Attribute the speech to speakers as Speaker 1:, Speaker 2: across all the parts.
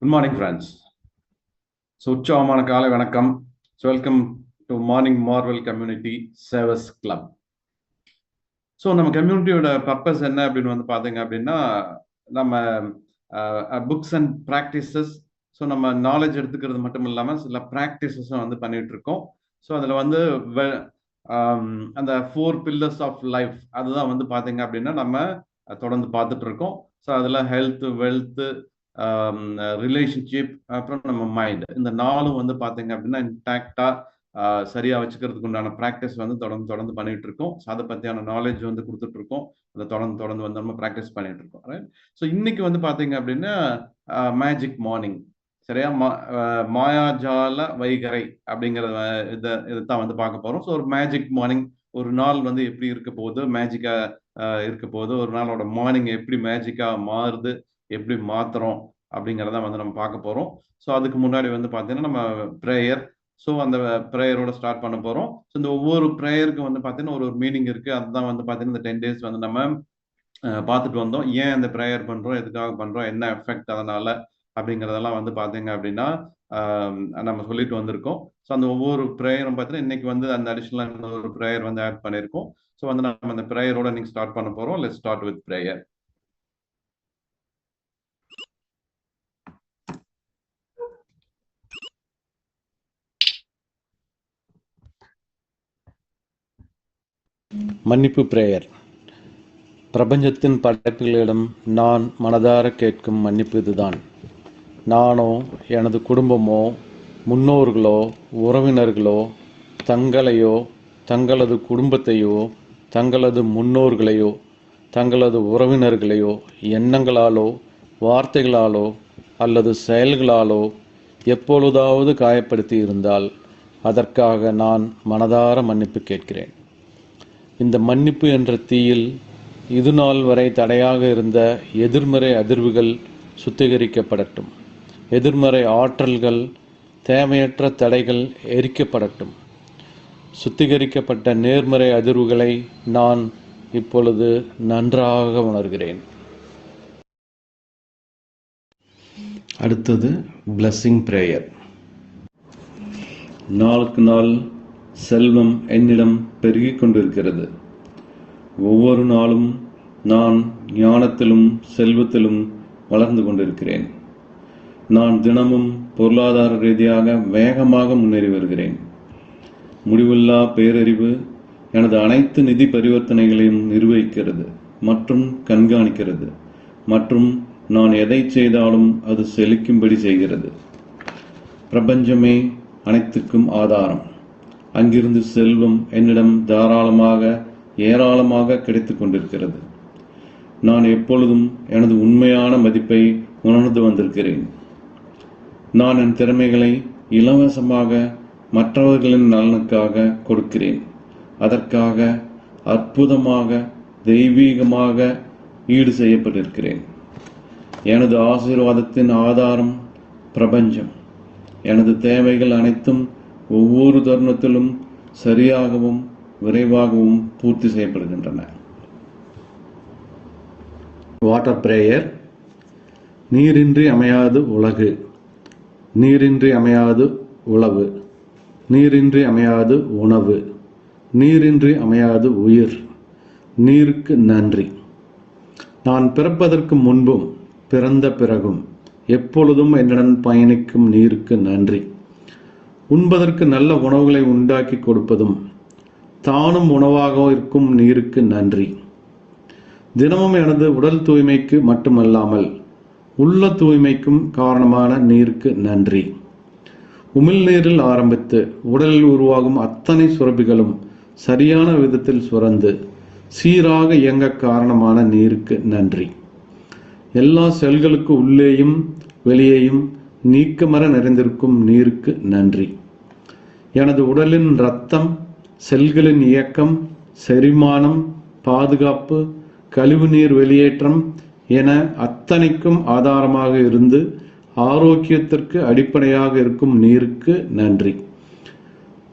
Speaker 1: Good morning, friends. உற்சாகமான காலை வணக்கம். Welcome to morning Marvel community service club. நம்ம கம்யூனிட்டியோட பர்பஸ் என்ன அப்படின்னு வந்து பார்த்தீங்க அப்படின்னா, நம்ம புக்ஸ் அண்ட் ப்ராக்டிசஸ், நம்ம நாலேஜ் எடுத்துக்கிறது மட்டும் இல்லாமல் சில ப்ராக்டிசஸும் வந்து பண்ணிட்டு இருக்கோம். அதில் வந்து அந்த 4 pillars ஆஃப் லைஃப் அதுதான் வந்து பார்த்தீங்க அப்படின்னா நம்ம தொடர்ந்து பார்த்துட்டு இருக்கோம். அதில் ஹெல்த், வெல்த், ரிலேஷன்ஷிப், அப்புறம் நம்ம மைண்ட், இந்த 4ம் வந்து பார்த்தீங்க அப்படின்னா இன்டாக்டா சரியா வச்சுக்கிறதுக்கு உண்டான ப்ராக்டிஸ் வந்து தொடர்ந்து பண்ணிட்டு இருக்கோம். அதை பற்றியான நாலேஜ் வந்து கொடுத்துட்டு இருக்கோம். அதை தொடர்ந்து வந்து நம்ம ப்ராக்டிஸ் பண்ணிட்டு இருக்கோம். ரைட். இன்னைக்கு வந்து பார்த்தீங்க அப்படின்னா மேஜிக் மார்னிங், சரியா, மாயாஜால வைகரை அப்படிங்கிறத இதைத்தான் வந்து பார்க்க போறோம். ஒரு மேஜிக் மார்னிங், ஒரு நாள் வந்து எப்படி இருக்க போகுது, மேஜிக்கா இருக்க போகுது, ஒரு நாளோட மார்னிங் எப்படி மேஜிக்கா மாறுது, எப்படி மாத்துறோம் அப்படிங்கிறத வந்து நம்ம பார்க்க போறோம். அதுக்கு முன்னாடி வந்து பார்த்தீங்கன்னா நம்ம ப்ரேயர், அந்த ப்ரேயரோட ஸ்டார்ட் பண்ண போறோம். இந்த ஒவ்வொரு ப்ரேயருக்கு வந்து பார்த்தீங்கன்னா ஒரு மீனிங் இருக்கு. அதுதான் வந்து பார்த்தீங்கன்னா இந்த 10 days வந்து நம்ம பார்த்துட்டு வந்தோம். ஏன் அந்த ப்ரேயர் பண்றோம், எதுக்காக பண்றோம், என்ன எஃபெக்ட் அதனால அப்படிங்கிறதெல்லாம் வந்து பார்த்தீங்க அப்படின்னா நம்ம சொல்லிட்டு வந்திருக்கோம். அந்த ஒவ்வொரு ப்ரேயரும் பார்த்தீங்கன்னா இன்னைக்கு வந்து அந்த அடிஷனலாக ஒரு ப்ரேயர் வந்து ஆட் பண்ணியிருக்கோம். வந்து நம்ம அந்த ப்ரேயரோட இன்னைக்கு ஸ்டார்ட் பண்ண போறோம். Let's start with prayer.
Speaker 2: மன்னிப்பு பிரேயர். பிரபஞ்சத்தின் படைப்புகளிடம் நான் மனதார கேட்கும் மன்னிப்பு இதுதான். நானோ, எனது குடும்பமோ, முன்னோர்களோ, உறவினர்களோ தங்களையோ, தங்களது குடும்பத்தையோ, தங்களது முன்னோர்களையோ, தங்களது உறவினர்களையோ எண்ணங்களாலோ, வார்த்தைகளாலோ அல்லது செயல்களாலோ எப்பொழுதாவது காயப்படுத்தி இருந்தால் அதற்காக நான் மனதார மன்னிப்பு கேட்கிறேன். இந்த மன்னிப்பு என்ற தீயில் இதுநாள் வரை தடையாக இருந்த எதிர்மறை அதிர்வுகள் சுத்திகரிக்கப்படட்டும். எதிர்மறை ஆற்றல்கள், தேவையற்ற தடைகள் எரிக்கப்படட்டும். சுத்திகரிக்கப்பட்ட நேர்மறை அதிர்வுகளை நான் இப்பொழுது நன்றாக உணர்கிறேன். அடுத்தது பிளஸ்ஸிங் பிரேயர். நாளுக்கு நாள் செல்வம் என்னிடம் பெருகிக் கொண்டிருக்கிறது. ஒவ்வொரு நாளும் நான் ஞானத்திலும் செல்வத்திலும் வளர்ந்து கொண்டிருக்கிறேன். நான் தினமும் பொருளாதார ரீதியாக வேகமாக முன்னேறி வருகிறேன். முடிவில்லா பேரறிவு எனது அனைத்து நிதி பரிவர்த்தனைகளையும் நிர்வகிக்கிறது மற்றும் கண்காணிக்கிறது, மற்றும் நான் எதை செய்தாலும் அது செழிக்கும்படி செய்கிறது. பிரபஞ்சமே அனைத்துக்கும் ஆதாரம். அங்கிருந்து செல்வம் என்னிடம் தாராளமாக ஏராளமாக கிடைத்து கொண்டிருக்கிறது. நான் எப்பொழுதும் எனது உண்மையான மதிப்பை உணர்ந்து வந்திருக்கிறேன். நான் என் திறமைகளை இலவசமாக மற்றவர்களின் நலனுக்காக கொடுக்கிறேன். அதற்காக அற்புதமாக, தெய்வீகமாக ஈடு செய்யப்பட்டிருக்கிறேன். எனது ஆசீர்வாதத்தின் ஆதாரம் பிரபஞ்சம். எனது தேவைகள் அனைத்தும் ஒவ்வொரு தருணத்திலும் சரியாகவும் விரைவாகவும் பூர்த்தி செய்யப்படுகின்றன. Water prayer. நீரின்றி அமையாது உலகு, நீரின்றி அமையாது உழவு, நீரின்றி அமையாது உணவு, நீரின்றி அமையாது உயிர். நீருக்கு நன்றி. நான் பிறப்பதற்கு முன்பும் பிறந்த பிறகும் எப்பொழுதும் என்னுடன் பயணிக்கும் நீருக்கு நன்றி. உண்பதற்கு நல்ல உணவுகளை உண்டாக்கி கொடுப்பதும் தானும் உணவாக இருக்கும் நீருக்கு நன்றி. தினமும் எனது உடல் தூய்மைக்கு மட்டுமல்லாமல் உள்ள தூய்மைக்கும் காரணமான நீருக்கு நன்றி. உமிழ்நீரில் ஆரம்பித்து உடலில் உருவாகும் அத்தனை சுரப்பிகளும் சரியான விதத்தில் சுரந்து சீராக இயங்க காரணமான நீருக்கு நன்றி. எல்லா செல்களுக்கு உள்ளேயும் வெளியேயும் நீக்கமர நிறைந்திருக்கும் நீருக்கு நன்றி. எனது உடலின் இரத்தம், செல்களின் இயக்கம், செரிமானம், பாதுகாப்பு, கழிவுநீர் வெளியேற்றம் என அத்தனைக்கும் ஆதாரமாக இருந்து ஆரோக்கியத்திற்கு அடிப்படையாக இருக்கும் நீருக்கு நன்றி.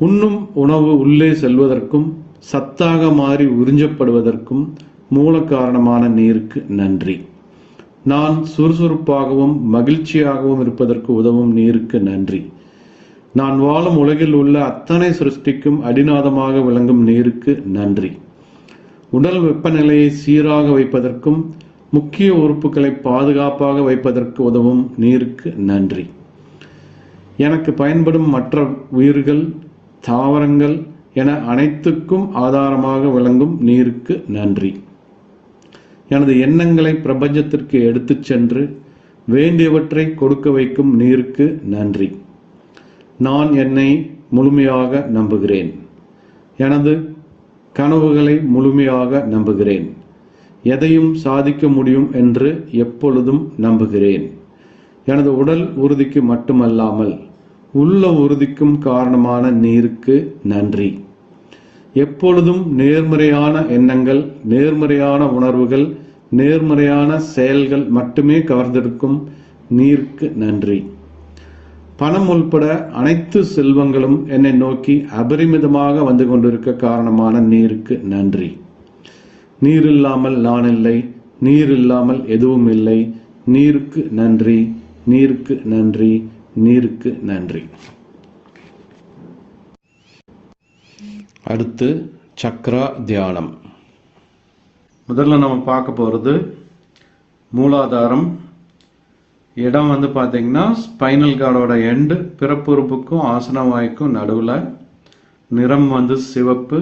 Speaker 2: உண்ணும் உணவு உள்ளே செல்வதற்கும் சத்தாக மாறி உறிஞ்சப்படுவதற்கும் மூல காரணமான நீருக்கு நன்றி. நான் சுறுசுறுப்பாகவும் மகிழ்ச்சியாகவும் இருப்பதற்கு உதவும் நீருக்கு நன்றி. நான் வாழும் உலகில் உள்ள அத்தனை சிருஷ்டிக்கும் அடிநாதமாக விளங்கும் நீருக்கு நன்றி. உடல் வெப்பநிலையை சீராக வைப்பதற்கும் முக்கிய உறுப்புகளை பாதுகாப்பாக வைப்பதற்கு உதவும் நீருக்கு நன்றி. எனக்கு பயன்படும் மற்ற உயிர்கள், தாவரங்கள் என அனைத்துக்கும் ஆதாரமாக விளங்கும் நீருக்கு நன்றி. எனது எண்ணங்களை பிரபஞ்சத்திற்கு எடுத்துச் சென்று வேண்டியவற்றை கொடுக்க வைக்கும் நீருக்கு நன்றி. நான் என்னை முழுமையாக நம்புகிறேன். எனது கனவுகளை முழுமையாக நம்புகிறேன். எதையும் சாதிக்க முடியும் என்று எப்பொழுதும் நம்புகிறேன். எனது உடல் உறுதிக்கு மட்டுமல்லாமல் உள்ள உறுதிக்கும் காரணமான நீருக்கு நன்றி. எப்பொழுதும் நேர்மறையான எண்ணங்கள், நேர்மறையான உணர்வுகள், நேர்மறையான செயல்கள் மட்டுமே கவர்ந்தெடுக்கும் நீருக்கு நன்றி. பணம் உள்பட அனைத்து செல்வங்களும் என்னை நோக்கி அபரிமிதமாக வந்து கொண்டிருக்க காரணமான நீருக்கு நன்றி. நீர் இல்லாமல் நான் இல்லை, நீர் இல்லாமல் எதுவும் இல்லை. நீருக்கு நன்றி, நீருக்கு நன்றி, நீருக்கு நன்றி. அடுத்து சக்ரா தியானம். முதல்ல நம்ம பார்க்க போகிறது மூலாதாரம். இடம் வந்து பார்த்தீங்கன்னா ஸ்பைனல் கார்டோட எண்டு, பிறப்புறுப்புக்கும் ஆசன வாய்க்கும் நடுவில். நிறம் வந்து சிவப்பு.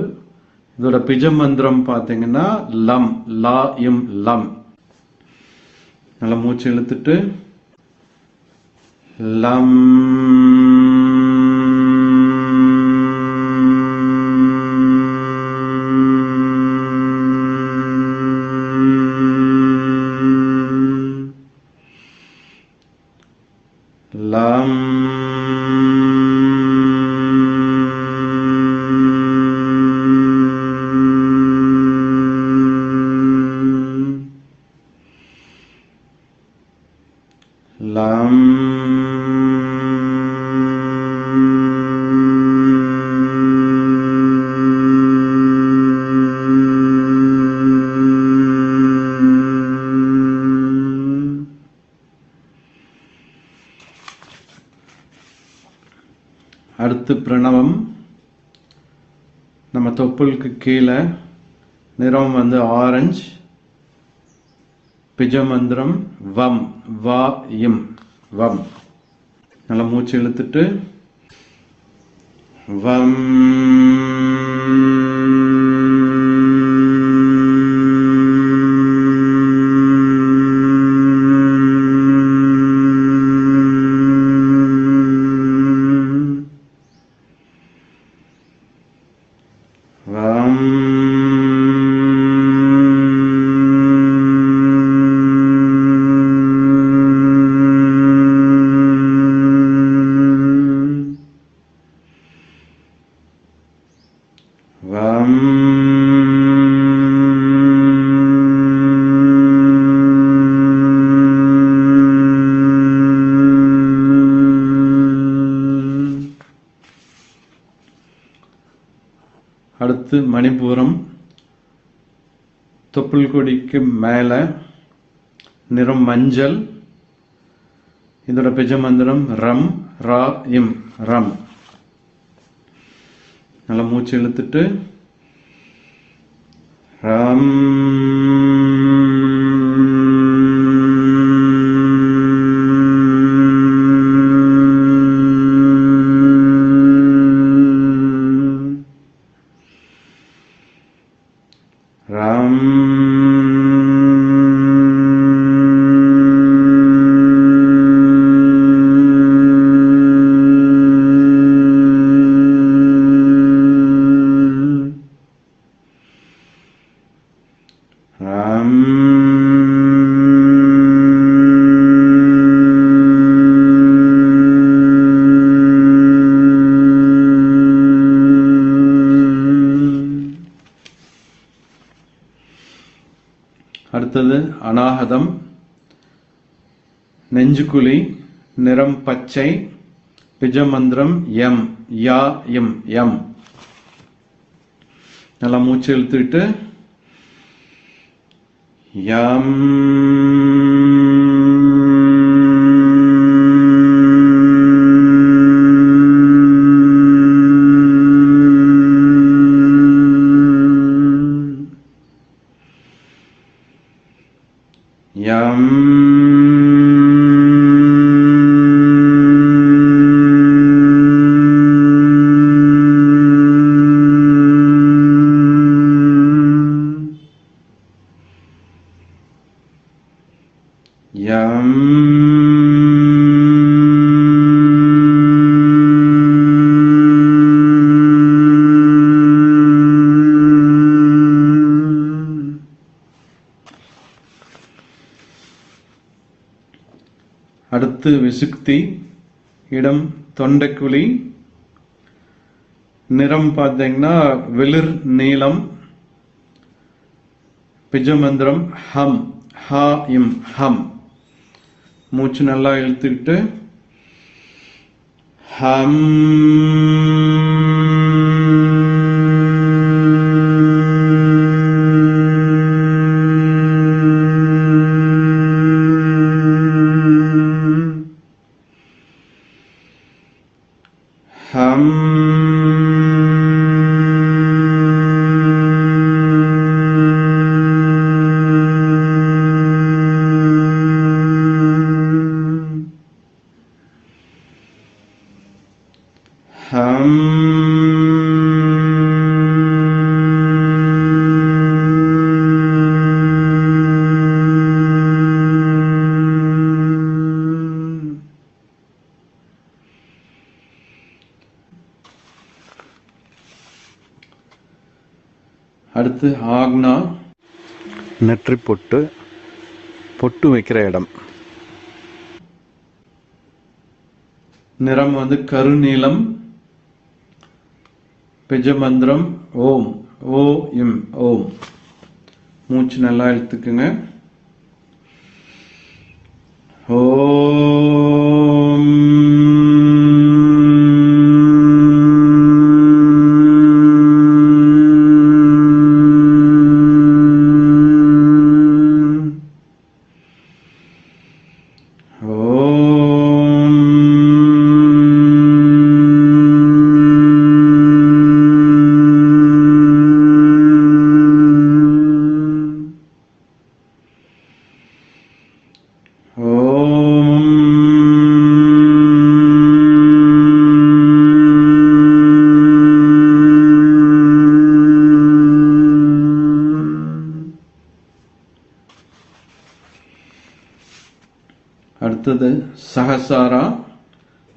Speaker 2: இதோட பிஜ மந்திரம் பார்த்தீங்கன்னா லம், லா இம் லம். நல்லா மூச்சு இழுத்துட்டு லம் லம் லம் அடுத்து பிரணவம். நம்ம தொப்புளுக்கு கீழே, நிறம் வந்து ஆரஞ்சு. பிஜ மந்திரம் வம், வா இம் வம். நல்லா மூச்சு இழுத்துட்டு வம் அடுத்து மணிபூரம். தொப்புள் கொடிக்கு மேலே, நிறம் மஞ்சள். இதோட பிஜ மந்திரம் ரம், ரா இம் ரம். நல்லா மூச்சு இழுத்துட்டு ரம் ரம் ரம் அடுத்தது அநாகதம். நெஞ்சுக்குழி, நிறம் பச்சை. பிஜ மந்திரம் எம், யா இம் எம். நல்லா மூச்சு இழுத்துட்டு யம் யம் யம் அடுத்து விசுக்தி, இடம் தொண்டைக்குழி, நிறம் பார்த்தீங்கன்னா வெளிர் நீலம், பிஜமந்திரம் ஹம், ஹா இம் ஹம். மூச்சு நல்லா இழுத்துக்கிட்டு ஹம் ஹம் ஹம் அடுத்து ஆக்னா, நெற்றி பொட்டு, பொட்டு வைக்கிற இடம். நிறம் வந்து கருநீலம், பிஜமந்திரம் ஓம், ஓ இம் ஓம். மூச்சு நல்லா இழுத்துக்குங்க. ஓம் அடுத்தது சகசாரா,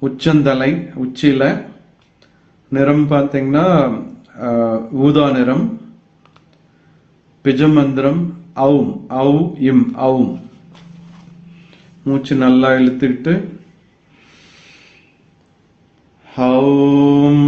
Speaker 2: உச்சந்தலை, உச்சியில. நிறம் பார்த்தீங்கன்னா ஊதா நிறம், பிஜமந்திரம் ஔம், ஔ இம் ஔம். மூச்சு நல்லா இழுத்துக்கிட்டு ஹௌம்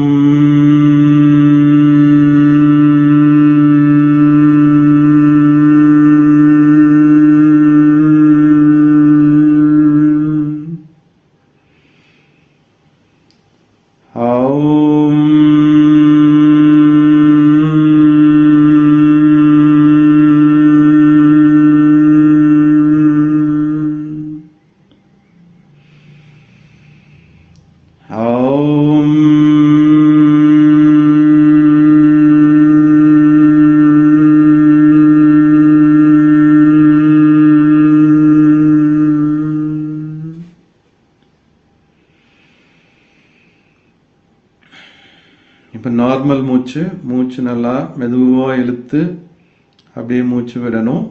Speaker 2: இப்போ நார்மல் மூச்சு, மூச்சு நல்லா மெதுவாக இழுத்து அப்படியே மூச்சு விடணும்.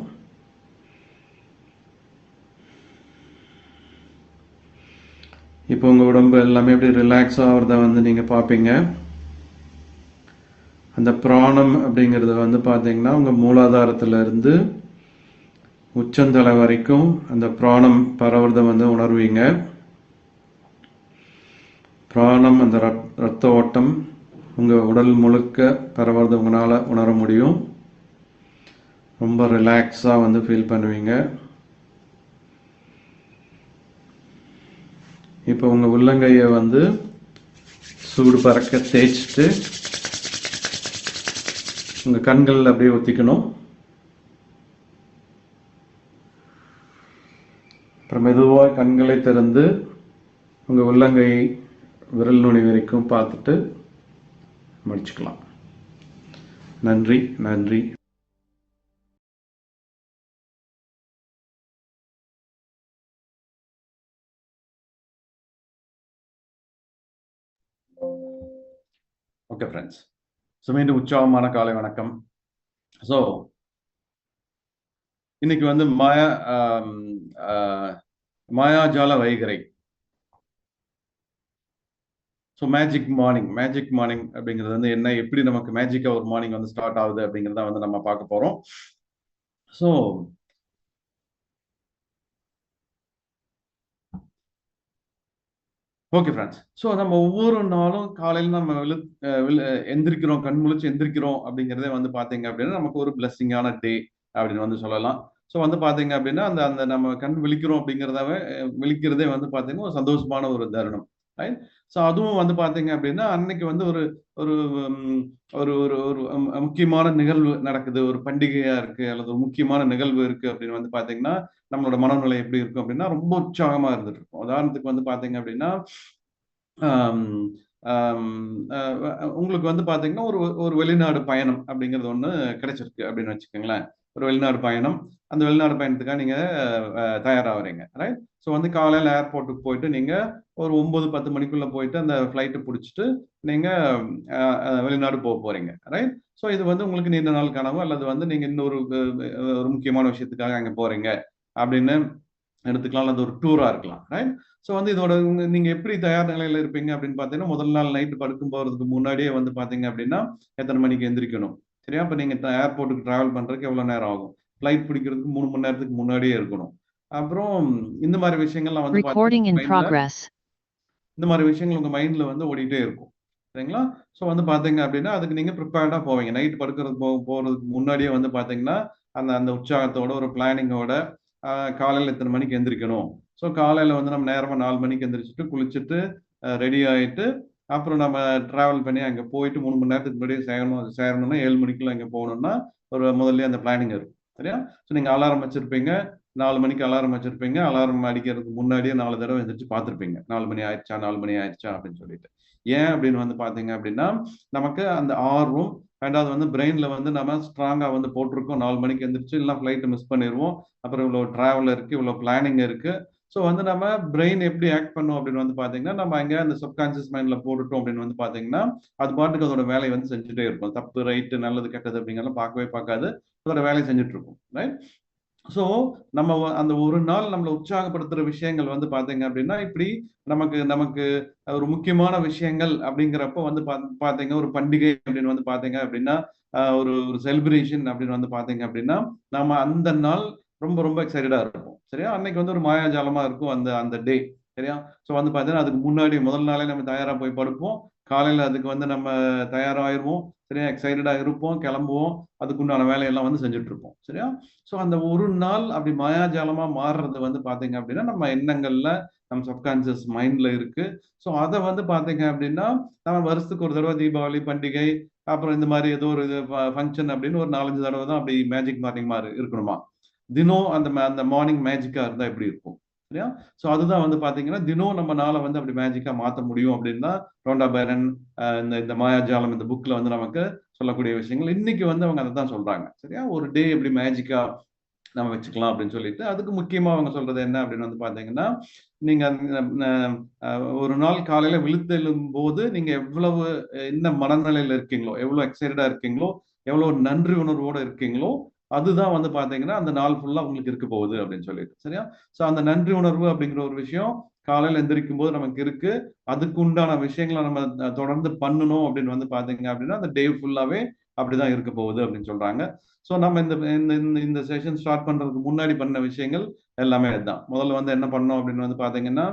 Speaker 2: இப்போ உங்கள் உடம்பு எல்லாமே எப்படி ரிலாக்ஸ் ஆகிறத வந்து நீங்கள் பார்ப்பீங்க. அந்த பிராணம் அப்படிங்கிறது வந்து பார்த்தீங்கன்னா உங்கள் மூலாதாரத்திலிருந்து உச்சந்தலை வரைக்கும் அந்த பிராணம் பரவுறதை வந்து உணர்வீங்க. பிராணம், அந்த ரத்த ஓட்டம் உங்கள் உடல் முழுக்க பரவுறதை உங்களால் உணர முடியும். ரொம்ப ரிலாக்ஸாக வந்து ஃபீல் பண்ணுவீங்க. இப்போ உங்கள் உள்ளங்கையை வந்து சூடு பறக்க தேய்ச்சிட்டு உங்கள் கண்களில் அப்படியே ஒத்திக்கணும். அப்புறம் மெதுவாக கண்களை திறந்து உங்கள் உள்ளங்கை விரல் நுனி வரைக்கும் பார்த்துட்டு முடிச்சுக்கலாம். நன்றி, நன்றி.
Speaker 1: ஓகே ஃப்ரெண்ட்ஸ், ஸோ மீண்டும் உற்சாகமான காலை வணக்கம். ஸோ இன்னைக்கு வந்து மாயாஜால வைகரை, ஸோ மேஜிக் மார்னிங் அப்படிங்கிறது வந்து என்ன, எப்படி நமக்கு மேஜிக்காக ஒரு மார்னிங் வந்து ஸ்டார்ட் ஆகுது அப்படிங்கிறத வந்து நம்ம பார்க்க போகிறோம். ஸோ ஓகே ஃப்ரெண்ட்ஸ், ஸோ நம்ம ஒவ்வொரு நாளும் காலையில் நம்ம எந்திரிக்கிறோம், கண் முழிச்சு எந்திரிக்கிறோம் அப்படிங்கிறதே வந்து பார்த்தீங்க அப்படின்னா நமக்கு ஒரு பிளஸ்ஸிங்கான டே அப்படின்னு வந்து சொல்லலாம். ஸோ வந்து பார்த்தீங்க அப்படின்னா அந்த அந்த நம்ம கண் விழிக்கிறோம் அப்படிங்கிறதாவே விழிக்கிறதே வந்து பார்த்தீங்கன்னா ஒரு சந்தோஷமான ஒரு தருணம், ரைட்? ஸோ அதுவும் வந்து பார்த்தீங்க அப்படின்னா அன்னைக்கு வந்து ஒரு ஒரு ஒரு ஒரு ஒரு முக்கியமான நிகழ்வு நடக்குது, ஒரு பண்டிகையா இருக்கு அல்லது ஒரு முக்கியமான நிகழ்வு இருக்கு அப்படின்னு வந்து பார்த்தீங்கன்னா நம்மளோட மனநிலை எப்படி இருக்கும் அப்படின்னா ரொம்ப உற்சாகமா இருந்துட்டு இருக்கும். உதாரணத்துக்கு வந்து பார்த்தீங்க அப்படின்னா உங்களுக்கு வந்து பார்த்தீங்கன்னா ஒரு ஒரு வெளிநாடு பயணம் அப்படிங்கிறது ஒன்று கிடைச்சிருக்கு அப்படின்னு வச்சுக்கோங்களேன். ஒரு வெளிநாடு பயணம், அந்த வெளிநாடு பயணத்துக்காக நீங்கள் தயாராகிறீங்க, ரைட்? ஸோ வந்து காலையில் ஏர்போர்ட்டுக்கு போயிட்டு நீங்கள் ஒரு 9-10 மணிக்குள்ளே போயிட்டு அந்த ஃப்ளைட்டை பிடிச்சிட்டு நீங்கள் வெளிநாடு போக போகிறீங்க, ரைட்? ஸோ இது வந்து உங்களுக்கு நீண்ட நாள் கனவு அல்லது வந்து நீங்கள் இன்னொரு ஒரு முக்கியமான விஷயத்துக்காக அங்கே போகிறீங்க அப்படின்னு எடுத்துக்கலாம், அல்லது ஒரு டூரா இருக்கலாம், ரைட்? ஸோ வந்து இதோட நீங்க எப்படி தயார் நிலையில இருப்பீங்க அப்படின்னு பார்த்தீங்கன்னா முதல் நாள் நைட்டு படுக்கும் போறதுக்கு முன்னாடியே வந்து பார்த்தீங்க அப்படின்னா எத்தனை மணிக்கு எந்திரிக்கணும், சரியா? இப்போ நீங்க ஏர்போர்ட்டுக்கு டிராவல் பண்றதுக்கு எவ்வளவு நேரம் ஆகும், ஃப்ளைட் பிடிக்கிறதுக்கு 3 மணி நேரத்துக்கு முன்னாடியே இருக்கணும். அப்புறம் இந்த மாதிரி விஷயங்கள்லாம் வந்து இந்த மாதிரி விஷயங்கள் உங்க மைண்ட்ல வந்து ஓடிட்டே இருக்கும், சரிங்களா? ஸோ வந்து பாத்தீங்க அப்படின்னா அதுக்கு நீங்க ப்ரிப்பேர்டா போவீங்க. நைட் போறதுக்கு முன்னாடியே வந்து பாத்தீங்கன்னா அந்த அந்த உற்சாகத்தோட ஒரு பிளானிங்கோட காலையில் எத்தனை மணிக்கு எந்திரிக்கணும். ஸோ காலையில் வந்து நம்ம நேரமாக 4 மணிக்கு எந்திரிச்சிட்டு குளிச்சுட்டு ரெடி ஆகிட்டு அப்புறம் நம்ம ட்ராவல் பண்ணி அங்கே போயிட்டு 3 மணி நேரத்துக்கு முன்னாடியே சேரணும்னா 7 மணிக்குள்ள அங்கே போகணும்னா ஒரு முதல்ல அந்த பிளானிங் இருக்கும், சரியா? ஸோ நீங்கள் அலாரம் வச்சிருப்பீங்க, 4 மணிக்கு அலாரம் வச்சிருப்பீங்க. அலாரம் அடிக்கிறதுக்கு முன்னாடியே 4 தடவை எந்திரிச்சு பார்த்துருப்பீங்க, 4 மணி ஆயிடுச்சா 4 மணி ஆயிடுச்சா அப்படின்னு சொல்லிட்டு. ஏன் அப்படின்னு வந்து பார்த்தீங்க அப்படின்னா நமக்கு அந்த ஆர்வம், ரெண்டாவது வந்து பிரெயின்ல வந்து நம்ம ஸ்ட்ராங்கா வந்து போட்டிருக்கோம் 4 மணிக்கு எந்திரிச்சு இல்லைன்னா ஃப்ளைட்டை மிஸ் பண்ணிடுவோம், அப்புறம் இவ்வளோ டிராவல் இருக்கு, இவ்வளோ பிளானிங் இருக்கு. ஸோ வந்து நம்ம பிரெயின் எப்படி ஆக்ட் பண்ணும் அப்படின்னு வந்து பார்த்தீங்கன்னா நம்ம அங்கே அந்த சப்கான்சியஸ் மைண்ட்ல போட்டுட்டோம் அப்படின்னு வந்து பார்த்தீங்கன்னா அது பாட்டுக்கு அதோட வேலையை வந்து செஞ்சுட்டே இருக்கும். தப்பு ரைட்டு நல்லது கெட்டது அப்படிங்கிறத பார்க்கவே பார்க்காது, அதோட வேலையை செஞ்சுட்டு இருக்கும், ரைட்? ஸோ நம்ம அந்த ஒரு நாள் நம்மளை உற்சாகப்படுத்துற விஷயங்கள் வந்து பார்த்தீங்க அப்படின்னா இப்படி நமக்கு நமக்கு ஒரு முக்கியமான விஷயங்கள் அப்படிங்கிறப்ப வந்து பார்த்தீங்க ஒரு பண்டிகை அப்படின்னு வந்து பார்த்தீங்க அப்படின்னா ஒரு ஒரு செலிப்ரேஷன் அப்படின்னு வந்து பார்த்தீங்க அப்படின்னா நம்ம அந்த நாள் ரொம்ப ரொம்ப எக்ஸைட்டடா இருப்போம், சரியா? அன்னைக்கு வந்து ஒரு மாயாஜாலமா இருக்கும் அந்த அந்த டே, சரியா? ஸோ வந்து பார்த்தீங்கன்னா அதுக்கு முன்னாடி முதல் நாளே நம்ம தயாரா போய் படுப்போம், காலையில அதுக்கு வந்து நம்ம தயாராகிருவோம், சரியா? எக்ஸைட்டடா இருப்போம், கிளம்புவோம், அதுக்குண்டான வேலையெல்லாம் வந்து செஞ்சுட்டு இருப்போம், சரியா? ஸோ அந்த ஒரு நாள் அப்படி மாயாஜாலமா மாறுறது வந்து பாத்தீங்க அப்படின்னா நம்ம எண்ணங்கள்ல நம்ம சப்கான்சியஸ் மைண்ட்ல இருக்கு. ஸோ அதை வந்து பாத்தீங்க அப்படின்னா நம்ம வருஷத்துக்கு ஒரு தடவை தீபாவளி பண்டிகை அப்புறம் இந்த மாதிரி ஏதோ ஒரு இது ஃபங்க்ஷன் அப்படின்னு ஒரு 4-5 தடவை தான் அப்படி மேஜிக் மார்னிங் மாதிரி இருக்கணுமா. தினம் அந்த அந்த மார்னிங் மேஜிக்கா இருந்தா எப்படி இருக்கும், சரியா? ஸோ அதுதான் வந்து பாத்தீங்கன்னா தினம் நம்ம நாளை வந்து அப்படி மேஜிக்கா மாற்ற முடியும் அப்படின்னா ரோண்டா பேரன் இந்த இந்த மாயாஜாலம் இந்த புக்ல வந்து நமக்கு சொல்லக்கூடிய விஷயங்கள் இன்னைக்கு வந்து அவங்க அதை தான் சொல்றாங்க, சரியா? ஒரு டே எப்படி மேஜிக்கா நம்ம வச்சுக்கலாம் அப்படின்னு சொல்லிட்டு அதுக்கு முக்கியமா அவங்க சொல்றது என்ன அப்படின்னு வந்து பாத்தீங்கன்னா நீங்க ஒரு நாள் காலையில விழுத்தெழும் போது நீங்க எவ்வளவு என்ன மனநிலையில இருக்கீங்களோ, எவ்வளவு எக்ஸைட்டடா இருக்கீங்களோ, எவ்வளவு நன்றி உணர்வோட இருக்கீங்களோ அதுதான் வந்து பாத்தீங்கன்னா அந்த நாள் ஃபுல்லா உங்களுக்கு இருக்க போகுது அப்படின்னு சொல்லிட்டு, சரியா? ஸோ அந்த நன்றி உணர்வு அப்படிங்கிற ஒரு விஷயம் காலையில எந்திரிக்கும் போது நமக்கு இருக்கு, அதுக்கு உண்டான விஷயங்களை நம்ம தொடர்ந்து பண்ணணும் அப்படின்னு வந்து பாத்தீங்க அப்படின்னா அந்த டே ஃபுல்லாவே அப்படிதான் இருக்க போகுது அப்படின்னு சொல்றாங்க. ஸோ நம்ம இந்த இந்த இந்த செஷன் ஸ்டார்ட் பண்றதுக்கு முன்னாடி பண்ண விஷயங்கள் எல்லாமே அதுதான். முதல்ல வந்து என்ன பண்ணோம் அப்படின்னு வந்து பாத்தீங்கன்னா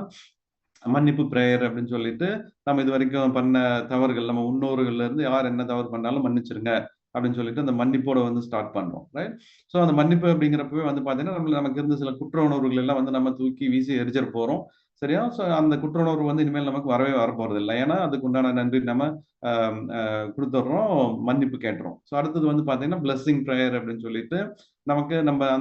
Speaker 1: மன்னிப்பு பிரேயர் அப்படின்னு சொல்லிட்டு நம்ம இது வரைக்கும் பண்ண தவறுகள் நம்ம முன்னோர்கள்ல இருந்து யார் என்ன தவறு பண்ணாலும் மன்னிச்சிருங்க அப்படின்னு சொல்லிட்டு அந்த மன்னிப்போட வந்து ஸ்டார்ட் பண்றோம், ரைட்? ஸோ அந்த மன்னிப்பு அப்படிங்கிறப்பவே வந்து பாத்தீங்கன்னா நமக்கு இருந்த சில குற்ற உணர்வுகள் எல்லாம் வந்து நம்ம தூக்கி வீசி எரிஞ்சிட போறோம், சரியா? ஸோ அந்த குற்ற உணர்வு வந்து இனிமேல் நமக்கு வர போறது இல்லை, ஏன்னா அதுக்கு உண்டான நன்றி நம்ம கொடுத்துட்றோம், மன்னிப்பு கேட்டுறோம். ஸோ அடுத்தது வந்து பாத்தீங்கன்னா பிளஸ்ஸிங் ப்ரேயர் அப்படின்னு சொல்லிட்டு நமக்கு நம்ம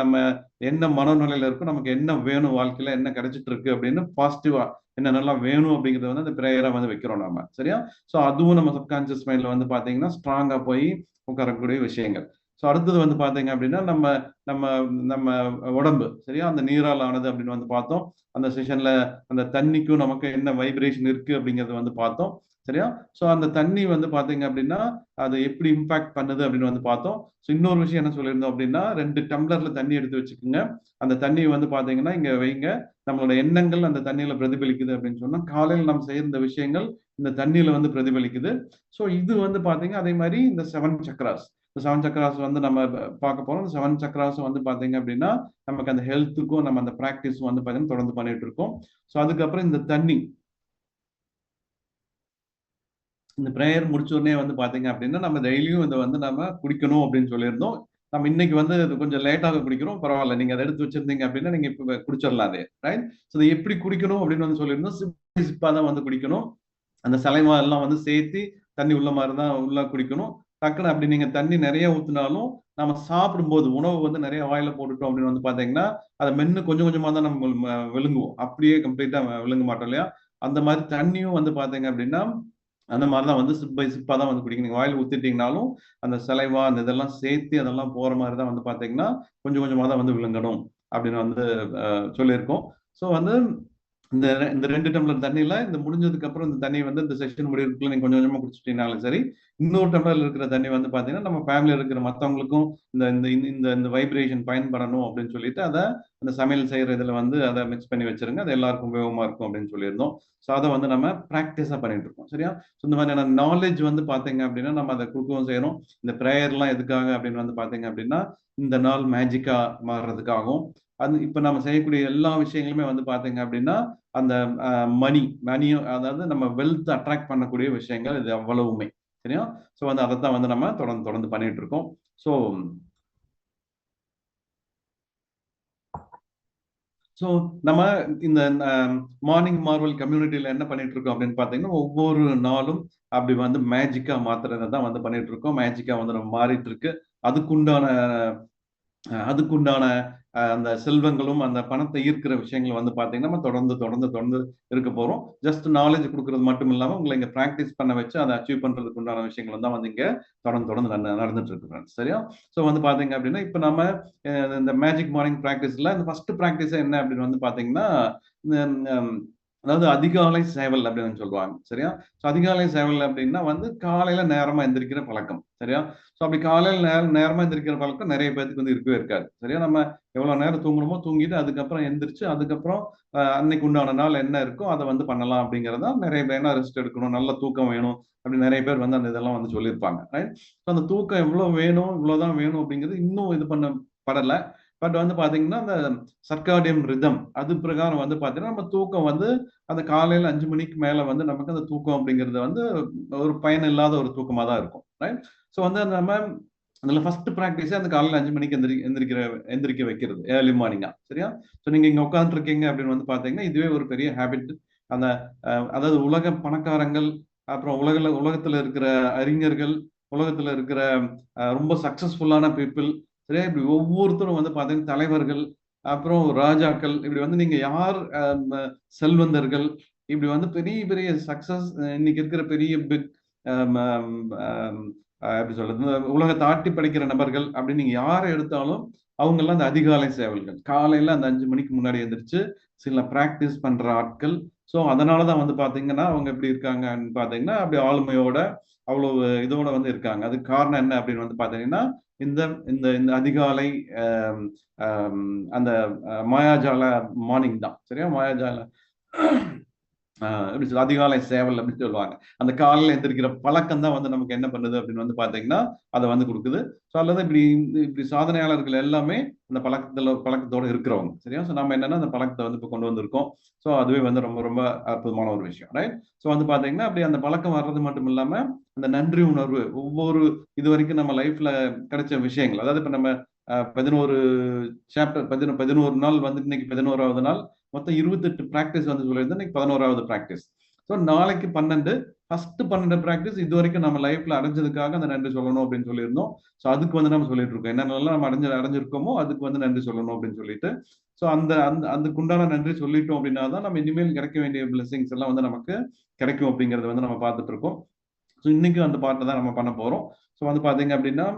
Speaker 1: நம்ம என்ன மனநிலையில இருக்கும், நமக்கு என்ன வேணும், வாழ்க்கையில என்ன கிடைச்சிட்டு இருக்கு அப்படின்னு பாசிட்டிவா என்னென்னலாம் வேணும் அப்படிங்கறத வந்து அந்த பிரேயரா வந்து வைக்கிறோம் நாம, சரியா? ஸோ அதுவும் நம்ம சப்கான்சியஸ் மைண்ட்ல வந்து பாத்தீங்கன்னா ஸ்ட்ராங்கா போய் உட்காரக்கூடிய விஷயங்கள். ஸோ அடுத்தது வந்து பாத்தீங்க அப்படின்னா நம்ம நம்ம நம்ம உடம்பு, சரியா? அந்த நீரால் ஆனது அப்படின்னு வந்து பார்த்தோம் அந்த செஷன்ல. அந்த தண்ணிக்கும் நமக்கு என்ன வைப்ரேஷன் இருக்கு அப்படிங்கறது வந்து பார்த்தோம், சரியா? ஸோ அந்த தண்ணி வந்து பாத்தீங்க அப்படின்னா அது எப்படி இம்பாக்ட் பண்ணுது அப்படின்னு வந்து பார்த்தோம். ஸோ இன்னொரு விஷயம் என்ன சொல்லியிருந்தோம் அப்படின்னா 2 டம்ளர்ல தண்ணி எடுத்து வச்சுக்கோங்க. அந்த தண்ணி வந்து பாத்தீங்கன்னா இங்க வைங்க. நம்மளோட எண்ணங்கள் அந்த தண்ணியில பிரதிபலிக்குது அப்படின்னு சொன்னா காலையில் நம்ம செய்யற இந்த விஷயங்கள் இந்த தண்ணியில வந்து பிரதிபலிக்குது. ஸோ இது வந்து பாத்தீங்க அதே மாதிரி இந்த 7 சக்கராஸ். இந்த 7 சக்கராஸ் வந்து நம்ம பார்க்க போறோம். இந்த 7 சக்கராஸ் வந்து பாத்தீங்க அப்படின்னா நமக்கு அந்த ஹெல்த்துக்கும் நம்ம அந்த ப்ராக்டிஸும் வந்து பாத்தீங்கன்னா தொடர்ந்து பண்ணிட்டு இருக்கோம். ஸோ அதுக்கப்புறம் இந்த தண்ணி இந்த ப்ரேயர் முடிச்ச உடனே வந்து பாத்தீங்க அப்படின்னா நம்ம டெய்லியும் இதை வந்து நம்ம குடிக்கணும் அப்படின்னு சொல்லியிருந்தோம். நம்ம இன்னைக்கு வந்து இது கொஞ்சம் லேட்டாக குடிக்கிறோம், பரவாயில்ல. நீங்க அதை எடுத்து வச்சிருந்தீங்க அப்படின்னா நீங்க இப்ப குடிச்சிடலாம் அதே, ரைட்? ஸோ இதை எப்படி குடிக்கணும் அப்படின்னு வந்து சொல்லியிருந்தோம். சிப்பா தான் வந்து குடிக்கணும். அந்த சலைவா எல்லாம் வந்து சேர்த்து தண்ணி உள்ள மாதிரி தான் உள்ள குடிக்கணும். டக்குன்னு அப்படி நீங்க தண்ணி நிறைய ஊத்தினாலும் நம்ம சாப்பிடும்போது உணவு வந்து நிறைய வாயில போட்டுட்டோம் அப்படின்னு வந்து பாத்தீங்கன்னா அதை மென்னு கொஞ்சம் கொஞ்சமா தான் நம்ம விழுங்குவோம். அப்படியே கம்ப்ளீட்டா விழுங்க மாட்டோம் இல்லையா? அந்த மாதிரி தண்ணியும் வந்து பாத்தீங்க அப்படின்னா அந்த மாதிரிதான் வந்து சிப் பை சிப்பா தான் வந்து குடிக்கணும். நீங்க வாயில ஊத்திட்டீங்கனாலும் அந்த சலைவா அந்த இதெல்லாம் சேர்த்து அதெல்லாம் போற மாதிரி தான் வந்து பாத்தீங்கன்னா கொஞ்சம் கொஞ்சமா தான் வந்து விழுங்கணும் அப்படின்னு வந்து சொல்லியிருக்கோம். ஸோ வந்து இந்த 2 டம்ளர் தண்ணியில இந்த முடிஞ்சதுக்கு அப்புறம் இந்த தண்ணி வந்து இந்த செஷன் முடியறதுக்குள்ள நீங்க கொஞ்சம் கொஞ்சமா குடிச்சிட்டீங்கனாலும் சரி, இன்னொரு டம்ளர்ல இருக்கிற தண்ணி வந்து பாத்தீங்கன்னா நம்ம ஃபேமிலியில இருக்கிற மத்தவங்களுக்கும் இந்த இந்த இந்த இந்த வைப்ரேஷன் பயன்படணும் அப்படின்னு சொல்லிட்டு அதை அந்த சமையல் செய்யற இதுல வந்து அதை மிக்ஸ் பண்ணி வச்சிருங்க. அது எல்லாருக்கும் உபயோகமா இருக்கும் அப்படின்னு சொல்லியிருந்தோம். ஸோ அதை வந்து நம்ம ப்ராக்டிஸா பண்ணிட்டு இருக்கோம். சரியா? ஸோ இந்த மாதிரியான நாலேஜ் வந்து பாத்தீங்க அப்படின்னா நம்ம அதை கொடுக்கவும் செய்யறோம். இந்த ப்ரேயர்லாம் எதுக்காக அப்படின்னு வந்து பாத்தீங்க அப்படின்னா இந்த நாள் மேஜிக்கா மாறுறதுக்காகவும் அது இப்ப நம்ம செய்யக்கூடிய எல்லா விஷயங்களுமே வந்து பாத்தீங்க அப்படின்னா அந்த மணியும் அதாவது நம்ம வெல்த் அட்ராக்ட் பண்ணக்கூடிய விஷயங்கள் இது அவ்வளவுமே. சரியா? ஸோ வந்து அதைத்தான் வந்து நம்ம தொடர்ந்து தொடர்ந்து பண்ணிட்டு இருக்கோம். ஸோ ஸோ நம்ம இந்த மார்னிங் மார்வல் கம்யூனிட்டியில என்ன பண்ணிட்டு இருக்கோம் அப்படின்னு பார்த்தீங்கன்னா ஒவ்வொரு நாளும் அப்படி வந்து மேஜிக்கா மாத்துறதை தான் வந்து பண்ணிட்டு இருக்கோம். மேஜிக்கா வந்து நம்ம மாறிட்டு இருக்கு. அதுக்குண்டான அதுக்குண்டான அந்த செல்வங்களும் அந்த பணத்தை ஈர்க்கிற விஷயங்கள் வந்து பாத்தீங்கன்னா நம்ம தொடர்ந்து தொடர்ந்து தொடர்ந்து இருக்க போறோம். ஜஸ்ட் நாலேஜ் கொடுக்கறது மட்டும் இல்லாம உங்களை இங்க பிராக்டிஸ் பண்ண வச்சு அதை அச்சீவ் பண்றதுக்கு உண்டான விஷயங்கள் தான் வந்து இங்க தொடர்ந்து தொடர்ந்து நடந்துட்டு இருக்கு ஃப்ரெண்ட்ஸ். சரியா? ஸோ வந்து பாத்தீங்க அப்படின்னா இப்ப நம்ம இந்த மேஜிக் மார்னிங் பிராக்டிஸ்ல இந்த ஃபர்ஸ்ட் பிராக்டிஸ் என்ன அப்படின்னு வந்து பாத்தீங்கன்னா அதாவது அதிகாலை சேவல் அப்படின்னு சொல்லுவாங்க. சரியா? ஸோ அதிகாலை சேவல் அப்படின்னா வந்து காலையில நேரமா எந்திரிக்கிற பழக்கம். சரியா? ஸோ அப்படி காலையில் நேரமா எந்திரிக்கிற பழக்கம் நிறைய பேருக்கு வந்து இருக்கவே இருக்காது. சரியா? நம்ம எவ்வளவு நேரம் தூங்கணுமோ தூங்கிட்டு அதுக்கப்புறம் எந்திரிச்சு அதுக்கப்புறம் அன்னைக்கு உண்டான நாள் என்ன இருக்கோ அதை வந்து பண்ணலாம் அப்படிங்கிறதா நிறைய பேர். ஏன்னா ரெஸ்ட் எடுக்கணும், நல்ல தூக்கம் வேணும் அப்படி நிறைய பேர் வந்து அந்த இதெல்லாம் வந்து சொல்லியிருப்பாங்க. ரைட்? ஸோ அந்த தூக்கம் எவ்வளவு வேணும், இவ்வளவுதான் வேணும் அப்படிங்கிறது இன்னும் இது பண்ணப்படலை. பட் வந்து பாத்தீங்கன்னா அந்த சர்க்காடியம் ரிதம் அது பிரகாரம் வந்து பாத்தீங்கன்னா நம்ம தூக்கம் வந்து அந்த காலையில 5 மணிக்கு மேல வந்து நமக்கு அந்த தூக்கம் அப்படிங்கிறது வந்து ஒரு பயன் இல்லாத ஒரு தூக்கமா தான் இருக்கும். ரைட்? ஸோ வந்து நம்ம அதுல ஃபர்ஸ்ட் ப்ராக்டிஸே அந்த காலையில் 5 மணிக்கு எந்திரிக்க வைக்கிறது ஏர்லி மார்னிங்கா. சரியா? ஸோ நீங்க இங்க உட்காந்துருக்கீங்க அப்படின்னு வந்து பாத்தீங்கன்னா இதுவே ஒரு பெரிய ஹேபிட். அந்த அதாவது உலக பணக்காரங்கள் அப்புறம் உலகத்துல இருக்கிற அறிஞர்கள், உலகத்துல இருக்கிற ரொம்ப சக்சஸ்ஃபுல்லான பீப்புள், சரியா? இப்படி ஒவ்வொருத்தரும் வந்து பாத்தீங்கன்னா தலைவர்கள், அப்புறம் ராஜாக்கள், இப்படி வந்து நீங்க யார் செல்வந்தர்கள், இப்படி வந்து பெரிய பெரிய சக்சஸ் இன்னைக்கு இருக்கிற பெரிய பிக் எப்படி சொல்றது உலகத்தை ஆட்டி படைக்கிற நபர்கள் அப்படின்னு நீங்க யாரை எடுத்தாலும் அவங்க எல்லாம் அந்த அதிகாலை சேவல்கள். காலையில அந்த 5 மணிக்கு முன்னாடி எந்திரிச்சு சில பிராக்டிஸ் பண்ற ஆட்கள். ஸோ அதனாலதான் வந்து பாத்தீங்கன்னா அவங்க எப்படி இருக்காங்கன்னு பாத்தீங்கன்னா அப்படி ஆளுமையோட அவ்வளவு இதோட வந்து இருக்காங்க. அதுக்கு காரணம் என்ன அப்படின்னு வந்து பாத்தீங்கன்னா இந்த இந்த இந்த அதிகாலை அந்த மாயாஜால மார்னிங் தான். சரியா? மாயாஜால எப்படி சொல்ல அதிகாலை சேவல் அப்படின்னு சொல்லுவாங்க. அந்த காலையில எந்திரிக்கிற பழக்கம் தான் வந்து நமக்கு என்ன பண்ணுது அப்படின்னு வந்து பாத்தீங்கன்னா அதை வந்து கொடுக்குது. ஸோ அல்லது இப்படி இப்படி சாதனையாளர்கள் எல்லாமே அந்த பழக்கத்தோட இருக்கிறவங்க. சரியா? ஸோ நம்ம என்னன்னா அந்த பழக்கத்தை வந்து இப்போ கொண்டு வந்திருக்கோம். ஸோ அதுவே வந்து ரொம்ப ரொம்ப அற்புதமான ஒரு விஷயம். ரைட்? ஸோ வந்து பாத்தீங்கன்னா அப்படி அந்த பழக்கம் வர்றது மட்டும் இல்லாம அந்த நன்றி உணர்வு ஒவ்வொரு இது வரைக்கும் நம்ம லைஃப்ல கிடைச்ச விஷயங்கள். அதாவது இப்ப நம்ம 11 சாப்டர் 11 நாள் வந்து இன்னைக்கு 11வது நாள் மொத்தம் 28 பிராக்டிஸ் வந்து சொல்லியிருந்தேன். இன்னைக்கு 11வது பிராக்டிஸ். ஸோ நாளைக்கு 12 ஃபர்ஸ்ட் 12 பிராக்டிஸ் இது வரைக்கும் நம்ம லைஃப்ல அடைஞ்சதுக்காக அந்த நன்றி சொல்லணும் அப்படின்னு சொல்லியிருந்தோம். ஸோ அதுக்கு வந்து நம்ம சொல்லிட்டு இருக்கோம். என்னென்னலாம் நம்ம அடைஞ்சிருக்கோமோ அதுக்கு வந்து நன்றி சொல்லணும் அப்படின்னு சொல்லிட்டு. ஸோ அந்த அந்த அதுக்குண்டான நன்றி சொல்லிட்டோம் அப்படின்னா தான் நம்ம இனிமேல் கிடைக்க வேண்டிய பிளெஸிங்ஸ் எல்லாம் வந்து நமக்கு கிடைக்கும் அப்படிங்கறத வந்து நம்ம பார்த்துட்டு இருக்கோம். ஸோ இன்னைக்கும் அந்த பாட்டை தான் நம்ம பண்ண போறோம். ஸோ வந்து பாத்தீங்க அப்படின்னா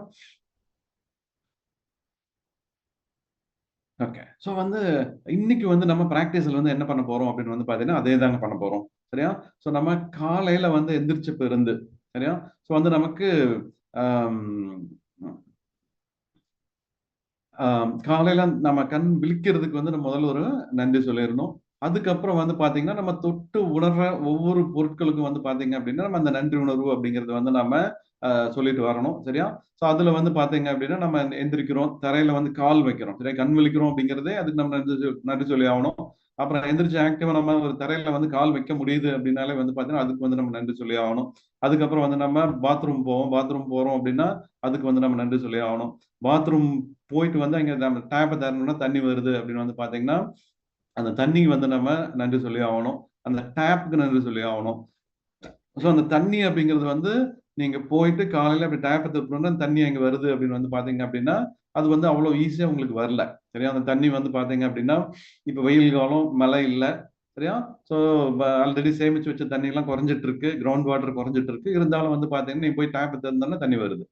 Speaker 1: ஓகே. ஸோ வந்து இன்னைக்கு வந்து நம்ம பிராக்டிஸ்ல வந்து என்ன பண்ண போறோம் அப்படின்னு வந்து பார்த்தீங்கன்னா, அதே தாங்க பண்ண போறோம். சரியா? ஸோ நம்ம காலையில வந்து எந்திரிச்சப்ப இருந்து, சரியா? ஸோ வந்து நமக்கு ஆம், காலையில நம்ம கண் விழிக்கிறதுக்கு வந்து நம்ம முதல்ல ஒரு நன்றி சொல்லிரணும். அதுக்கப்புறம் வந்து பார்த்தீங்கன்னா, நம்ம தொட்டு உணர்ற ஒவ்வொரு பொருட்களுக்கும் வந்து பார்த்தீங்க அப்படின்னா, நம்ம அந்த நன்றி உணர்வு அப்படிங்கிறது வந்து நம்ம சொல்லிட்டு வரணும். சரியா? ஸோ அதுல வந்து பார்த்தீங்க அப்படின்னா, நம்ம எந்திரிக்கிறோம். தரையில வந்து கால் வைக்கிறோம். சரியா? கண் விழிக்கிறோம் அப்படிங்கிறதே அதுக்கு நம்ம நன்றி சொல்லி ஆகணும். அப்புறம் எந்திரிச்சு ஆக்டிவா நம்ம ஒரு தரையில வந்து கால் வைக்க முடியுது அப்படின்னாலே வந்து பார்த்தீங்கன்னா, அதுக்கு வந்து நம்ம நன்றி சொல்லி ஆகணும். அதுக்கப்புறம் வந்து நம்ம பாத்ரூம் போவோம். பாத்ரூம் போறோம் அப்படின்னா, அதுக்கு வந்து நம்ம நன்றி சொல்லி ஆகணும். பாத்ரூம் போயிட்டு வந்து அங்க நம்ம டேப்ப திறந்தோம்னா தண்ணி வருது அப்படின்னு வந்து பார்த்தீங்கன்னா, அந்த தண்ணிக்கு வந்து நம்ம நன்றி சொல்லி ஆகணும். அந்த டேப்க்கு நன்றி சொல்லி ஆகணும். ஸோ அந்த தண்ணி அப்படிங்கிறது வந்து நீங்க போயிட்டு காலையில அப்படி டேப்ப திறந்தோம்னா தண்ணி அங்க வருது அப்படின்னு வந்து பார்த்தீங்க அப்படின்னா, அது வந்து அவ்வளோ ஈஸியா உங்களுக்கு வரல. சரியா? அந்த தண்ணி வந்து பார்த்தீங்க அப்படின்னா, இப்ப வெயில் காலம், மழை இல்ல. சரியா? ஸோ ஆல்ரெடி சேமிச்சு வச்ச தண்ணிலாம் குறைஞ்சிட்டு இருக்கு. கிரவுண்ட் வாட்டர் குறைஞ்சிட்டு இருக்கு. இருந்தாலும் வந்து பார்த்தீங்கன்னா, நீங்க போய் டேப்ப திறந்தோம்னா தண்ணி வருது.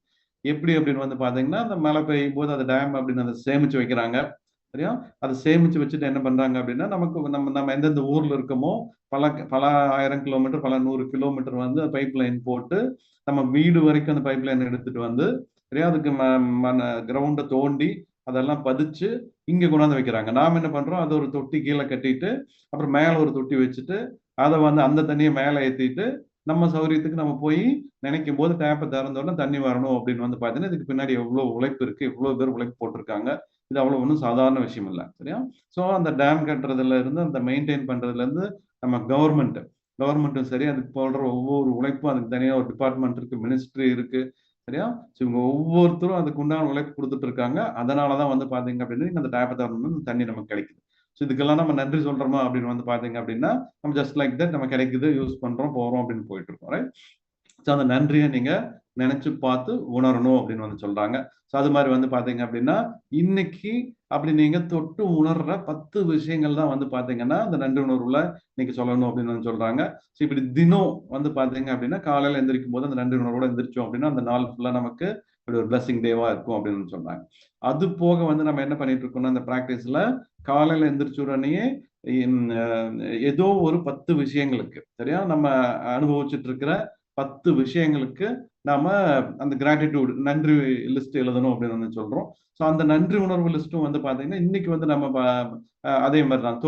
Speaker 1: எப்படி அப்படின்னு வந்து பார்த்தீங்கன்னா, அந்த மழை பெய்யும்போது அது டேம் அப்படின்னு அத சேமிச்சு வைக்கிறாங்க. சரியா? அத சேமிச்சு வச்சுட்டு என்ன பண்றாங்க அப்படின்னா, நமக்கு நம்ம நம்ம எந்தெந்த ஊர்ல இருக்கோமோ, பல 1000 கிலோமீட்டர், பல 100 கிலோமீட்டர் வந்து பைப் லைன் போட்டு, நம்ம வீடு வரைக்கும் அந்த பைப் லைன் எடுத்துட்டு வந்து, சரியா? அதுக்கு கிரவுண்ட தோண்டி, அதெல்லாம் பதிச்சு, இங்க கொண்டாந்து வைக்கிறாங்க. நாம என்ன பண்றோம், அத ஒரு தொட்டி கீழ கட்டிட்டு, அப்புறம் மேல ஒரு தொட்டி வச்சுட்டு, அத வந்து அந்த தண்ணிய மேல ஏத்திட்டு, நம்ம சௌகரியத்துக்கு நம்ம போய் நினைக்கும்போது டேப்ப திறந்த உடனே தண்ணி வரணும் அப்படின்னு வந்து பார்த்தீங்கன்னா, இதுக்கு பின்னாடி எவ்வளோ உழைப்பு இருக்கு, எவ்வளோ பேர் உழைப்பு போட்டிருக்காங்க. இது அவ்வளோ ஒண்ணும் சாதாரண விஷயம் இல்ல. சரியா? ஸோ அந்த டேம் கட்டுறதுல இருந்து, அந்த மெயின்டெயின் பண்றதுல இருந்து நம்ம கவர்மெண்ட்டும் சரி, அதுக்கு போடுற ஒவ்வொரு உழைப்பும் அதுக்கு தனியா ஒரு டிபார்ட்மெண்ட் இருக்கு, மினிஸ்ட்ரி இருக்கு. சரியா? ஸோ இவங்க ஒவ்வொருத்தரும் அதுக்கு உண்டான உழைப்பு குடுத்துட்டு இருக்காங்க. அதனால தான் வந்து பார்த்தீங்க அப்படின்னா, அந்த டேப்ப திறந்தோம்னா இந்த தண்ணி நமக்கு கிடைக்குது. ஸோ இதுக்கெல்லாம் நம்ம நன்றி சொல்றோமா அப்படின்னு வந்து பார்த்தீங்க அப்படின்னா, நம்ம ஜஸ்ட் லைக் தட் நம்ம கிடைக்குது, யூஸ் பண்றோம், போறோம் அப்படின்னு போயிட்டு இருக்கோம். ரைட்? ஸோ அந்த நன்றிய நீங்க நினைச்சு பார்த்து உணரணும் அப்படின்னு வந்து சொல்றாங்க. ஸோ அது மாரி வந்து பார்த்தீங்க அப்படின்னா, இன்னைக்கு அப்படி நீங்க தொட்டு உணர்ற 10 விஷயங்கள் தான் வந்து பார்த்தீங்கன்னா, அந்த நன்றி உணர்வுல இன்னைக்கு சொல்லணும் அப்படின்னு வந்து சொல்றாங்க. ஸோ இப்படி தினம் வந்து பார்த்தீங்க அப்படின்னா, காலையில எந்திரிக்கும்போது அந்த நன்றி உணர்வோட எந்திரிச்சோம் அப்படின்னா, அந்த நாள் ஃபுல்லா நமக்கு இப்படி ஒரு பிளெஸிங் டேவா இருக்கும் அப்படின்னு வந்து சொல்றாங்க. அது போக வந்து நம்ம என்ன பண்ணிட்டு இருக்கோம்னா, அந்த பிராக்டிஸ்ல காலையில எந்திரிச்ச உடனேயே இன் அ ஏதோ ஒரு 10 விஷயங்களுக்கு சரியா? நம்ம அனுபவிச்சுட்டு இருக்கிற 10 விஷயங்களுக்கு நாம அந்த கிராட்டிட்யூட் நன்றி லிஸ்ட் எழுதணும் அப்படின்னு வந்து சொல்றோம். ஸோ அந்த நன்றி உணர்வு லிஸ்ட்டும் வந்து பார்த்தீங்கன்னா, இன்னைக்கு வந்து நம்ம அதே மாரி தான்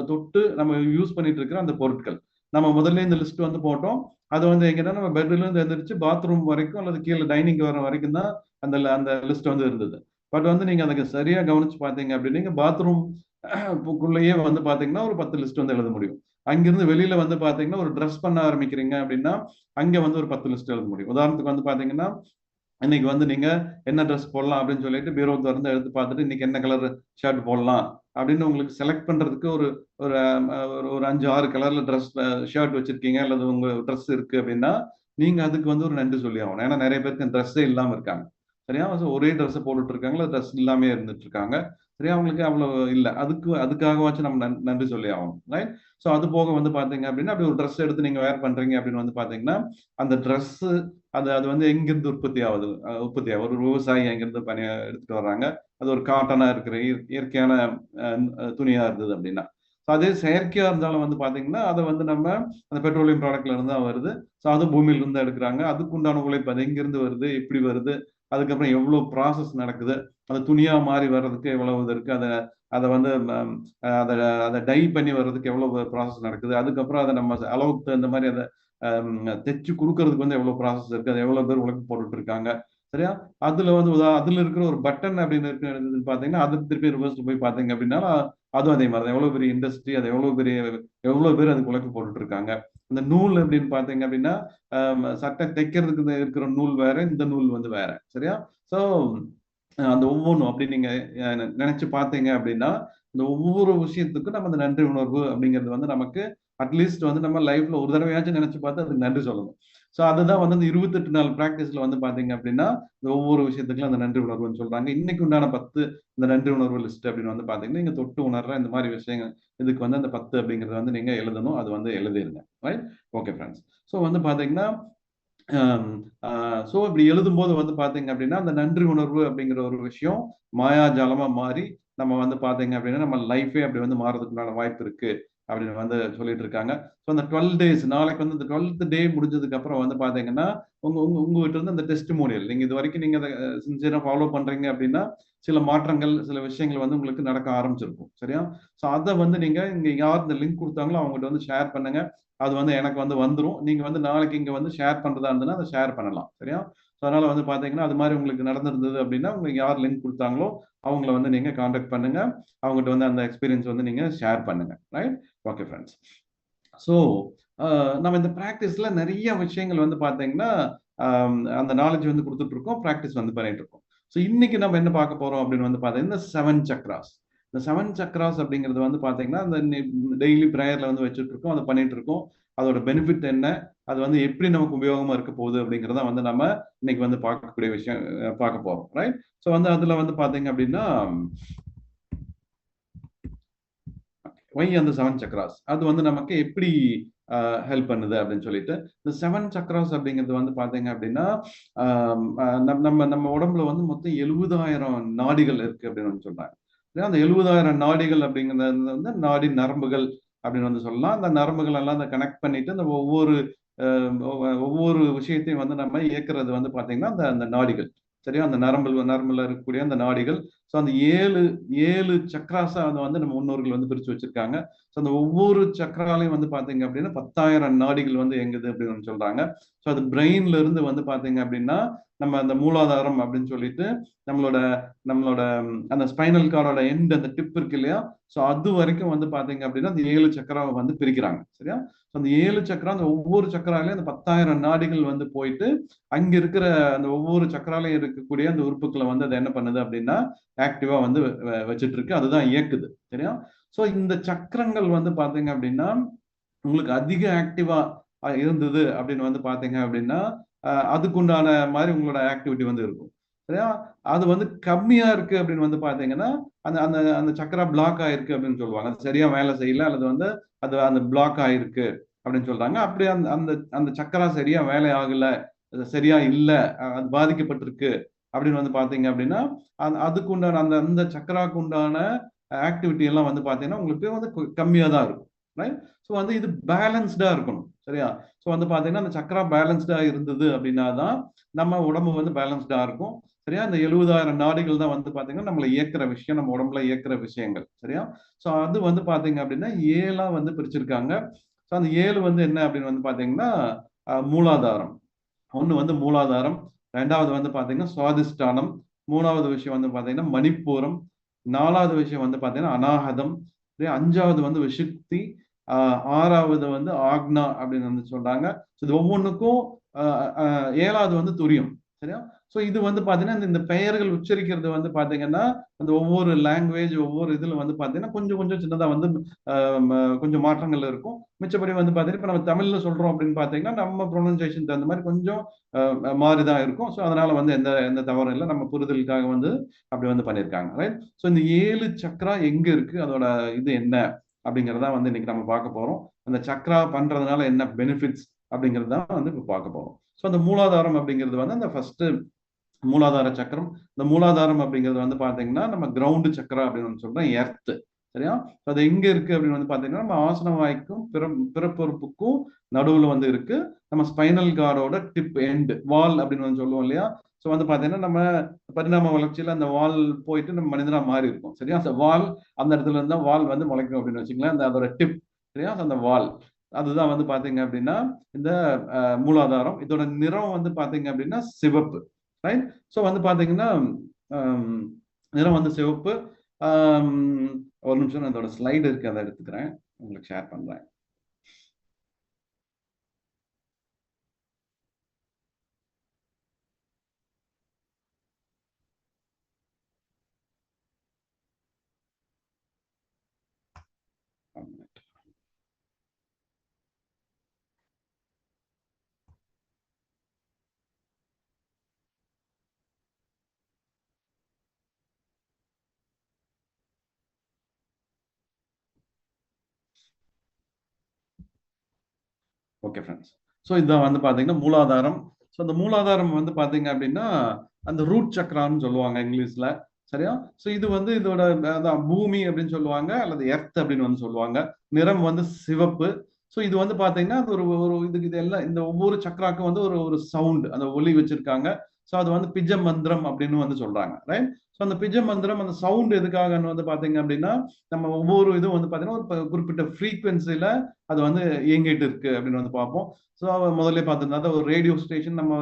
Speaker 1: தொட்டு நம்ம யூஸ் பண்ணிட்டு இருக்கிற அந்த பொருட்கள். நம்ம முதல்ல இந்த லிஸ்ட் வந்து போட்டோம். அது வந்து எங்கன்னா நம்ம பெட்ல இருந்து எந்திரிச்சு பாத்ரூம் வரைக்கும் அல்லது கீழ டைனிங் வர வரைக்கும் தான் அந்த லிஸ்ட் வந்து இருந்தது. பட் வந்து நீங்க அதுக்கு சரியா கவனிச்சு பார்த்தீங்க அப்படின்னீங்க பாத்ரூம் க்குள்ளேயே வந்து பார்த்தீங்கன்னா, ஒரு 10 லிஸ்ட் வந்து எழுத முடியும். அங்கிருந்து வெளியில வந்து பார்த்தீங்கன்னா, ஒரு டிரெஸ் பண்ண ஆரம்பிக்கிறீங்க அப்படின்னா, அங்க வந்து ஒரு 10 லிஸ்ட் எழுத முடியும். உதாரணத்துக்கு வந்து பார்த்தீங்கன்னா, இன்னைக்கு வந்து நீங்க என்ன ட்ரெஸ் போடலாம் அப்படின்னு சொல்லிட்டு பீரோ தொறந்து எடுத்து பார்த்துட்டு, இன்னைக்கு என்ன கலர் ஷர்ட் போடலாம் அப்படின்னு உங்களுக்கு செலக்ட் பண்றதுக்கு ஒரு ஒரு ஒரு 5, 6 கலர்ல ஷர்ட் வச்சிருக்கீங்க அல்லது உங்க ட்ரெஸ் இருக்கு அப்படின்னா, நீங்க அதுக்கு வந்து ஒரு நன்றி சொல்லி ஆகணும். ஏன்னா நெறைய பேருக்கு ட்ரெஸ்ஸே இல்லாம இருக்காங்க. சரியா? ஸோ ஒரே ட்ரெஸ்ஸ போட்டுட்டு இருக்காங்க. இல்ல ட்ரெஸ் இல்லாமயே இருந்துட்டு இருக்காங்க. சரியா? அவங்களுக்கு அவ்வளவு இல்ல. அதுக்காகவாச்சும் நம்ம நன்றி சொல்லி ஆகணும். ரைட்? ஸோ அது போக வந்து பார்த்தீங்க அப்படின்னா, அப்படி ஒரு ட்ரெஸ் எடுத்து நீங்க வேர் பண்றீங்க அப்படின்னு வந்து பார்த்தீங்கன்னா, அந்த ட்ரெஸ்ஸு அது அது வந்து எங்கிருந்து உற்பத்தி ஆகுது? உற்பத்தி ஆகுது. ஒரு விவசாயி அங்கிருந்து எடுத்துட்டு வர்றாங்க. அது ஒரு காட்டனா இருக்கிற இயற்கையான அ துணியா இருந்தது அப்படின்னா. அதே செயற்கையா இருந்தாலும் வந்து பார்த்தீங்கன்னா, அத வந்து நம்ம அந்த பெட்ரோலியம் ப்ராடக்ட்ல இருந்து தான் வருது. ஸோ அதுவும் பூமியில இருந்து தான் எடுக்குறாங்க. அதுக்கு உண்டான உழைப்பு அது எங்கிருந்து வருது? எப்படி வருது? அதுக்கப்புறம் எவ்வளோ ப்ராசஸ் நடக்குது? அது துணியா மாறி வர்றதுக்கு எவ்வளவு இது இருக்கு? அத அத வந்து அத அத டை பண்ணி வர்றதுக்கு எவ்வளவு ப்ராசஸ் நடக்குது? அதுக்கப்புறம் அத நம்ம அளவுக்கு தகுந்த மாரி அத தெச்சு குடுக்கறதுக்கு வந்து எவ்வளவு ப்ராசஸ் இருக்கு? அது எவ்வளவு பேர் உழைப்பு போட்டுட்டு இருக்காங்க? சரியா? அதுல வந்து அதுல இருக்கிற ஒரு பட்டன் அப்படின்னு பார்த்தீங்கன்னா, அது திருப்பி ரிவர்ஸ்ல போய் பார்த்தீங்க அப்படின்னா, அதுவும் அதே மாரி தான். எவ்வளவு பெரிய இண்டஸ்ட்ரி, அது எவ்வளவு பேர் அதுக்கு உழைப்பு போட்டுட்டு இருக்காங்க? இந்த நூல் அப்படின்னு பார்த்தீங்க அப்படின்னா, சட்டை தைக்கிறதுக்கு இருக்கிற நூல் வேற, இந்த நூல் வந்து வேற. சரியா? ஸோ அந்த ஒவ்வொன்னும் அப்படி நீங்க நினைச்சு பார்த்தீங்க அப்படின்னா, இந்த ஒவ்வொரு விஷயத்துக்கும் நம்ம அந்த நன்றி உணர்வு அப்படிங்கிறது வந்து நமக்கு அட்லீஸ்ட் வந்து நம்ம லைஃப்ல ஒரு தடவையாச்சும் நினைச்சு பார்த்து அதுக்கு நன்றி சொல்லணும். ஸோ அதுதான் வந்து இந்த 28 நாள் பிராக்டிஸ்ல வந்து பார்த்தீங்க அப்படின்னா, இந்த ஒவ்வொரு விஷயத்துக்கும் அந்த நன்றி உணர்வுன்னு சொல்றாங்க. இன்னைக்கு உண்டான 10 இந்த நன்றி உணர்வு லிஸ்ட் அப்படின்னு வந்து பார்த்தீங்கன்னா, நீங்க தொட்டு உணர்ற இந்த மாரி விஷயங்கள் இதுக்கு வந்து அந்த 10 அப்படிங்கிறத வந்து நீங்க எழுதணும். அது வந்து எழுதிருங்க. ரைட்? Okay friends. ஸோ வந்து பார்த்தீங்கன்னா அம், ஆ, இப்படி எழுதும்போது வந்து பாத்தீங்க அப்படின்னா, அந்த நன்றி உணர்வு அப்படிங்கிற ஒரு விஷயம் மாயாஜாலமா மாறி, நம்ம வந்து பார்த்தீங்க அப்படின்னா நம்ம லைஃபே அப்படி வந்து மாறதுக்குண்டான வாய்ப்பு இருக்கு அப்படின்னு வந்து சொல்லிட்டு இருக்காங்க. ஸோ அந்த 12 டேஸ் நாளைக்கு வந்து இந்த 12th டே முடிஞ்சதுக்கு அப்புறம் வந்து பார்த்தீங்கன்னா உங்ககிட்ட இருந்து அந்த டெஸ்டிமோனியல் நீங்க இது வரைக்கும் நீங்க அதை சின்சியரா ஃபாலோ பண்றீங்க அப்படின்னா சில மாற்றங்கள் சில விஷயங்கள் வந்து உங்களுக்கு நடக்க ஆரம்பிச்சிருக்கும். சரியா? ஸோ அதை வந்து நீங்க இங்க யார் இந்த லிங்க் கொடுத்தாங்களோ அவங்ககிட்ட வந்து ஷேர் பண்ணுங்க. அது வந்து எனக்கு வந்து வந்துரும். நீங்க வந்து நாளைக்கு இங்க வந்து ஷேர் பண்றதா இருந்ததுன்னா அதை ஷேர் பண்ணலாம். சரியா? ஸோ அதனால வந்து பாத்தீங்கன்னா அது மாதிரி உங்களுக்கு நடந்திருந்தது அப்படின்னா உங்களுக்கு யார் லிங்க் கொடுத்தாங்களோ அவங்கள வந்து நீங்க காண்டாக்ட் பண்ணுங்க. அவங்ககிட்ட வந்து அந்த எக்ஸ்பீரியன்ஸ் வந்து நீங்க ஷேர் பண்ணுங்க. ரைட்? Okay friends. ஸோ நம்ம இந்த ப்ராக்டிஸ்ல நிறைய விஷயங்கள் வந்து பாத்தீங்கன்னா அந்த நாலேஜ் வந்து கொடுத்துட்டு இருக்கோம், ப்ராக்டிஸ் வந்து பண்ணிட்டு இருக்கோம். ஸோ இன்னைக்கு நம்ம என்ன பார்க்க போறோம் அப்படின்னு வந்து பாத்தீங்கன்னா இந்த 7 சக்ராஸ். இந்த 7 சக்ராஸ் அப்படிங்கிறது வந்து பாத்தீங்கன்னா அந்த டெய்லி ப்ரேயர்ல வந்து வச்சுட்டு இருக்கோம், அதை பண்ணிட்டு இருக்கோம். அதோட பெனிஃபிட் என்ன, அது வந்து எப்படி நமக்கு உபயோகமா இருக்க போகுது அப்படிங்கிறத வந்து நம்ம இன்னைக்கு வந்து பார்க்கக்கூடிய விஷயம் பார்க்க போறோம். ரைட்? ஸோ வந்து அதுல வந்து பாத்தீங்க அப்படின்னா ஒய் அந்த 7 சக்ராஸ் அது வந்து நமக்கு எப்படி ஹெல்ப் பண்ணுது அப்படின்னு சொல்லிட்டு இந்த 7 சக்ராஸ் அப்படிங்கிறது வந்து பாத்தீங்க அப்படின்னா நம்ம நம்ம உடம்புல வந்து மொத்தம் 70,000 நாடிகள் இருக்கு அப்படின்னு வந்து சொல்றாங்க. அந்த 70,000 நாடிகள் அப்படிங்கிறது வந்து நாடி நரம்புகள் அப்படின்னு வந்து சொல்லலாம். அந்த நரம்புகள் எல்லாம் அந்த கனெக்ட் பண்ணிட்டு அந்த ஒவ்வொரு விஷயத்தையும் வந்து நம்ம இயக்குறது வந்து பாத்தீங்கன்னா அந்த அந்த நாடிகள். சரியா? அந்த நரம்புல இருக்கக்கூடிய அந்த நாடிகள். ஸோ அந்த ஏழு ஏழு சக்ராஸா வந்து நம்ம முன்னோர்கள் வந்து பிரிச்சு வச்சிருக்காங்க. ஸோ அந்த ஒவ்வொரு சக்கராலையும் வந்து பாத்தீங்க அப்படின்னா 10,000 நாடிகள் வந்து இயங்குது அப்படின்னு சொல்றாங்க. ஸோ அது பிரெயின்ல இருந்து வந்து பாத்தீங்க அப்படின்னா நம்ம அந்த மூலாதாரம் அப்படின்னு சொல்லிட்டு நம்மளோட நம்மளோட அந்த ஸ்பைனல் கார்டோட எண்ட் அந்த டிப் இருக்கு இல்லையா? ஸோ அது வரைக்கும் வந்து பாத்தீங்க அப்படின்னா அந்த 7 சக்கராவை வந்து பிரிக்கிறாங்க. சரியா? ஸோ அந்த 7 சக்கரா அந்த ஒவ்வொரு சக்கராலையும் அந்த 10,000 நாடிகள் வந்து போயிட்டு அங்க இருக்கிற அந்த ஒவ்வொரு சக்கராலையும் இருக்கக்கூடிய அந்த உறுப்புகளை வந்து அது என்ன பண்ணுது அப்படின்னா ஆக்டிவா வந்து வச்சுட்டு இருக்கு, அதுதான் இயக்குது. சரியா? சோ இந்த சக்கரங்கள் வந்து பாத்தீங்க அப்படின்னா உங்களுக்கு அதிக ஆக்டிவா இருந்தது அப்படின்னு வந்து பாத்தீங்க அப்படின்னா அதுக்குண்டான மாதிரி உங்களோட ஆக்டிவிட்டி வந்து இருக்கும். சரியா? அது வந்து கம்மியா இருக்கு அப்படின்னு வந்து பாத்தீங்கன்னா அந்த அந்த அந்த சக்கரா பிளாக் ஆயிருக்கு அப்படின்னு சொல்லுவாங்க. அது சரியா வேலை செய்யல அல்லது வந்து அது அந்த பிளாக் ஆயிருக்கு அப்படின்னு சொல்றாங்க. அப்படி அந்த அந்த அந்த சக்கரா சரியா வேலை ஆகல, அது சரியா இல்ல, அது பாதிக்கப்பட்டிருக்கு அப்படின்னு வந்து பாத்தீங்க அப்படின்னா அதுக்கு உண்டான அந்த அந்த சக்கராக்கு உண்டான ஆக்டிவிட்டி எல்லாம் வந்து பாத்தீங்கன்னா உங்களுக்கு வந்து கம்மியா தான் இருக்கும். ரைட்? ஸோ வந்து இது பேலன்ஸ்டா இருக்கணும். சரியா? ஸோ வந்து பாத்தீங்கன்னா அந்த சக்கரா பேலன்ஸ்டா இருந்தது அப்படின்னா தான் நம்ம உடம்பு வந்து பேலன்ஸ்டா இருக்கும். சரியா? இந்த 70,000 நாடிகள் தான் வந்து பாத்தீங்கன்னா நம்மளை இயக்குற விஷயம், நம்ம உடம்புல இயக்குற விஷயங்கள். சரியா? ஸோ அது வந்து பாத்தீங்க அப்படின்னா 7ஆ வந்து பிரிச்சிருக்காங்க. ஸோ அந்த 7 வந்து என்ன அப்படின்னு வந்து பாத்தீங்கன்னா மூலாதாரம். ஒண்ணு வந்து மூலாதாரம், 2வது வந்து பாத்தீங்கன்னா சுவாதிஷ்டானம், 3வது விஷயம் வந்து பாத்தீங்கன்னா மணிப்பூரம், 4வது விஷயம் வந்து பாத்தீங்கன்னா அநாகதம், 5வது வந்து விஷுப்தி, 6வது வந்து ஆக்னா அப்படின்னு வந்து சொல்றாங்க. இது ஒவ்வொன்றுக்கும் 7வது வந்து துரியம். சரியா? ஸோ இது வந்து பாத்தீங்கன்னா இந்த பெயர்கள் உச்சரிக்கிறது வந்து பாத்தீங்கன்னா அந்த ஒவ்வொரு லாங்குவேஜ் ஒவ்வொரு இதுல வந்து பாத்தீங்கன்னா கொஞ்சம் கொஞ்சம் சின்னதா வந்து கொஞ்சம் மாற்றங்கள் இருக்கும். மிச்சப்படி வந்து பாத்தீங்கன்னா இப்ப நம்ம தமிழ்ல சொல்றோம் அப்படின்னு பாத்தீங்கன்னா நம்ம ப்ரொனன்சியேஷன் தகுந்த மாதிரி கொஞ்சம் மாறிதான் இருக்கும். ஸோ அதனால வந்து எந்த எந்த தவறும் இல்லை, நம்ம புரிதலுக்காக வந்து அப்படி வந்து பண்ணியிருக்காங்க. ரைட்? ஸோ இந்த 7 சக்ரா எங்க இருக்கு, அதோட இது என்ன அப்படிங்கறத வந்து இன்னைக்கு நம்ம பார்க்க போறோம். அந்த சக்ரா பண்றதுனால என்ன பெனிஃபிட்ஸ் அப்படிங்கிறது தான் வந்து இப்ப பார்க்க போறோம். ஸோ அந்த மூலாதாரம் அப்படிங்கிறது வந்து அந்த ஃபர்ஸ்ட் மூலாதார சக்கரம். இந்த மூலாதாரம் அப்படிங்கிறது வந்து பாத்தீங்கன்னா நம்ம கிரவுண்ட் சக்கரா அப்படின்னு சொல்றோம், எர்த். சரியா? அது எங்க இருக்கு அப்படின்னு வந்து பாத்தீங்கன்னா நம்ம ஆசன வாய்க்கும் பிறப்புறுப்புக்கும் நடுவுல வந்து இருக்கு. நம்ம ஸ்பைனல் கார்டோட டிப் எண்ட் வால் அப்படின்னு வந்து சொல்லுவோம் இல்லையா? ஸோ வந்து பாத்தீங்கன்னா நம்ம பரிணாம வளர்ச்சியில அந்த வால் போயிட்டு நம்ம மனிதனா மாறி இருக்கும். சரியா? அந்த வால் அந்த இடத்துல இருந்தா வால் வந்து முளைக்கும் அப்படின்னு வச்சுக்கலாம். அந்த அதோட டிப். சரியா? அந்த வால் அதுதான் வந்து பாத்தீங்க அப்படின்னா இந்த மூலாதாரம். இதோட நிறம் வந்து பாத்தீங்க அப்படின்னா சிவப்பு. ரைட்? ஸோ வந்து பாத்தீங்கன்னா நிறம் வந்து சிவப்பு. ஒரு நிமிஷம், நான் இதோட ஸ்லைடு இருக்கு, அதை எடுத்துக்கிறேன், உங்களுக்கு ஷேர் பண்றேன். Okay friends. ஸோ இதான் வந்து பாத்தீங்கன்னா மூலாதாரம். ஸோ அந்த மூலாதாரம் வந்து பாத்தீங்க அப்படின்னா அந்த ரூட் சக்கரான்னு சொல்லுவாங்க இங்கிலீஷ்ல. சரியா? ஸோ இது வந்து இதோட அதான் பூமி அப்படின்னு சொல்லுவாங்க, அல்லது எர்த் அப்படின்னு வந்து சொல்லுவாங்க. நிறம் வந்து சிவப்பு. ஸோ இது வந்து பாத்தீங்கன்னா அது ஒரு ஒரு இதுக்கு இது எல்லாம் இந்த ஒவ்வொரு சக்கராக்கும் வந்து ஒரு ஒரு சவுண்ட் அந்த ஒலி வச்சிருக்காங்க. ஸோ அது வந்து பிஜ மந்திரம் அப்படின்னு வந்து சொல்றாங்க, ரைட்? ஸோ அந்த பிஜ மந்திரம் அந்த சவுண்ட் எதுக்காகன்னு வந்து பாத்தீங்க அப்படின்னா நம்ம ஒவ்வொரு இதுவும் வந்து பாத்தீங்கன்னா ஒரு குறிப்பிட்ட ஃப்ரீக்வன்சில அது வந்து இயங்கிட்டு இருக்கு அப்படின்னு வந்து பார்ப்போம். ஸோ முதல்ல பார்த்திருந்தா ஒரு ரேடியோ ஸ்டேஷன் நம்ம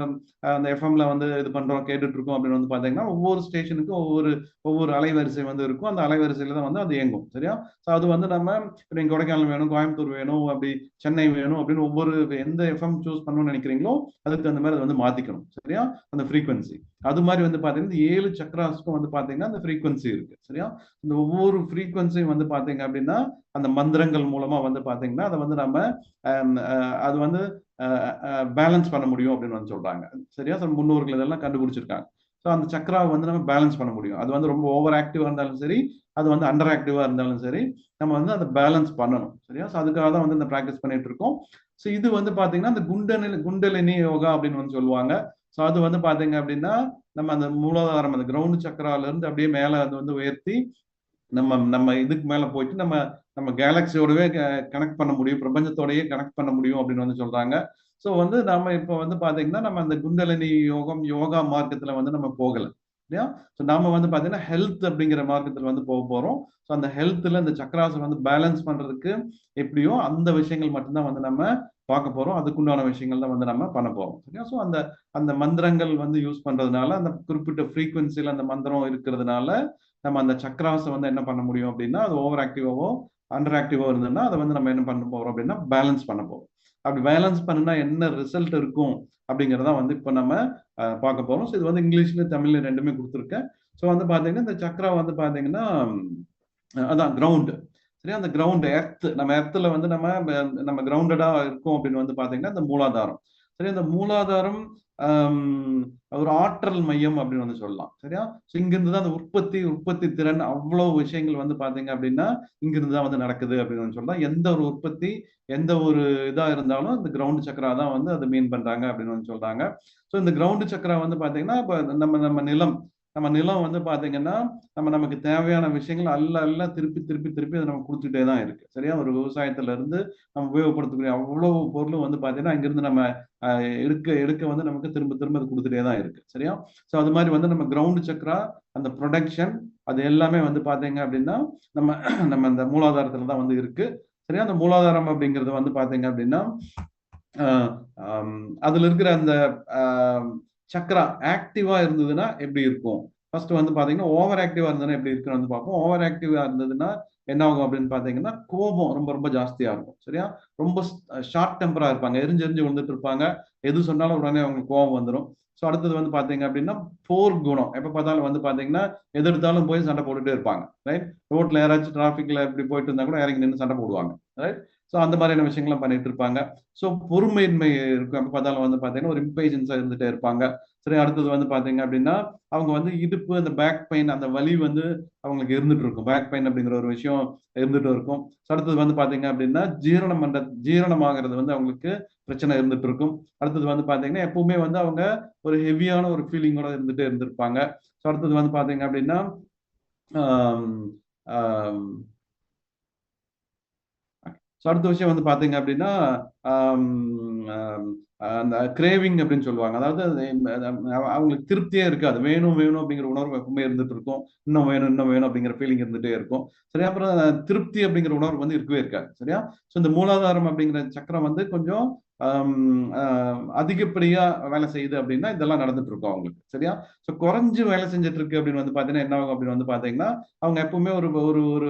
Speaker 1: அந்த எஃப்எம்ல வந்து இது பண்றோம் கேட்டுட்டு இருக்கோம் அப்படின்னு வந்து பாத்தீங்கன்னா ஒவ்வொரு ஸ்டேஷனுக்கும் ஒவ்வொரு ஒவ்வொரு அலைவரிசை வந்து இருக்கும். அந்த அலைவரிசையில தான் வந்து அது இயங்கும், சரியா? ஸோ அது வந்து நம்ம இப்போ நீங்க கொடைக்கானல் வேணும், கோயம்புத்தூர் வேணும், அப்படி சென்னை வேணும் அப்படின்னு ஒவ்வொரு எந்த எஃப்எம் சூஸ் பண்ணணும்னு நினைக்கிறீங்களோ அதுக்கு அந்த மாதிரி அதை வந்து மாத்திக்கணும், சரியா? அந்த ஃப்ரீக்வன்சி அது மாதிரி வந்து பாத்தீங்கன்னா 7 சக்கராஸ்க்கும் வந்து பாத்தீங்கன்னா அந்த ஃப்ரீக்வன்சி இருக்கு, சரியா? இந்த ஒவ்வொரு ஃப்ரீக்வன்சியும் வந்து பாத்தீங்க அப்படின்னா அந்த மந்திரங்கள் மூலமா வந்து பாத்தீங்கன்னா அதை வந்து நம்ம அது வந்து பேலன்ஸ் பண்ண முடியும் அப்படின்னு வந்து சொல்றாங்க, சரியா? முன்னோர்கள் இதெல்லாம் கண்டுபிடிச்சிருக்காங்க. ஸோ அந்த சக்கராவை வந்து நம்ம பேலன்ஸ் பண்ண முடியும். அது வந்து ரொம்ப ஓவர் ஆக்டிவா இருந்தாலும் சரி, அது வந்து அண்டர் ஆக்டிவா இருந்தாலும் சரி, நம்ம வந்து அதை பேலன்ஸ் பண்ணணும், சரியா? ஸோ அதுக்காக தான் வந்து இந்த ப்ராக்டிஸ் பண்ணிட்டு இருக்கோம். ஸோ இது வந்து பாத்தீங்கன்னா அந்த குண்டலினி யோகா அப்படின்னு வந்து சொல்லுவாங்க. ஸோ அது வந்து பாத்தீங்க அப்படின்னா நம்ம அந்த மூலாதாரம் அந்த கிரவுண்ட் சக்கரால இருந்து அப்படியே மேல அது வந்து உயர்த்தி நம்ம நம்ம இதுக்கு மேல போயிட்டு நம்ம நம்ம கேலக்சியோடவே கனெக்ட் பண்ண முடியும், பிரபஞ்சத்தோடயே கனெக்ட் பண்ண முடியும் அப்படின்னு வந்து சொல்றாங்க. ஸோ வந்து நம்ம இப்போ வந்து பாத்தீங்கன்னா நம்ம அந்த குண்டலினி யோகா மார்க்கத்துல வந்து நம்ம போகல, இல்லையா? ஸோ நாம வந்து பாத்தீங்கன்னா ஹெல்த் அப்படிங்கிற மார்க்கத்துல வந்து போக போறோம். ஸோ அந்த ஹெல்த்ல இந்த சக்கராஸை வந்து பேலன்ஸ் பண்றதுக்கு எப்படியோ அந்த விஷயங்கள் மட்டும்தான் வந்து நம்ம பார்க்க போறோம். அதுக்குண்டான விஷயங்கள் தான் வந்து நம்ம பண்ண போறோம், சரியா? ஸோ அந்த அந்த மந்திரங்கள் வந்து யூஸ் பண்றதுனால அந்த குறிப்பிட்ட ஃப்ரீக்வன்சில அந்த மந்திரம் இருக்கிறதுனால நம்ம அந்த சக்கராஸை வந்து என்ன பண்ண முடியும் அப்படின்னா அது ஓவர் ஆக்டிவாவோ அண்டர் ஆக்டிவோ இருந்ததுன்னா அதை வந்து நம்ம என்ன பண்ண போறோம் அப்படின்னா பேலன்ஸ் பண்ண போறோம். அப்படி பேலன்ஸ் பண்ணா என்ன ரிசல்ட் இருக்கும் அப்படிங்கிறத வந்து இப்போ நம்ம பார்க்க போறோம். ஸோ இது வந்து இங்கிலீஷ்ல தமிழ்ல ரெண்டுமே கொடுத்துருக்கேன். ஸோ வந்து பாத்தீங்கன்னா இந்த சக்கரா வந்து பாத்தீங்கன்னா அதான் கிரவுண்ட், சரியா? அந்த கிரவுண்ட் எர்த் நம்ம எர்த்துல வந்து நம்ம கிரவுண்டடா இருக்கோம் அப்படின்னு வந்து பாத்தீங்கன்னா இந்த மூலாதாரம், சரி? அந்த மூலாதாரம் ஒரு ஆற்றல் மையம் அப்படின்னு வந்து சொல்லலாம், சரியா? ஸோ இங்கிருந்து தான் அந்த உற்பத்தி திறன் அவ்வளவு விஷயங்கள் வந்து பாத்தீங்க அப்படின்னா இங்கிருந்து தான் வந்து நடக்குது அப்படின்னு வந்து சொல்லலாம். எந்த ஒரு உற்பத்தி எந்த ஒரு இதா இருந்தாலும் இந்த கிரவுண்ட் சக்கரா தான் வந்து அதை மீன் பண்றாங்க அப்படின்னு வந்து சொல்றாங்க. ஸோ இந்த கிரவுண்ட் சக்கரா வந்து பாத்தீங்கன்னா இப்ப நம்ம நிலம் வந்து பாத்தீங்கன்னா நமக்கு தேவையான விஷயங்கள் அல்ல திருப்பி அதை நம்ம கொடுத்துட்டே தான் இருக்கு, சரியா? ஒரு விவசாயத்துல இருந்து நம்ம உபயோகப்படுத்தக்கூடிய அவ்வளவு பொருளும் வந்து பாத்தீங்கன்னா இங்கிருந்து நம்ம எடுக்க வந்து நமக்கு திரும்ப அது கொடுத்துட்டே தான் இருக்கு, சரியா? ஸோ அது மாதிரி வந்து நம்ம கிரவுண்ட் சக்கரா அந்த ப்ரொடக்ஷன் அது எல்லாமே வந்து பாத்தீங்க அப்படின்னா நம்ம நம்ம அந்த மூலாதாரத்துல தான் வந்து இருக்கு, சரியா? அந்த மூலாதாரம் அப்படிங்கிறது வந்து பாத்தீங்க அப்படின்னா அதுல இருக்கிற அந்த சக்கரா ஆக்டிவா இருந்ததுன்னா எப்படி இருக்கும்? ஃபர்ஸ்ட் வந்து பாத்தீங்கன்னா ஓவர் ஆக்டிவா இருந்ததுன்னா எப்படி இருக்குன்னு வந்து பார்ப்போம். ஓவர் ஆக்டிவா இருந்ததுன்னா என்ன ஆகும் அப்படின்னு பாத்தீங்கன்னா கோபம் ரொம்ப ரொம்ப ஜாஸ்தியா இருக்கும், சரியா? ரொம்ப ஷார்ட் டெம்பரா இருப்பாங்க, எரிஞ்சு விழுந்துட்டு இருப்பாங்க. எது சொன்னாலும் உடனே அவங்களுக்கு கோபம் வந்துடும். ஸோ அடுத்தது வந்து பாத்தீங்க அப்படின்னா போர் குணம், எப்ப பார்த்தாலும் வந்து பாத்தீங்கன்னா எதிர்த்தாலும் போய் சண்டை போட்டுட்டே இருப்பாங்க, ரைட்? ரோட்ல யாராச்சும் டிராபிக்ல இப்படி போயிட்டு இருந்தா கூட இறங்கி நின்று சண்டை போடுவாங்க, ரைட்? ஸோ அந்த மாதிரியான விஷயங்கள்லாம் பண்ணிட்டு இருப்பாங்க. ஸோ பொறுமையின்மை இருக்கும், எப்ப பார்த்தாலும் வந்து பாத்தீங்கன்னா ஒரு இம்பேஷன்ஸா இருந்துட்டே இருப்பாங்க. சரி, அடுத்தது வந்து பாத்தீங்க அப்படின்னா அவங்க வந்து இடுப்பு அந்த பேக் பெயின் அந்த வலி வந்து அவங்களுக்கு இருந்துட்டு இருக்கும். பேக் பெயின் அப்படிங்கிற ஒரு விஷயம் இருந்துட்டு இருக்கும். அடுத்தது வந்து பாத்தீங்க அப்படின்னா ஜீரணமாகிறது வந்து அவங்களுக்கு பிரச்சனை இருந்துட்டு இருக்கும். அடுத்தது வந்து பாத்தீங்கன்னா எப்பவுமே வந்து அவங்க ஒரு ஹெவியான ஒரு ஃபீலிங்கோட இருந்திருப்பாங்க. ஸோ அடுத்தது வந்து பாத்தீங்க அப்படின்னா ஆம், ஆம், ஸோ அடுத்த விஷயம் வந்து பாத்தீங்க அப்படின்னா ஆம், ஆம், அந்த கிரேவிங் அப்படின்னு சொல்லுவாங்க. அதாவது அவங்களுக்கு திருப்தியே இருக்காது. வேணும் வேணும் அப்படிங்கிற உணர்வு எப்பவுமே இருந்துட்டு இருக்கும். இன்னும் வேணும் அப்படிங்கிற ஃபீலிங் இருந்துட்டே இருக்கும், சரியா? அப்புறம் திருப்தி அப்படிங்கிற உணர்வு வந்து இருக்கவே இருக்காது, சரியா? ஸோ இந்த மூலாதாரம் அப்படிங்கிற சக்கரம் வந்து கொஞ்சம் அதிகப்படியா வேலை செய்யுது அப்படின்னா இதெல்லாம் நடந்துட்டு இருக்கும் அவங்களுக்கு, சரியா? ஸோ குறைஞ்சு வேலை செஞ்சுட்டு இருக்கு அப்படின்னு வந்து பாத்தீங்கன்னா என்ன ஆகும் அப்படின்னு வந்து பாத்தீங்கன்னா அவங்க எப்பவுமே ஒரு ஒரு ஒரு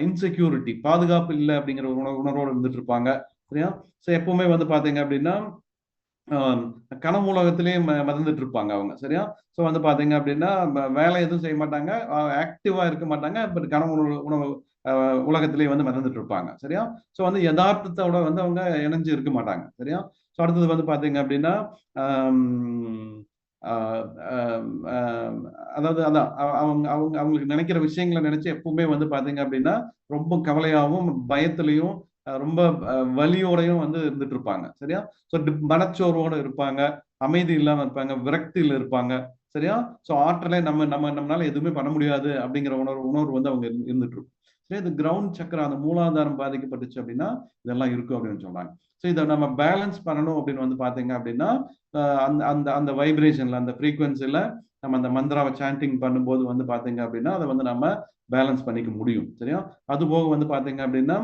Speaker 1: இன்செக்யூரிட்டி பாதுகாப்பு இல்லை அப்படிங்கிற ஒரு உணர்வோடு இருந்துட்டு இருப்பாங்க, சரியா? ஸோ எப்பவுமே வந்து பாத்தீங்க அப்படின்னா கனவு உலகத்திலேயே மிதந்துட்டு இருப்பாங்க அவங்க, சரியா? ஸோ வந்து பாத்தீங்க அப்படின்னா வேலை எதுவும் செய்ய மாட்டாங்க, ஆக்டிவா இருக்க மாட்டாங்க, பட் கனவு உணவு உலகத்திலேயே வந்து மிதந்துட்டு இருப்பாங்க, சரியா? ஸோ வந்து யதார்த்தத்தோட வந்து அவங்க இணைஞ்சு இருக்க மாட்டாங்க, சரியா? ஸோ அடுத்தது வந்து பாத்தீங்க அப்படின்னா அதாவது அதான் அவங்க அவங்க அவங்களுக்கு நினைக்கிற விஷயங்களை நினைச்சு எப்பவுமே வந்து பாத்தீங்க அப்படின்னா ரொம்ப கவலையாகவும் பயத்திலையும் ரொம்ப வலியோடையும் வந்து இருந்துட்டு இருப்பாங்க, சரியா? ஸோ மனச்சோர்வோட இருப்பாங்க, அமைதி இல்லாம இருப்பாங்க, விரக்தியில இருப்பாங்க, சரியா? ஸோ ஆற்றலை நம்மளால எதுவுமே பண்ண முடியாது அப்படிங்கிற உணர்வு வந்து அவங்க இருந்துட்டு இருக்கும். சரி, இது கிரவுண்ட் சக்கரம் அந்த மூலாதாரம் பாதிக்கப்பட்டுச்சு அப்படின்னா இதெல்லாம் இருக்கும் அப்படின்னு சொல்றாங்க. ஸோ இதை நம்ம பேலன்ஸ் பண்ணணும் அப்படின்னு வந்து பாத்தீங்க அப்படின்னா அந்த அந்த அந்த வைப்ரேஷன்ல அந்த ஃப்ரீக்வன்சில நம்ம அந்த மந்திராவை சாண்டிங் பண்ணும்போது வந்து பாத்தீங்க அப்படின்னா அதை வந்து நம்ம பேலன்ஸ் பண்ணிக்க முடியும். சரியா? அது போக வந்து பாத்தீங்க அப்படின்னா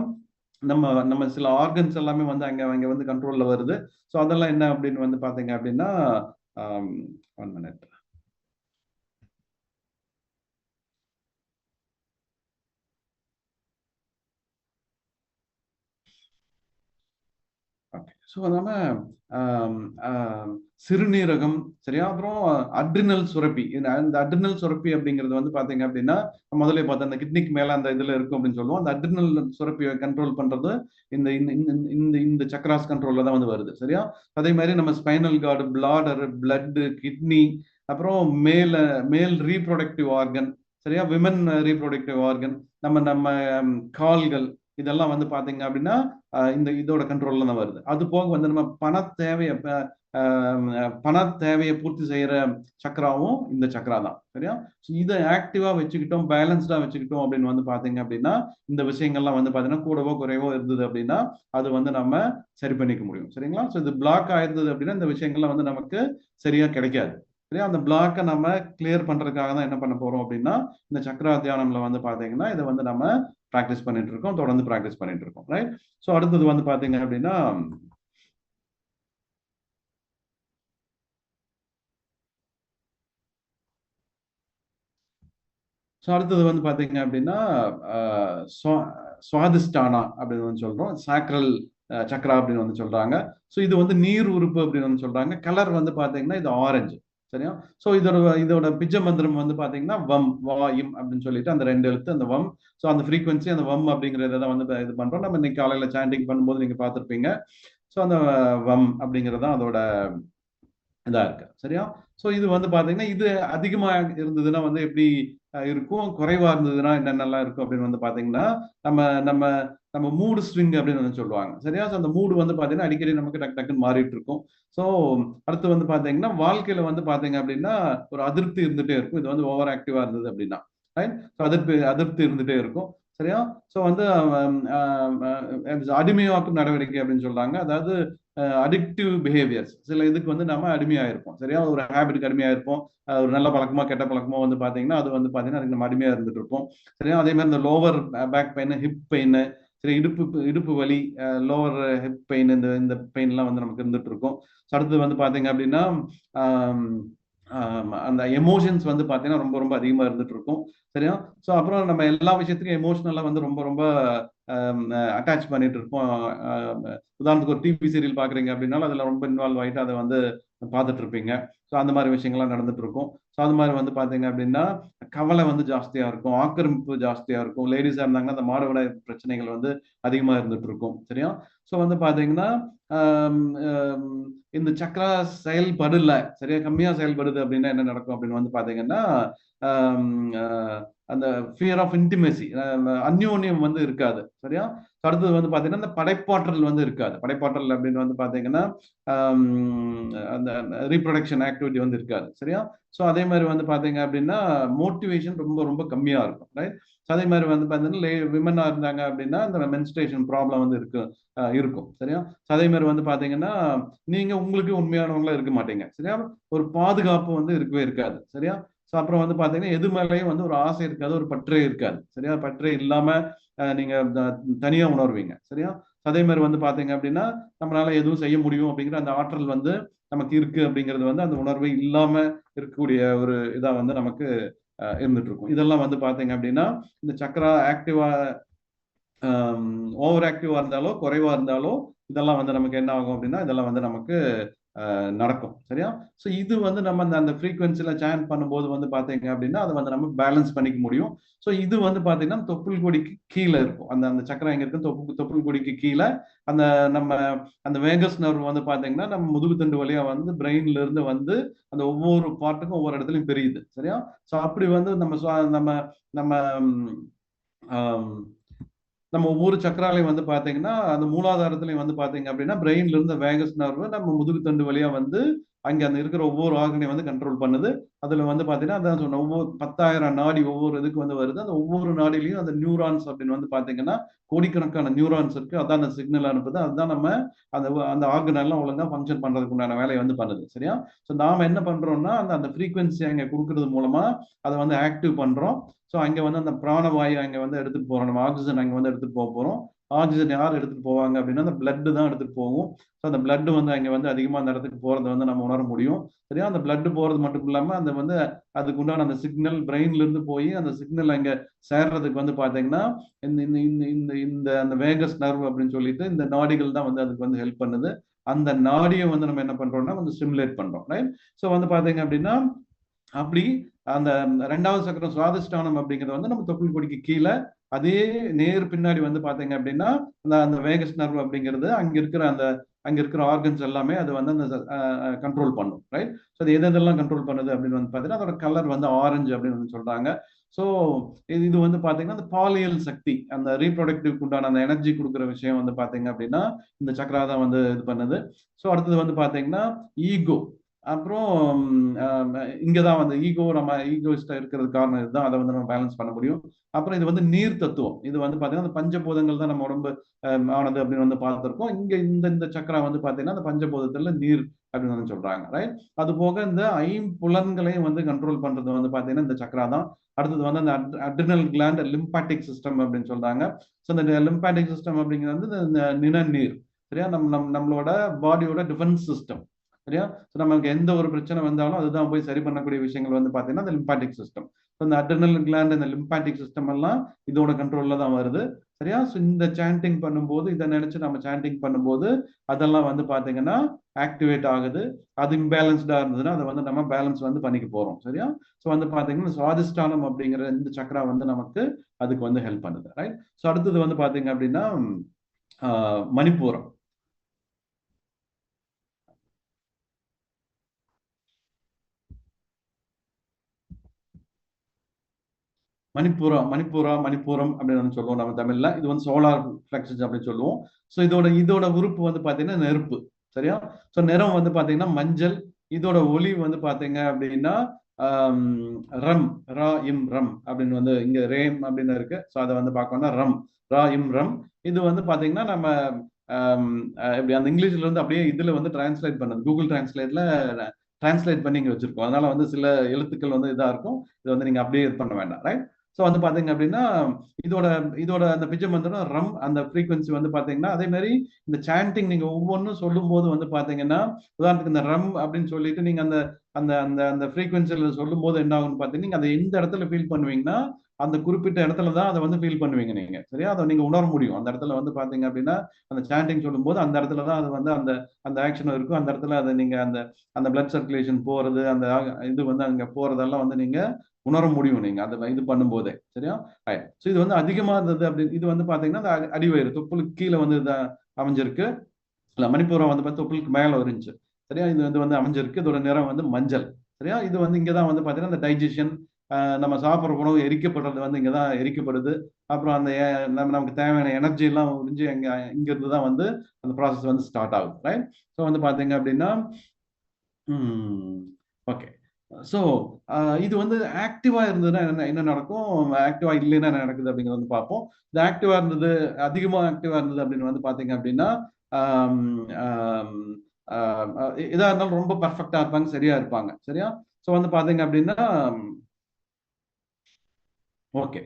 Speaker 1: நம்ம நம்ம சில ஆர்கன்ஸ் எல்லாமே வந்து அங்க வந்து கண்ட்ரோல்ல வருது. ஸோ அதெல்லாம் என்ன அப்படின்னு வந்து பாத்தீங்க அப்படின்னா 1 மினிட். ஓகே. ஸோ நம்ம சிறுநீரகம், சரியா? அப்புறம் அட்ரினல் சுரப்பி. இந்த அட்ரினல் சுரப்பி அப்படிங்கிறது வந்து பாத்தீங்க அப்படின்னா முதல்ல பார்த்தா அந்த கிட்னிக்கு மேல அந்த இதுல இருக்கும் அப்படின்னு சொல்லுவோம். அந்த அட்ரினல் சுரப்பியை கண்ட்ரோல் பண்றது இந்த இந்த இந்த இந்த இந்த சக்கராஸ் கண்ட்ரோல்ல தான் வந்து வருது. சரியா? அதே மாதிரி நம்ம spinal cord, bladder, blood, kidney, அப்புறம் மேல் ரீப்ரொடக்டிவ் ஆர்கன், சரியா? விமன் ரீப்ரொடக்டிவ் ஆர்கன், நம்ம நம்ம கால்கள், இதெல்லாம் வந்து பாத்தீங்க அப்படின்னா இதோட கண்ட்ரோல்ல தான் வருது. அது போக வந்து நம்ம பண தேவையை பூர்த்தி செய்யற சக்கராவும் இந்த சக்கரா தான். சரியா? இதை ஆக்டிவா வச்சுக்கிட்டோம், பேலன்ஸ்டா வச்சுக்கிட்டோம் அப்படின்னு வந்து பாத்தீங்க அப்படின்னா இந்த விஷயங்கள்லாம் வந்து பாத்தீங்கன்னா கூடவோ குறைவோ இருந்தது அப்படின்னா அது வந்து நம்ம சரி பண்ணிக்க முடியும். சரிங்களா? ஸோ இது பிளாக் ஆயிருந்தது அப்படின்னா இந்த விஷயங்கள்லாம் வந்து நமக்கு சரியா கிடைக்காது. சரியா? அந்த பிளாக்கை நம்ம கிளியர் பண்றதுக்காக தான் என்ன பண்ண போறோம் அப்படின்னா இந்த சக்கரா தியானம்ல வந்து பாத்தீங்கன்னா இதை வந்து நம்ம ப்ராக்டிஸ் பண்ணிட்டு இருக்கோம், தொடர்ந்து ப்ராக்டிஸ் பண்ணிட்டு இருக்கோம். ரைட்? ஸோ அடுத்தது வந்து பாத்தீங்க அப்படின்னா ஸோ அடுத்தது வந்து பாத்தீங்க அப்படின்னா சுவாதிஷ்டானா அப்படின்னு வந்து சொல்றோம். சாக்ரல் சக்கரா அப்படின்னு வந்து சொல்றாங்க. ஸோ இது வந்து நீர் உறுப்பு அப்படின்னு வந்து சொல்றாங்க. கலர் வந்து பாத்தீங்கன்னா இது ஆரஞ்சு. சரியா? ஸோ இதோட பிஜ மந்திரம் வந்து பாத்தீங்கன்னா வம் வாயும் அப்படின்னு சொல்லிட்டு அந்த 2 எழுத்து அந்த வம். ஸோ அந்த ஃப்ரீக்வன்சி அந்த வம் அப்படிங்கிறத தான் வந்து இது பண்றோம். நம்ம இன்னைக்கு காலையில சாண்டிங் பண்ணும்போது நீங்க பார்த்திருப்பீங்க. ஸோ அந்த வம் அப்படிங்கிறது தான் அதோட இதா இருக்கு. சரியா? ஸோ இது வந்து பாத்தீங்கன்னா இது அதிகமா இருந்ததுன்னா வந்து எப்படி இருக்கும், குறைவா இருந்ததுன்னா என்னென்னலாம் இருக்கும் அப்படின்னு வந்து பாத்தீங்கன்னா நம்ம நம்ம நம்ம மூடு ஸ்விங் அப்படின்னு வந்து சொல்லுவாங்க. சரியா? ஸோ அந்த மூடு வந்து பாத்தீங்கன்னா அடிக்கடி நமக்கு டக்கு டக்குன்னு மாறிட்டு இருக்கும். ஸோ அடுத்து வந்து பாத்தீங்கன்னா வாழ்க்கையில வந்து பாத்தீங்க அப்படின்னா ஒரு அதிருப்தி இருந்துட்டே இருக்கும். இது வந்து ஓவர் ஆக்டிவா இருந்தது அப்படின்னா ரைட்? ஸோ அதிருப்தி இருந்துட்டே இருக்கும். சரியா? ஸோ வந்து அடிமையாக்கும் நடவடிக்கை அப்படின்னு சொல்றாங்க. அதாவது அடிக்டிவ் பிஹேவியர்ஸ், சில இதுக்கு வந்து நம்ம அடிமையாயிருப்போம். சரியா? ஒரு ஹேபிட்டுக்கு அடிமையாயிருப்போம். ஒரு நல்ல பழக்கமோ கெட்ட பழக்கமோ வந்து பாத்தீங்கன்னா அது வந்து பாத்தீங்கன்னா அதுக்கு நம்ம அடிமையா இருந்துட்டு இருப்போம். சரியா? அதே மாதிரி இந்த lower back pain, hip pain, சரி, இடுப்பு வலி, லோவர் ஹிப் பெயின், இந்த இந்த பெயின் எல்லாம் வந்து நமக்கு இருந்துட்டு இருக்கும். அடுத்தது வந்து பாத்தீங்க அப்படின்னா அந்த எமோஷன்ஸ் வந்து பாத்தீங்கன்னா ரொம்ப ரொம்ப அதிகமா இருந்துட்டு இருக்கும். சரியா? ஸோ அப்புறம் நம்ம எல்லா விஷயத்துக்கும் எமோஷனலா வந்து ரொம்ப ரொம்ப அட்டாச் பண்ணிட்டு இருப்போம். உதாரணத்துக்கு ஒரு டிவி சீரியல் பாக்குறீங்க அப்படின்னாலும் அதுல ரொம்ப இன்வால்வ் ஆயிட்டு அதை வந்து பார்த்துட்டு இருப்பீங்க. ஸோ அந்த மாதிரி விஷயங்கள்லாம் நடந்துட்டு இருக்கும். ஸோ அது மாதிரி வந்து பாத்தீங்க அப்படின்னா கவலை வந்து ஜாஸ்தியா இருக்கும், ஆக்கிரமிப்பு ஜாஸ்தியா இருக்கும். லேடிஸா இருந்தாங்கன்னா அந்த மாதவிடாய் பிரச்சனைகள் வந்து அதிகமா இருந்துட்டு இருக்கும். சரியா? ஸோ வந்து பாத்தீங்கன்னா இந்த சக்கரா செயல்படல, சரியா, கம்மியா செயல்படுது அப்படின்னா என்ன நடக்கும் அப்படின்னு வந்து பாத்தீங்கன்னா அந்த ஃபியர் ஆஃப் இன்டிமேசி, அந்யோன்யம் வந்து இருக்காது. சரியா? அடுத்தது வந்து பாத்தீங்கன்னா இந்த படைப்பாற்றல் வந்து இருக்காது. படைப்பாற்றல் அப்படின்னு வந்து பாத்தீங்கன்னா அந்த ரீப்ரொடக்ஷன் ஆக்டிவிட்டி வந்து இருக்காது. சரியா? ஸோ அதே மாதிரி வந்து பாத்தீங்க அப்படின்னா மோட்டிவேஷன் ரொம்ப ரொம்ப கம்மியா இருக்கும். ரைட்? அதே மாதிரி வந்து பாத்தீங்கன்னா விமனா இருந்தாங்க அப்படின்னா அந்த மென்ஸ்ட்ரேஷன் ப்ராப்ளம் வந்து இருக்கும். சரியா? அதே மாதிரி வந்து பாத்தீங்கன்னா நீங்க உங்களுக்கு உண்மையானவங்களா இருக்க மாட்டீங்க. சரியா? ஒரு பாதுகாப்பு வந்து இருக்கவே இருக்காது. சரியா? ஸோ அப்புறம் வந்து பாத்தீங்கன்னா எது மேலேயும் வந்து ஒரு ஆசை இருக்காது, ஒரு பற்றே இருக்காது. சரியா? பற்றே இல்லாம நீங்க தனியா உணர்வீங்க. சரியா? அதே மாதிரி வந்து பாத்தீங்க அப்படின்னா நம்மளால எதுவும் செய்ய முடியும் அப்படிங்கிற அந்த ஆற்றல் வந்து நமக்கு இருக்கு அப்படிங்கிறது வந்து அந்த உணர்வை இல்லாம இருக்கக்கூடிய ஒரு இதா வந்து நமக்கு இருந்துட்டு இருக்கும். இதெல்லாம் வந்து பாத்தீங்க அப்படின்னா இந்த சக்கரா ஆக்டிவா ஓவர் ஆக்டிவா இருந்தாலோ குறைவா இருந்தாலோ இதெல்லாம் வந்து நமக்கு என்ன ஆகும் அப்படின்னா இதெல்லாம் வந்து நமக்கு நடக்கும். சரியா? ஸோ இது வந்து நம்ம அந்த ஃப்ரீக்வன்சில சேன் பண்ணும்போது வந்து பாத்தீங்க அப்படின்னா அதை வந்து நம்ம பேலன்ஸ் பண்ணிக்க முடியும். ஸோ இது வந்து பாத்தீங்கன்னா தொப்புள் கொடிக்கு கீழே இருக்கும். அந்த அந்த சக்கரம் எங்க இருக்கு, தொப்புள் கொடிக்கு கீழே அந்த நம்ம அந்த வேகஸ் நர்வ் வந்து பாத்தீங்கன்னா நம்ம முதுகுத்தண்டு வழியா வந்து பிரெயின்ல இருந்து வந்து அந்த ஒவ்வொரு பார்ட்டுக்கும் ஒவ்வொரு இடத்துலயும் தெரியுது. சரியா? ஸோ அப்படி வந்து நம்ம நம்ம நம்ம ஒவ்வொரு சக்கராலையும் வந்து பாத்தீங்கன்னா அந்த மூலாதாரத்திலையும் வந்து பாத்தீங்க அப்படின்னா பிரெயின்ல இருந்து வேகஸ் நர்வு நம்ம முதுகுத்தண்டு வழியா வந்து அங்க அந்த இருக்கிற ஒவ்வொரு ஆர்கனையும் வந்து கண்ட்ரோல் பண்ணுது. அதுல வந்து பாத்தீங்கன்னா அதான் சொன்ன ஒவ்வொரு 10,000 நாடி ஒவ்வொரு இதுக்கு வந்து வருது. அந்த ஒவ்வொரு நாடிலையும் அந்த நியூரான்ஸ் அப்படின்னு வந்து பாத்தீங்கன்னா கோடிக்கணக்கான நியூரான்ஸ் இருக்கு. அதான் அந்த சிக்னல் அனுப்புது. அதுதான் நம்ம அந்த அந்த ஆர்கன் எல்லாம் ஒழுங்கா ஃபங்க்ஷன் பண்றதுக்கு உண்டான வேலையை வந்து பண்ணுது. சரியா? ஸோ நாம என்ன பண்றோம்னா அந்த அந்த ஃப்ரீக்வன்சி அங்க கொடுக்கறது மூலமா அதை வந்து ஆக்டிவ் பண்றோம். ஸோ அங்க வந்து அந்த பிராணவாயு அங்க வந்து எடுத்துட்டு போறோம். நம்ம ஆக்சிஜன் அங்க வந்து எடுத்துட்டு போக போறோம். ஆக்சிஜன் யார் எடுத்துட்டு போவாங்க அப்படின்னா அந்த பிளட் தான் எடுத்துட்டு போகும். ஸோ அந்த பிளட் வந்து அங்க வந்து அதிகமா அந்த இடத்துக்கு போறதை வந்து நம்ம உணர முடியும். சரியா? அந்த பிளட் போறது மட்டும் இல்லாம அந்த வந்து அதுக்கு உண்டான அந்த சிக்னல் பிரெயின்ல இருந்து போய் அந்த சிக்னல் அங்க சேர்றதுக்கு வந்து பாத்தீங்கன்னா இந்த இந்த இந்த இந்த இந்த அந்த வேகஸ் நர்வ் அப்படின்னு சொல்லிட்டு இந்த நாடிகள் தான் வந்து அதுக்கு வந்து ஹெல்ப் பண்ணுது. அந்த நாடியை வந்து நம்ம என்ன பண்றோம்னா கொஞ்சம் ஸ்டிமுலேட் பண்றோம். ரைட்? ஸோ வந்து பாத்தீங்க அப்படின்னா அப்படி அந்த 2வது சக்கரம் சுவாதிஷ்டானம் அப்படிங்கிறது வந்து நம்ம தொப்புள் கொடிக்கு கீழே அதே நேர் பின்னாடி வந்து பாத்தீங்க அப்படின்னா அந்த அந்த வேகஸ் நர்வ் அப்படிங்கிறது அங்க இருக்கிற ஆர்கன்ஸ் எல்லாமே அது வந்து அந்த கண்ட்ரோல் பண்ணும். ரைட்? ஸோ அது எதெல்லாம் கண்ட்ரோல் பண்ணுது அப்படின்னு வந்து பாத்தீங்கன்னா அதோட கலர் வந்து ஆரஞ்சு அப்படின்னு வந்து சொல்றாங்க. ஸோ இது வந்து பாத்தீங்கன்னா அந்த பாலியல் சக்தி அந்த ரீப்ரொடக்டிவ் உண்டான அந்த எனர்ஜி கொடுக்குற விஷயம் வந்து பாத்தீங்க அப்படின்னா இந்த சக்கரா தான் வந்து இது பண்ணுது. ஸோ அடுத்தது வந்து பாத்தீங்கன்னா ஈகோ. அப்புறம் இங்கதான் வந்து நம்ம ஈகோயிஸ்டா இருக்கிறது காரணம் இதுதான். அதை வந்து நம்ம பேலன்ஸ் பண்ண முடியும். அப்புறம் இது வந்து நீர் தத்துவம். இது வந்து பாத்தீங்கன்னா அந்த பஞ்சபூதங்கள் தான் நம்ம உடம்பு ஆனது அப்படின்னு வந்து பார்த்திருக்கோம். இங்க இந்த இந்த சக்கரம் வந்து பாத்தீங்கன்னா அந்த பஞ்சபூதத்துல நீர் அப்படின்னு வந்து சொல்றாங்க. ரைட்? அது போக இந்த ஐம்புலன்களையும் வந்து கண்ட்ரோல் பண்றது வந்து பாத்தீங்கன்னா இந்த சக்கரா தான். அடுத்தது வந்து அந்த அட்ரினல் கிளாண்ட் லிம்பாட்டிக் சிஸ்டம் அப்படின்னு சொல்றாங்க. ஸோ இந்த லிம்பாட்டிக் சிஸ்டம் அப்படிங்கிறது வந்து இந்த நிணநீர். சரியா? நம்மளோட பாடியோட டிஃபென்ஸ் சிஸ்டம். சரியா? ஸோ நமக்கு எந்த ஒரு பிரச்சனை வந்தாலும் அதுதான் போய் சரி பண்ணக்கூடிய விஷயங்கள் வந்து பாத்தீங்கன்னா அந்த லிம்பாட்டிக் சிஸ்டம். இந்த அட்ரினல் கிளாண்ட் இந்த லிம்பாட்டிக் சிஸ்டம் எல்லாம் இதோட கண்ட்ரோல்ல தான் வருது. சரியா? ஸோ இந்த சாண்டிங் பண்ணும்போது இதை நினைச்சு நம்ம சாண்டிங் பண்ணும்போது அதெல்லாம் வந்து பாத்தீங்கன்னா ஆக்டிவேட் ஆகுது. அது இம்பேலன்ஸ்டா இருந்ததுன்னா அதை வந்து நம்ம பேலன்ஸ் வந்து பண்ணிக்க போறோம். சரியா? ஸோ வந்து பாத்தீங்கன்னா சுவாதிஷ்டானம் அப்படிங்கிற இந்த சக்கரா வந்து நமக்கு அதுக்கு வந்து ஹெல்ப் பண்ணுது. ரைட்? ஸோ அடுத்தது வந்து பாத்தீங்க அப்படின்னா மணிப்பூரம். மணிப்பூரம் அப்படின்னு சொல்லுவோம் நம்ம தமிழ்ல. இது வந்து சோலார் பிளெக்ஸஸ் அப்படின்னு சொல்லுவோம். ஸோ இதோட உறுப்பு வந்து பாத்தீங்கன்னா நெருப்பு. சரியா? ஸோ நிறம் வந்து பாத்தீங்கன்னா மஞ்சள். இதோட ஒளி வந்து பாத்தீங்க அப்படின்னா ரம் ரம் அப்படின்னு வந்து இங்க ரேம் அப்படின்னு இருக்கு. ஸோ அதை வந்து பார்க்கணும்னா ரம். இது வந்து பாத்தீங்கன்னா நம்ம எப்படி அந்த இங்கிலீஷ்ல இருந்து அப்படியே இதுல வந்து டிரான்ஸ்லேட் பண்ணது கூகுள் டிரான்ஸ்லேட்ல டிரான்ஸ்லேட் பண்ணி இங்க வச்சிருக்கோம். அதனால வந்து சில எழுத்துக்கள் வந்து இதா இருக்கும். இது வந்து நீங்க அப்படியே இது பண்ண வேண்டாம். ரைட்? ஸோ வந்து பாத்தீங்க அப்படின்னா இதோட இதோட அந்த பிஜம் வந்து ரம் அந்த ஃப்ரீக்வன்சி வந்து பாத்தீங்கன்னா அதே மாதிரி இந்த சாண்டிங் நீங்க ஒவ்வொன்றும் சொல்லும் போது வந்து பாத்தீங்கன்னா உதாரணத்துக்கு இந்த ரம் அப்படின்னு சொல்லிட்டு நீங்க அந்த அந்த அந்த அந்த ஃப்ரீக்வன்சில சொல்லும் போது என்ன ஆகும்னு பாத்தீங்கன்னா நீங்க அதை எந்த இடத்துல ஃபீல் பண்ணுவீங்கன்னா அந்த குறிப்பிட்ட இடத்துல தான் அதை வந்து ஃபீல் பண்ணுவீங்க நீங்க. சரியா? அதை நீங்க உணர முடியும். அந்த இடத்துல வந்து பாத்தீங்க அப்படின்னா அந்த சாண்டிங் சொல்லும் போது அந்த இடத்துல தான் அது வந்து அந்த அந்த ஆக்ஷன் இருக்கும். அந்த இடத்துல அதை நீங்க அந்த அந்த பிளட் சர்க்குலேஷன் போறது அந்த இது வந்து அங்க போறதெல்லாம் வந்து நீங்க உணர முடியும் நீங்க அதை இது பண்ணும்போதே. சரியா? ஸோ இது வந்து அதிகமா இருந்தது அப்படி இது வந்து பாத்தீங்கன்னா அந்த அடிவயிறு தொப்புளுக்கு கீழே வந்து அமைஞ்சிருக்கு. இல்ல மணிப்பூரம் வந்து தொப்புளுக்கு மேல இருந்துச்சு. சரியா? இது வந்து அமைஞ்சிருக்கு. இதோட நிறம் வந்து மஞ்சள். சரியா? இது வந்து இங்கதான் வந்து பாத்தீங்கன்னா இந்த டைஜஷன் நம்ம சாப்பிட்ற உணவு எரிக்கப்படுறது வந்து இங்கதான் எரிக்கப்படுது. அப்புறம் அந்த நமக்கு தேவையான எனர்ஜி எல்லாம் உறிஞ்சி இங்க இருந்து தான் வந்து அந்த ப்ராசஸ் வந்து ஸ்டார்ட் ஆகுது. ரைட்? ஸோ வந்து பாத்தீங்க அப்படின்னா ஓகே. ஸோ இது வந்து ஆக்டிவா இருந்ததுன்னா என்ன நடக்கும், ஆக்டிவா இல்லைன்னா என்ன நடக்குது அப்படிங்கிறது வந்து பார்ப்போம். இது ஆக்டிவா இருந்தது அதிகமா ஆக்டிவா இருந்தது அப்படின்னு வந்து பாத்தீங்க அப்படின்னா இதா இருந்தாலும் ரொம்ப பர்ஃபெக்டா இருப்பாங்க, சரியா இருப்பாங்க. சரியா? ஸோ வந்து பாத்தீங்க அப்படின்னா ஓகே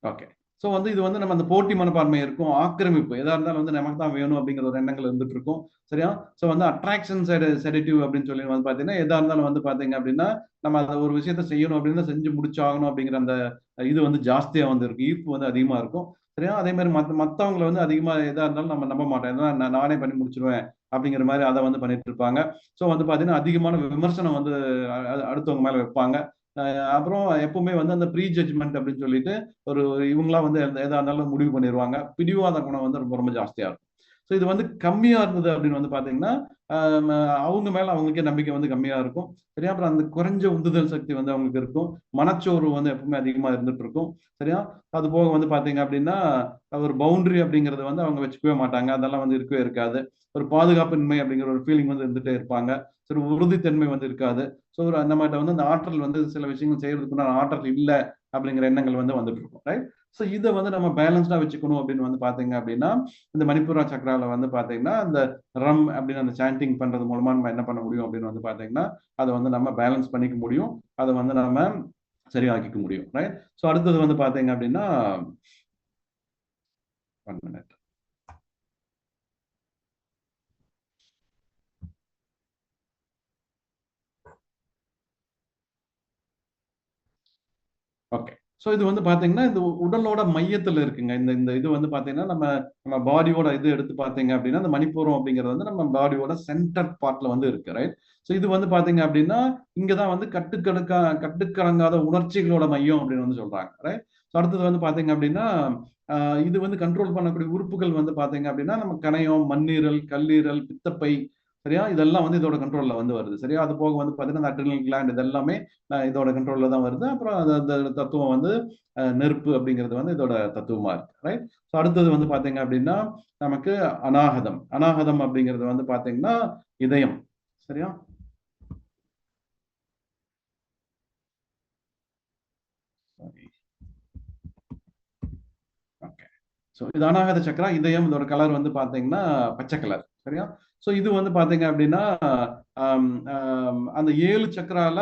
Speaker 1: ஓகே. ஸோ வந்து இது வந்து நம்ம அந்த போட்டி மனப்பான்மை இருக்கும், ஆக்கிரமிப்பு எதா இருந்தாலும் வந்து நமக்கு தான் வேணும் அப்படிங்கிற ஒரு எண்ணங்கள் இருந்துட்டு இருக்கும். சரியா? ஸோ வந்து அட்ராக்ஷன் செடேட்டிவ் அப்படின்னு சொல்லி வந்து பாத்தீங்கன்னா எதா இருந்தாலும் வந்து பாத்தீங்க அப்படின்னா நம்ம அதை ஒரு விஷயத்த செய்யணும் அப்படின்னு செஞ்சு முடிச்சாகணும் அப்படிங்கிற அந்த இது வந்து ஜாஸ்தியா வந்து இருக்கும், ஈர்ப்பு வந்து அதிகமா இருக்கும். சரியா? அதே மாதிரி மத்தவங்களை வந்து அதிகமா எதா இருந்தாலும் நம்ம நம்ப மாட்டோம். ஏன்னா நானே பண்ணி முடிச்சிருவேன் அப்படிங்கிற மாதிரி அதை வந்து பண்ணிட்டு இருப்பாங்க. ஸோ வந்து பாத்தீங்கன்னா அதிகமான விமர்சனம் வந்து அடுத்தவங்க மேல வைப்பாங்க. அப்புறம் எப்பவுமே வந்து அந்த ப்ரீ ஜட்ஜ்மெண்ட் அப்படின்னு சொல்லிட்டு ஒரு இவங்களா வந்து எதா இருந்தாலும் முடிவு பண்ணிடுவாங்க. பிடிவாத குணம் வந்து ரொம்ப ரொம்ப ஜாஸ்தியா இருக்கும். ஸோ இது வந்து கம்மியா இருந்தது அப்படின்னு வந்து பாத்தீங்கன்னா அவங்க மேல அவங்களுக்கே நம்பிக்கை வந்து கம்மியா இருக்கும். சரியா? அப்புறம் அந்த குறைஞ்ச உந்துதல் சக்தி வந்து அவங்களுக்கு இருக்கும். மனச்சோர்வு வந்து எப்பவுமே அதிகமா இருந்துட்டு இருக்கும். சரியா? அது போக வந்து பாத்தீங்க அப்படின்னா ஒரு பவுண்டரி அப்படிங்கறது வந்து அவங்க வச்சுக்கவே மாட்டாங்க. அதெல்லாம் வந்து இருக்கவே இருக்காது. ஒரு பாதுகாப்பின்மை அப்படிங்கிற ஒரு ஃபீலிங் வந்து இருந்துட்டே இருப்பாங்க. சரி, உறுதித்தன்மை வந்து இருக்காது. ஸோ ஒரு அந்த மாதிரி வந்து அந்த ஆற்றல் வந்து சில விஷயங்கள் செய்யறதுக்குண்டான ஆற்றல் இல்லை அப்படிங்கிற எண்ணங்கள் வந்து வந்துட்டு இருக்கும். ரைட்? ஸோ இதை வந்து நம்ம பேலன்ஸ்டா வச்சுக்கணும் அப்படின்னு வந்து பாத்தீங்க அப்படின்னா இந்த மணிப்புரா சக்கரால வந்து பாத்தீங்கன்னா அந்த ரம் அப்படின்னு அந்த சாண்டிங் பண்றது மூலமா நம்ம என்ன பண்ண முடியும் அப்படின்னு வந்து பாத்தீங்கன்னா அதை வந்து நம்ம பேலன்ஸ் பண்ணிக்க முடியும். அதை வந்து நம்ம சரியாக்கிக்க முடியும். ரைட்? ஸோ அடுத்தது வந்து பாத்தீங்க அப்படின்னா 1 minute. ஓகே. ஸோ இது வந்து பாத்தீங்கன்னா இந்த உடலோட மையத்துல இருக்குங்க. இந்த இந்த இது வந்து பாத்தீங்கன்னா நம்ம நம்ம பாடியோட இது எடுத்து பாத்தீங்க அப்படின்னா இந்த மணிப்பூரம் அப்படிங்கிறது வந்து நம்ம பாடியோட சென்டர் பார்ட்ல வந்து இருக்கு. ரைட்? ஸோ இது வந்து பாத்தீங்க அப்படின்னா இங்கதான் வந்து கட்டுக்கடங்காத உணர்ச்சிகளோட மையம் அப்படின்னு வந்து சொல்றாங்க. ரைட்? ஸோ அடுத்தது வந்து பாத்தீங்க அப்படின்னா இது வந்து கண்ட்ரோல் பண்ணக்கூடிய உறுப்புகள் வந்து பாத்தீங்க அப்படின்னா நம்ம கணையம், மண்ணீரல், கல்லீரல், பித்தப்பை, சரியா? இதெல்லாம் வந்து இதோட கண்ட்ரோல்ல வந்து வருது. சரியா? அது போக வந்து பாத்தீங்கன்னா அட்ரினல் கிளாண்ட் இது எல்லாமே இதோட கண்ட்ரோல்ல தான் வருது. அப்புறம் அந்த தத்துவம் வந்து நெருப்பு அப்படிங்கிறது வந்து இதோட தத்துவமா இருக்கு. ரைட்? ஸோ அடுத்தது வந்து பாத்தீங்க அப்படின்னா நமக்கு அநாகதம். அநாகதம் அப்படிங்கிறது வந்து பாத்தீங்கன்னா இதயம். சரியா? ஓகே. ஸோ இது அநாகத சக்கரா, இதயம். இதோட கலர் வந்து பாத்தீங்கன்னா பச்சை கலர். சரியா? ஸோ இது வந்து பாத்தீங்க அப்படின்னா அந்த 7 சக்கரால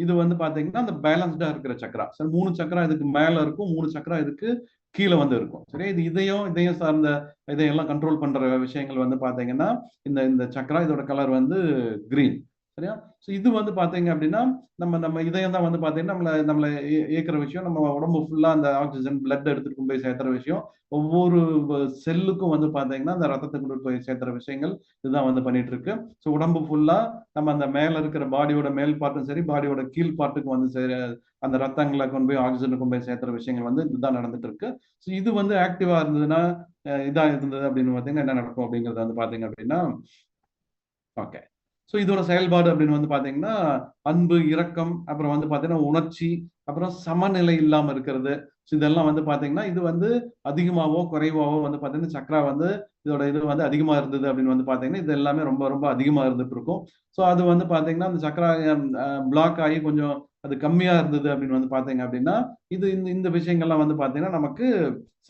Speaker 1: இது வந்து பாத்தீங்கன்னா அந்த பேலன்ஸ்டா இருக்கிற சக்கரா. சரி, 3 சக்கரா இதுக்கு மேல இருக்கும், 3 சக்கரா இதுக்கு கீழே வந்து இருக்கும். சரியா? இது இதயம் சார்ந்த இதையெல்லாம் கண்ட்ரோல் பண்ற விஷயங்கள் வந்து பாத்தீங்கன்னா இந்த இந்த சக்கரா. இதோட கலர் வந்து கிரீன். சரியா? ஸோ இது வந்து பாத்தீங்க அப்படின்னா நம்ம நம்ம இதயம் தான் வந்து பாத்தீங்கன்னா நம்மள நம்மள இயக்குற விஷயம். நம்ம உடம்பு ஃபுல்லா அந்த ஆக்சிஜன் பிளட் எடுத்துட்டு கொண்டு போய் சேர்த்துற விஷயம். ஒவ்வொரு செல்லுக்கும் வந்து பாத்தீங்கன்னா அந்த ரத்தத்தை கொண்டு போய் சேர்த்துற விஷயங்கள் இதுதான் வந்து பண்ணிட்டு இருக்கு. ஸோ உடம்பு ஃபுல்லா நம்ம அந்த மேல இருக்கிற பாடியோட மேல் பார்ட்டும் சரி, பாடியோட கீழ் பார்ட்டுக்கும் வந்து அந்த ரத்தங்களை கொண்டு போய் ஆக்சிஜனை கொண்டு போய் சேர்த்துற விஷயங்கள் வந்து இதுதான் நடந்துட்டு இருக்கு. ஸோ இது வந்து ஆக்டிவா இருந்ததுன்னா இதா இருந்தது அப்படின்னு பாத்தீங்கன்னா என்ன நடக்கும் அப்படிங்கறது வந்து பாத்தீங்க அப்படின்னா ஓகே. ஸோ இதோட செயல்பாடு அப்படின்னு வந்து பாத்தீங்கன்னா அன்பு, இரக்கம், அப்புறம் வந்து பாத்தீங்கன்னா உணர்ச்சி, அப்புறம் சமநிலை இல்லாம இருக்கிறது. ஸோ இதெல்லாம் வந்து பாத்தீங்கன்னா இது வந்து அதிகமாவோ குறைவாவோ வந்து பாத்தீங்கன்னா சக்ரா வந்து இதோட இது வந்து அதிகமா இருந்தது அப்படின்னு வந்து பாத்தீங்கன்னா இது எல்லாமே ரொம்ப ரொம்ப அதிகமா இருந்துட்டு இருக்கும். ஸோ அது வந்து பாத்தீங்கன்னா அந்த சக்ரா பிளாக் ஆகி கொஞ்சம் அது கம்மியா இருந்தது அப்படின்னு வந்து பாத்தீங்க அப்படின்னா இது இந்த இந்த விஷயங்கள்லாம் வந்து பாத்தீங்கன்னா நமக்கு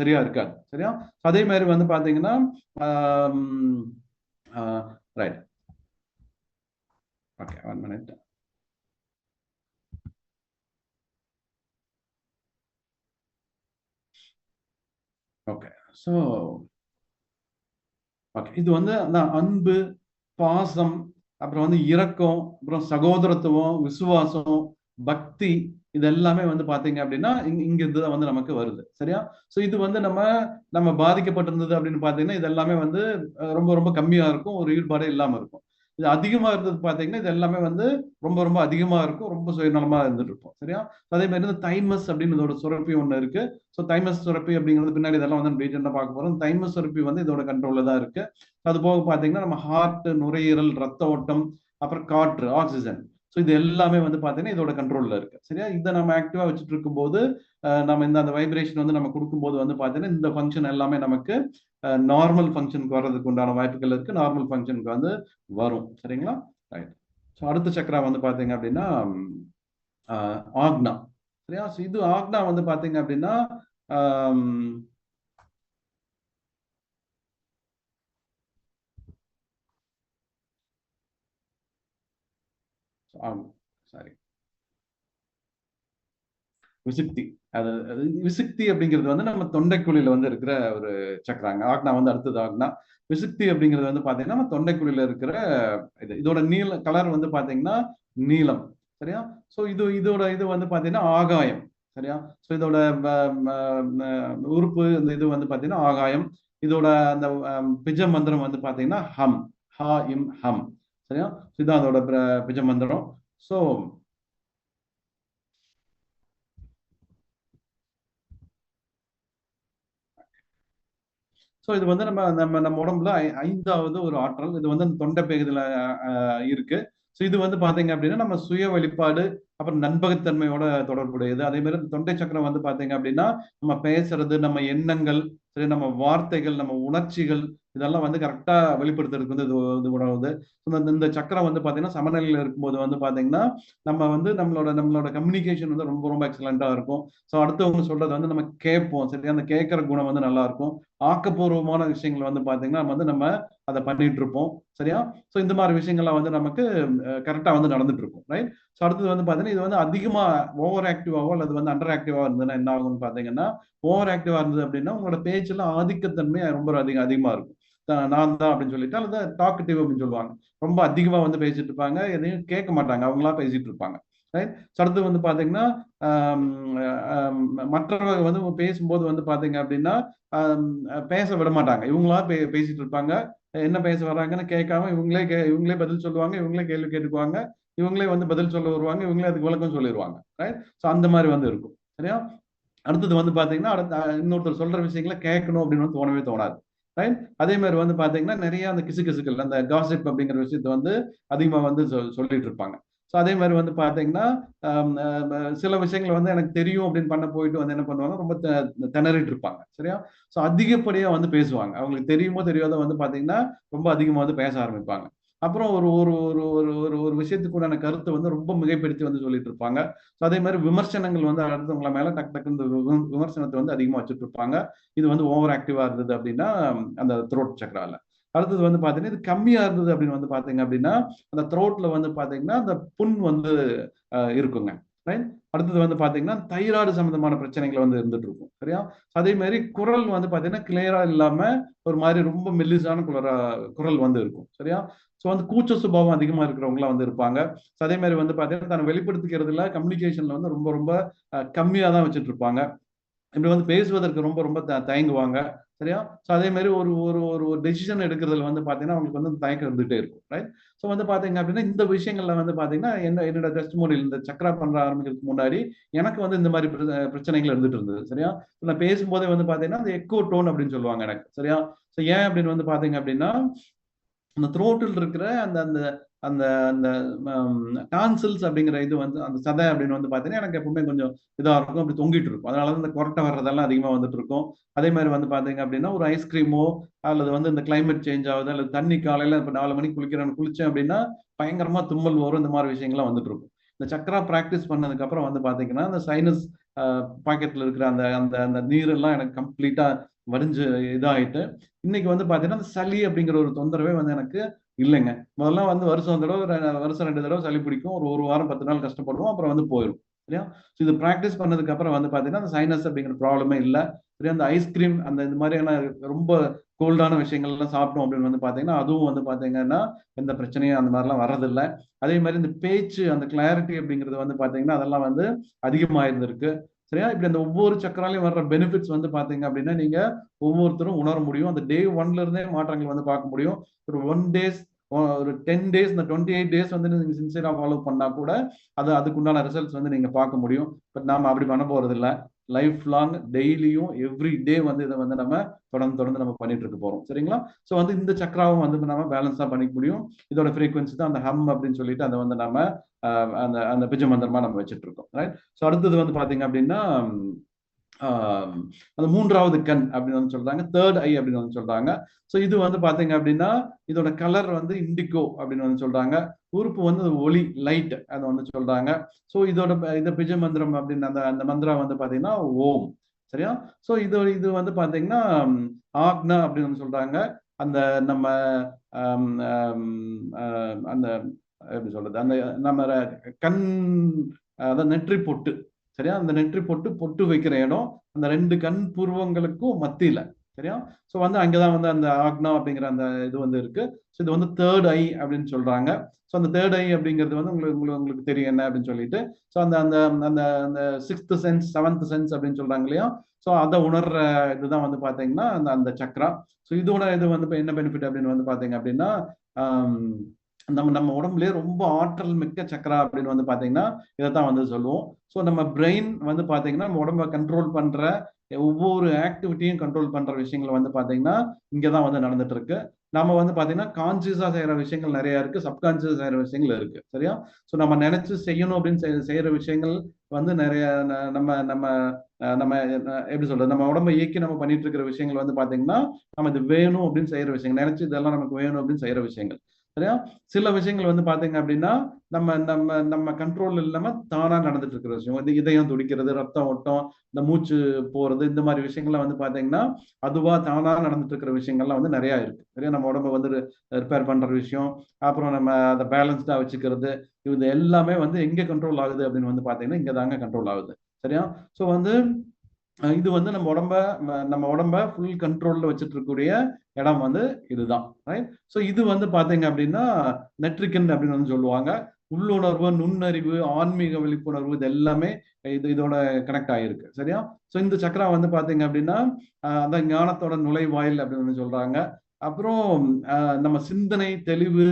Speaker 1: சரியா இருக்காது. சரியா? அதே மாதிரி வந்து பாத்தீங்கன்னா right. Okay, 1 minute. Okay. So okay. இது வந்து அதான் அன்பு, பாசம், அப்புறம் வந்து இரக்கம், அப்புறம் சகோதரத்துவம், விசுவாசம், பக்தி, இது எல்லாமே வந்து பாத்தீங்க அப்படின்னா இங்க இருந்து தான் வந்து நமக்கு வருது. சரியா? ஸோ இது வந்து நம்ம நம்ம பாதிக்கப்பட்டிருந்தது அப்படின்னு பாத்தீங்கன்னா இது எல்லாமே வந்து ரொம்ப ரொம்ப கம்மியா இருக்கும். ஒரு ஈடுபாடே இல்லாம இருக்கும். இது அதிகமா இருந்தது பாத்தீங்கன்னா இது எல்லாமே வந்து ரொம்ப ரொம்ப அதிகமா இருக்கும். ரொம்ப சுயநலமா இருந்துட்டு இருப்போம். சரியா? அதே மாதிரி இந்த தைமஸ் அப்படின்னு இதோட சுரப்பி ஒண்ணு இருக்கு. ஸோ தைமஸ் சுரப்பி அப்படிங்கிறது பின்னாடி இதெல்லாம் வந்து டீட்டெயிலாக பார்க்க போறோம். தைமஸ் சுரப்பி வந்து இதோட கண்ட்ரோல்ல தான் இருக்கு. அது போக பாத்தீங்கன்னா நம்ம ஹார்ட், நுரையீரல், ரத்த ஓட்டம், அப்புறம் காற்று, ஆக்சிஜன். ஸோ இது எல்லாமே வந்து பாத்தீங்கன்னா இதோட கண்ட்ரோல்ல இருக்கு. சரியா? இதை நம்ம ஆக்டிவா வச்சுட்டு இருக்கும்போது நம்ம இந்த அந்த வைப்ரேஷன் வந்து நம்ம கொடுக்கும்போது வந்து பாத்தீங்கன்னா இந்த ஃபங்க்ஷன் எல்லாமே நமக்கு நார்மல் ஃபங்க்ஷனுக்கு வர்றதுக்கு உண்டான வாய்ப்புகள் இருக்கு. நார்மல் ஃபங்க்ஷனுக்கு வந்து வரும். சரிங்களா? ரைட். ஸோ அடுத்த சக்கரா வந்து பாத்தீங்க அப்படின்னா ஆக்னா. சரியா? ஸோ இது ஆக்னா வந்து பாத்தீங்க அப்படின்னா சாரி, விசுக்தி. அது அது விசுக்தி அப்படிங்கிறது வந்து நம்ம தொண்டைக்குழியில வந்து இருக்கிற ஒரு சக்கராங்க. ஆக்னா வந்து அடுத்தது ஆக்னா. விசுக்தி அப்படிங்கிறது வந்து பாத்தீங்கன்னா நம்ம தொண்டைக்குழியில இருக்கிற இது. இதோட கலர் வந்து பாத்தீங்கன்னா நீலம். சரியா? ஸோ இதோட இது வந்து பாத்தீங்கன்னா ஆகாயம். சரியா? ஸோ இதோட உறுப்பு இந்த இது வந்து பாத்தீங்கன்னா ஆகாயம். இதோட அந்த பிஜ மந்திரம் வந்து பாத்தீங்கன்னா ஹம். ஹா இம் ஹம். சரியா? இதுதான் அதோட பிஜ மந்திரம். ஸோ ஸோ இது வந்து நம்ம நம்ம நம்ம உடம்புல ஐந்தாவது ஒரு ஆற்றல். இது வந்து அந்த தொண்டை பகுதியில இருக்கு. ஸோ இது வந்து பாத்தீங்க அப்படின்னா நம்ம சுய வெளிப்பாடு, அப்புறம் நண்பகத்தன்மையோட தொடர்புடையது. அதே மாதிரி இந்த தொண்டை சக்கரம் வந்து பாத்தீங்க அப்படின்னா நம்ம பேசுறது, நம்ம எண்ணங்கள், சரி, நம்ம வார்த்தைகள், நம்ம உணர்ச்சிகள், இதெல்லாம் வந்து கரெக்டா வெளிப்படுத்துறதுக்கு வந்து இது உதவுது. இந்த சக்கரம் வந்து பாத்தீங்கன்னா சமநிலையில இருக்கும்போது வந்து பாத்தீங்கன்னா நம்ம வந்து நம்மளோட கம்யூனிகேஷன் வந்து ரொம்ப ரொம்ப எக்ஸலண்டா இருக்கும். ஸோ அடுத்தவங்க சொல்றது வந்து நம்ம கேட்போம். சரி, அந்த கேட்கற குணம் வந்து நல்லா இருக்கும். ஆக்கப்பூர்வமான விஷயங்கள் வந்து பாத்தீங்கன்னா நம்ம அதை பண்ணிட்டு இருப்போம். சரியா? ஸோ இந்த மாதிரி விஷயங்கள்லாம் வந்து நமக்கு கரெக்டா வந்து நடந்துட்டு இருக்கும். ரைட்? ஸோ அடுத்தது வந்து பாத்தீங்கன்னா இது வந்து அதிகமா ஓவர் ஆக்டிவாவோ அல்லது வந்து அண்டர் ஆக்டிவா இருந்ததுன்னா என்ன ஆகும்னு பாத்தீங்கன்னா, ஓவர் ஆக்டிவா இருந்தது அப்படின்னா உங்களோட பேச்சுல ஆதிக்கத்தன்மை ரொம்ப அதிகமா இருக்கும். நான் தான் அப்படின்னு சொல்லிட்டு, அல்லது டாக்கட்டிவ் அப்படின்னு சொல்லுவாங்க. ரொம்ப அதிகமா வந்து பேசிட்டு இருப்பாங்க. எதையும் கேட்க மாட்டாங்க. அவங்களா பேசிட்டு இருப்பாங்க. ரைட்? ஸோ அடுத்து வந்து பாத்தீங்கன்னா ஆம், ஆம், மற்றவங்க வந்து பேசும்போது வந்து பாத்தீங்க அப்படின்னா ஆம், பேச விட மாட்டாங்க. இவங்களா பேசிட்டு இருப்பாங்க. என்ன பேச வர்றாங்கன்னு கேட்காம இவங்களே பதில் சொல்லுவாங்க. இவங்களே கேள்வி கேட்டுக்குவாங்க. இவங்களே வந்து பதில் சொல்ல வருவாங்க. இவங்களே அதுக்கு விளக்கம் சொல்லிடுவாங்க. ரைட்? ஸோ அந்த மாதிரி வந்து இருக்கும். சரியா? அடுத்தது வந்து பாத்தீங்கன்னா அடுத்த இன்னொருத்தர் சொல்ற விஷயங்களை கேட்கணும் அப்படின்னு வந்து தோணவே தோணாது. ரைட்? அதே மாதிரி வந்து பாத்தீங்கன்னா நிறைய அந்த கிசுகிசுக்கள், அந்த காசிப் அப்படிங்கிற விஷயத்த வந்து அதிகமா வந்து சொல்லிட்டு இருப்பாங்க. ஸோ அதே மாதிரி வந்து பாத்தீங்கன்னா சில விஷயங்கள் வந்து எனக்கு தெரியும் அப்படின்னு பண்ண போயிட்டு வந்து என்ன பண்ணுவாங்க, ரொம்ப திணறிட்டு இருப்பாங்க. சரியா? ஸோ அதிகப்படியா வந்து பேசுவாங்க. அவங்களுக்கு தெரியுமோ தெரியாதோ வந்து பாத்தீங்கன்னா ரொம்ப அதிகமா வந்து பேச ஆரம்பிப்பாங்க. அப்புறம் ஒரு ஒரு ஒரு ஒரு ஒரு ஒரு விஷயத்துக்குண்டான கருத்தை வந்து ரொம்ப மிகைப்படுத்தி வந்து சொல்லிட்டு இருப்பாங்க. ஸோ அதே மாதிரி விமர்சனங்கள் வந்து அடுத்தவங்கள மேல டக்கு இந்த விமர்சனத்தை வந்து அதிகமா வச்சுட்டு இருப்பாங்க. இது வந்து ஓவர் ஆக்டிவா இருந்தது அப்படின்னா அந்த த்ரோட் சக்கரால. அடுத்தது வந்து பாத்தீங்கன்னா இது கம்மியா இருந்தது அப்படின்னு வந்து பாத்தீங்க அப்படின்னா அந்த த்ரோட்ல வந்து பாத்தீங்கன்னா அந்த புண் வந்து இருக்குங்க. ரைட்? அடுத்தது வந்து பாத்தீங்கன்னா தைராய்டு சம்பந்தமான பிரச்சனைகள் வந்து இருந்துட்டு இருக்கும். சரியா? அதே மாதிரி குரல் வந்து பாத்தீங்கன்னா கிளியரா இல்லாம ஒரு மாதிரி ரொம்ப மெல்லிசான குரல் வந்து இருக்கும். சரியா? ஸோ வந்து கூச்ச சுபாவம் அதிகமா இருக்கிறவங்களாம் வந்து இருப்பாங்க. ஸோ அதே மாதிரி வந்து பாத்தீங்கன்னா தன்னை வெளிப்படுத்திக்கிறதுல கம்யூனிகேஷன்ல வந்து ரொம்ப ரொம்ப கம்மியா தான் வச்சுட்டு இருப்பாங்க. இப்படி வந்து பேசுவதற்கு ரொம்ப ரொம்ப தயங்குவாங்க. சரியா? ஸோ அதே மாதிரி ஒரு ஒரு ஒரு ஒரு டெசிஷன் எடுக்கிறதுல வந்து பாத்தீங்கன்னா அவங்களுக்கு வந்து தயக்கம் இருந்துகிட்டே இருக்கும். ரைட்? ஸோ வந்து பாத்தீங்க அப்படின்னா இந்த விஷயங்கள்ல வந்து பாத்தீங்கன்னா என்னோட டெஸ்டிமோனியல் இந்த சக்ரா பண்ற ஆரம்பிக்கிறதுக்கு முன்னாடி எனக்கு வந்து இந்த மாதிரி பிரச்சனைகள் இருந்துட்டு இருந்தது. சரியா? நான் பேசும்போதே வந்து பாத்தீங்கன்னா அந்த எக்கோ டோன் அப்படின்னு சொல்லுவாங்க எனக்கு. சரியா? ஸோ ஏன் அப்படின்னு வந்து பாத்தீங்க அப்படின்னா அந்த த்ரோட்டில் இருக்கிற அந்த அந்த அந்த அந்த டான்சில்ஸ் அப்படிங்கிற இது வந்து அந்த சதை அப்படின்னு வந்து பாத்தீங்கன்னா எனக்கு எப்பவுமே கொஞ்சம் இதா இருக்கும், அப்படி தொங்கிட்டு இருக்கும். அதனால இந்த கொரட்டை வர்றதெல்லாம் அதிகமா வந்துட்டு இருக்கும். அதே மாதிரி வந்து பாத்தீங்க அப்படின்னா ஒரு ஐஸ்கிரீமோ அல்லது வந்து இந்த கிளைமேட் சேஞ்ச் ஆகுது அல்லது தண்ணி காலையில இப்ப 4 மணிக்கு குளிச்சேன் அப்படின்னா பயங்கரமா தும்மல் வரும். இந்த மாதிரி விஷயங்கள்லாம் வந்துட்டு இருக்கும். இந்த சக்கரா பிராக்டிஸ் பண்ணதுக்கு அப்புறம் வந்து பாத்தீங்கன்னா அந்த சைனஸ் பாக்கெட்ல இருக்கிற அந்த அந்த அந்த நீரெல்லாம் எனக்கு கம்ப்ளீட்டா வடிஞ்சு இதாயிட்டு இன்னைக்கு வந்து பாத்தீங்கன்னா அந்த சளி அப்படிங்கிற ஒரு தொந்தரவே வந்து எனக்கு இல்லைங்க. முதல்ல வந்து வருஷம் 2 தடவை சளி பிடிக்கும். ஒரு வாரம் 10 நாள் கஷ்டப்படுவோம். அப்புறம் வந்து போயிடும். சரியா? இது பிராக்டிஸ் பண்ணதுக்கு அப்புறம் வந்து பாத்தீங்கன்னா அந்த சைனஸ் அப்படிங்கிற ப்ராப்ளமே இல்ல. சரியா? அந்த ஐஸ்கிரீம் அந்த இந்த மாதிரியான ரொம்ப கோல்டான விஷயங்கள் எல்லாம் சாப்பிட்டோம் அப்படின்னு வந்து பாத்தீங்கன்னா அதுவும் வந்து பாத்தீங்கன்னா எந்த பிரச்சனையும் அந்த மாதிரிலாம் வர்றதில்லை. அதே மாதிரி இந்த பேச்சு அந்த கிளாரிட்டி அப்படிங்கிறது வந்து பாத்தீங்கன்னா அதெல்லாம் வந்து அதிகமா இருந்திருக்கு. சரியா? இப்படி அந்த ஒவ்வொரு சக்கராலையும் வர்ற பெனிஃபிட்ஸ் வந்து பாத்தீங்க அப்படின்னா நீங்க ஒவ்வொருத்தரும் உணர முடியும். அந்த டே 1ல இருந்தே மாற்றங்கள் வந்து பார்க்க முடியும். ஒரு 1 டேஸ் ஒரு 10 டேஸ் இந்த 28 டேஸ் வந்து நீங்க சின்சியரா ஃபாலோ பண்ணா கூட அதுக்குண்டான ரிசல்ட்ஸ் வந்து நீங்க பார்க்க முடியும். பட் நாம அப்படி பண்ண போறது இல்ல. லைஃப் லாங் டெய்லியும் எவ்ரி டே வந்து இதை வந்து நம்ம தொடர்ந்து நம்ம பண்ணிட்டு இருக்க போறோம். சரிங்களா? ஸோ வந்து இந்த சக்கராவும் வந்து நம்ம பேலன்ஸா பண்ணிக்க முடியும். இதோட ஃப்ரீக்வன்சி தான் அந்த ஹம் அப்படின்னு சொல்லிட்டு அதை வந்து நம்ம அந்த அந்த பிஜ மந்திரமா நம்ம வச்சுட்டு இருக்கோம். ரைட்? ஸோ அடுத்தது வந்து பாத்தீங்க அப்படின்னா அந்த 3வது கண் அப்படின்னு வந்து சொல்றாங்க. 3rd ஐ அப்படின்னு வந்து சொல்றாங்க. ஸோ இது வந்து பாத்தீங்க அப்படின்னா இதோட கலர் வந்து இண்டிகோ அப்படின்னு வந்து சொல்றாங்க. உறுப்பு வந்து ஒளி லைட் அதை வந்து சொல்றாங்க. ஸோ இந்த பிஜ மந்திரம் அப்படின்னு அந்த அந்த மந்திரம் வந்து பாத்தீங்கன்னா ஓம். சரியா? ஸோ இது இது வந்து பாத்தீங்கன்னா ஆக்னா அப்படின்னு வந்து சொல்றாங்க. அந்த நம்ம அந்த எப்படி சொல்றது அந்த நம்ம கண் அதான் நெற்றி பொட்டு. சரியா? அந்த நெற்றி பொட்டு வைக்கிற இடம் அந்த 2 கண் புருவங்களுக்கும் மத்தியில. சரியா? ஸோ வந்து அங்கதான் வந்து அந்த ஆக்னா அப்படிங்கிற அந்த இது வந்து இருக்கு. ஸோ இது வந்து 3rd ஐ அப்படின்னு சொல்றாங்க. ஸோ அந்த 3rd ஐ அப்படிங்கிறது வந்து உங்களுக்கு தெரியும் என்ன அப்படின்னு சொல்லிட்டு. ஸோ அந்த அந்த அந்த அந்த 6th சென்ஸ் 7th சென்ஸ் அப்படின்னு சொல்றாங்க இல்லையா? ஸோ அதை உணர்ற இதுதான் வந்து பாத்தீங்கன்னா அந்த அந்த சக்ரா. ஸோ இதோட இது வந்து என்ன பெனிஃபிட் அப்படின்னு வந்து பாத்தீங்க அப்படின்னா நம்ம நம்ம உடம்புலயே ரொம்ப ஆற்றல் மிக்க சக்கரா அப்படின்னு வந்து பாத்தீங்கன்னா இதைத்தான் வந்து சொல்லுவோம். ஸோ நம்ம பிரெயின் வந்து பாத்தீங்கன்னா நம்ம உடம்ப கண்ட்ரோல் பண்ற ஒவ்வொரு ஆக்டிவிட்டியும் கண்ட்ரோல் பண்ற விஷயங்கள் வந்து பாத்தீங்கன்னா இங்கதான் வந்து நடந்துட்டு இருக்கு. நம்ம வந்து பாத்தீங்கன்னா கான்சியஸா செய்யற விஷயங்கள் நிறைய இருக்கு, சப்கான்சியஸா செய்யற விஷயங்கள் இருக்கு. சரியா? ஸோ நம்ம நினைச்சு செய்யணும் அப்படின்னு செய்யற விஷயங்கள் வந்து நிறைய நம்ம நம்ம நம்ம எப்படி சொல்றது, நம்ம உடம்ப இயக்கி நம்ம பண்ணிட்டு இருக்கிற விஷயங்கள் வந்து பாத்தீங்கன்னா நம்ம இது வேணும் அப்படின்னு செய்யற விஷயங்கள், நினைச்சு இதெல்லாம் நமக்கு வேணும் அப்படின்னு செய்யற விஷயங்கள். சரியா? சில விஷயங்கள் வந்து பாத்தீங்க அப்படின்னா நம்ம நம்ம நம்ம கண்ட்ரோல் இல்லாம தானா நடந்துட்டு இருக்கிற விஷயம் வந்து இதயம் துடிக்கிறது, ரத்தம் ஓட்டம், இந்த மூச்சு போறது, இந்த மாதிரி விஷயங்கள்லாம் வந்து பாத்தீங்கன்னா அதுவா தானா நடந்துட்டு இருக்கிற விஷயங்கள்லாம் வந்து நிறைய இருக்கு. சரியா? நம்ம உடம்ப வந்து ரிப்பேர் பண்ற விஷயம், அப்புறம் நம்ம அதை பேலன்ஸ்டா வச்சுக்கிறது, இது எல்லாமே வந்து எங்க கண்ட்ரோல் ஆகுது அப்படின்னு வந்து பாத்தீங்கன்னா இங்க தாங்க கண்ட்ரோல் ஆகுது. சரியா? ஸோ வந்து இது வந்து நம்ம உடம்ப ஃபுல் கண்ட்ரோல்ல வச்சுட்டு இருக்கக்கூடிய இடம் வந்து இதுதான். ரைட்? ஸோ இது வந்து பாத்தீங்க அப்படின்னா நெட்ரிகன் அப்படின்னு வந்து சொல்லுவாங்க. உள்ளுணர்வு, நுண்ணறிவு, ஆன்மீக விழிப்புணர்வு, இது எல்லாமே இதோட கனெக்ட் ஆகிருக்கு. சரியா? ஸோ இந்த சக்கரா வந்து பாத்தீங்க அப்படின்னா அந்த ஞானத்தோட நுழைவாயில் அப்படின்னு வந்து சொல்றாங்க. அப்புறம் நம்ம சிந்தனை தெளிவு,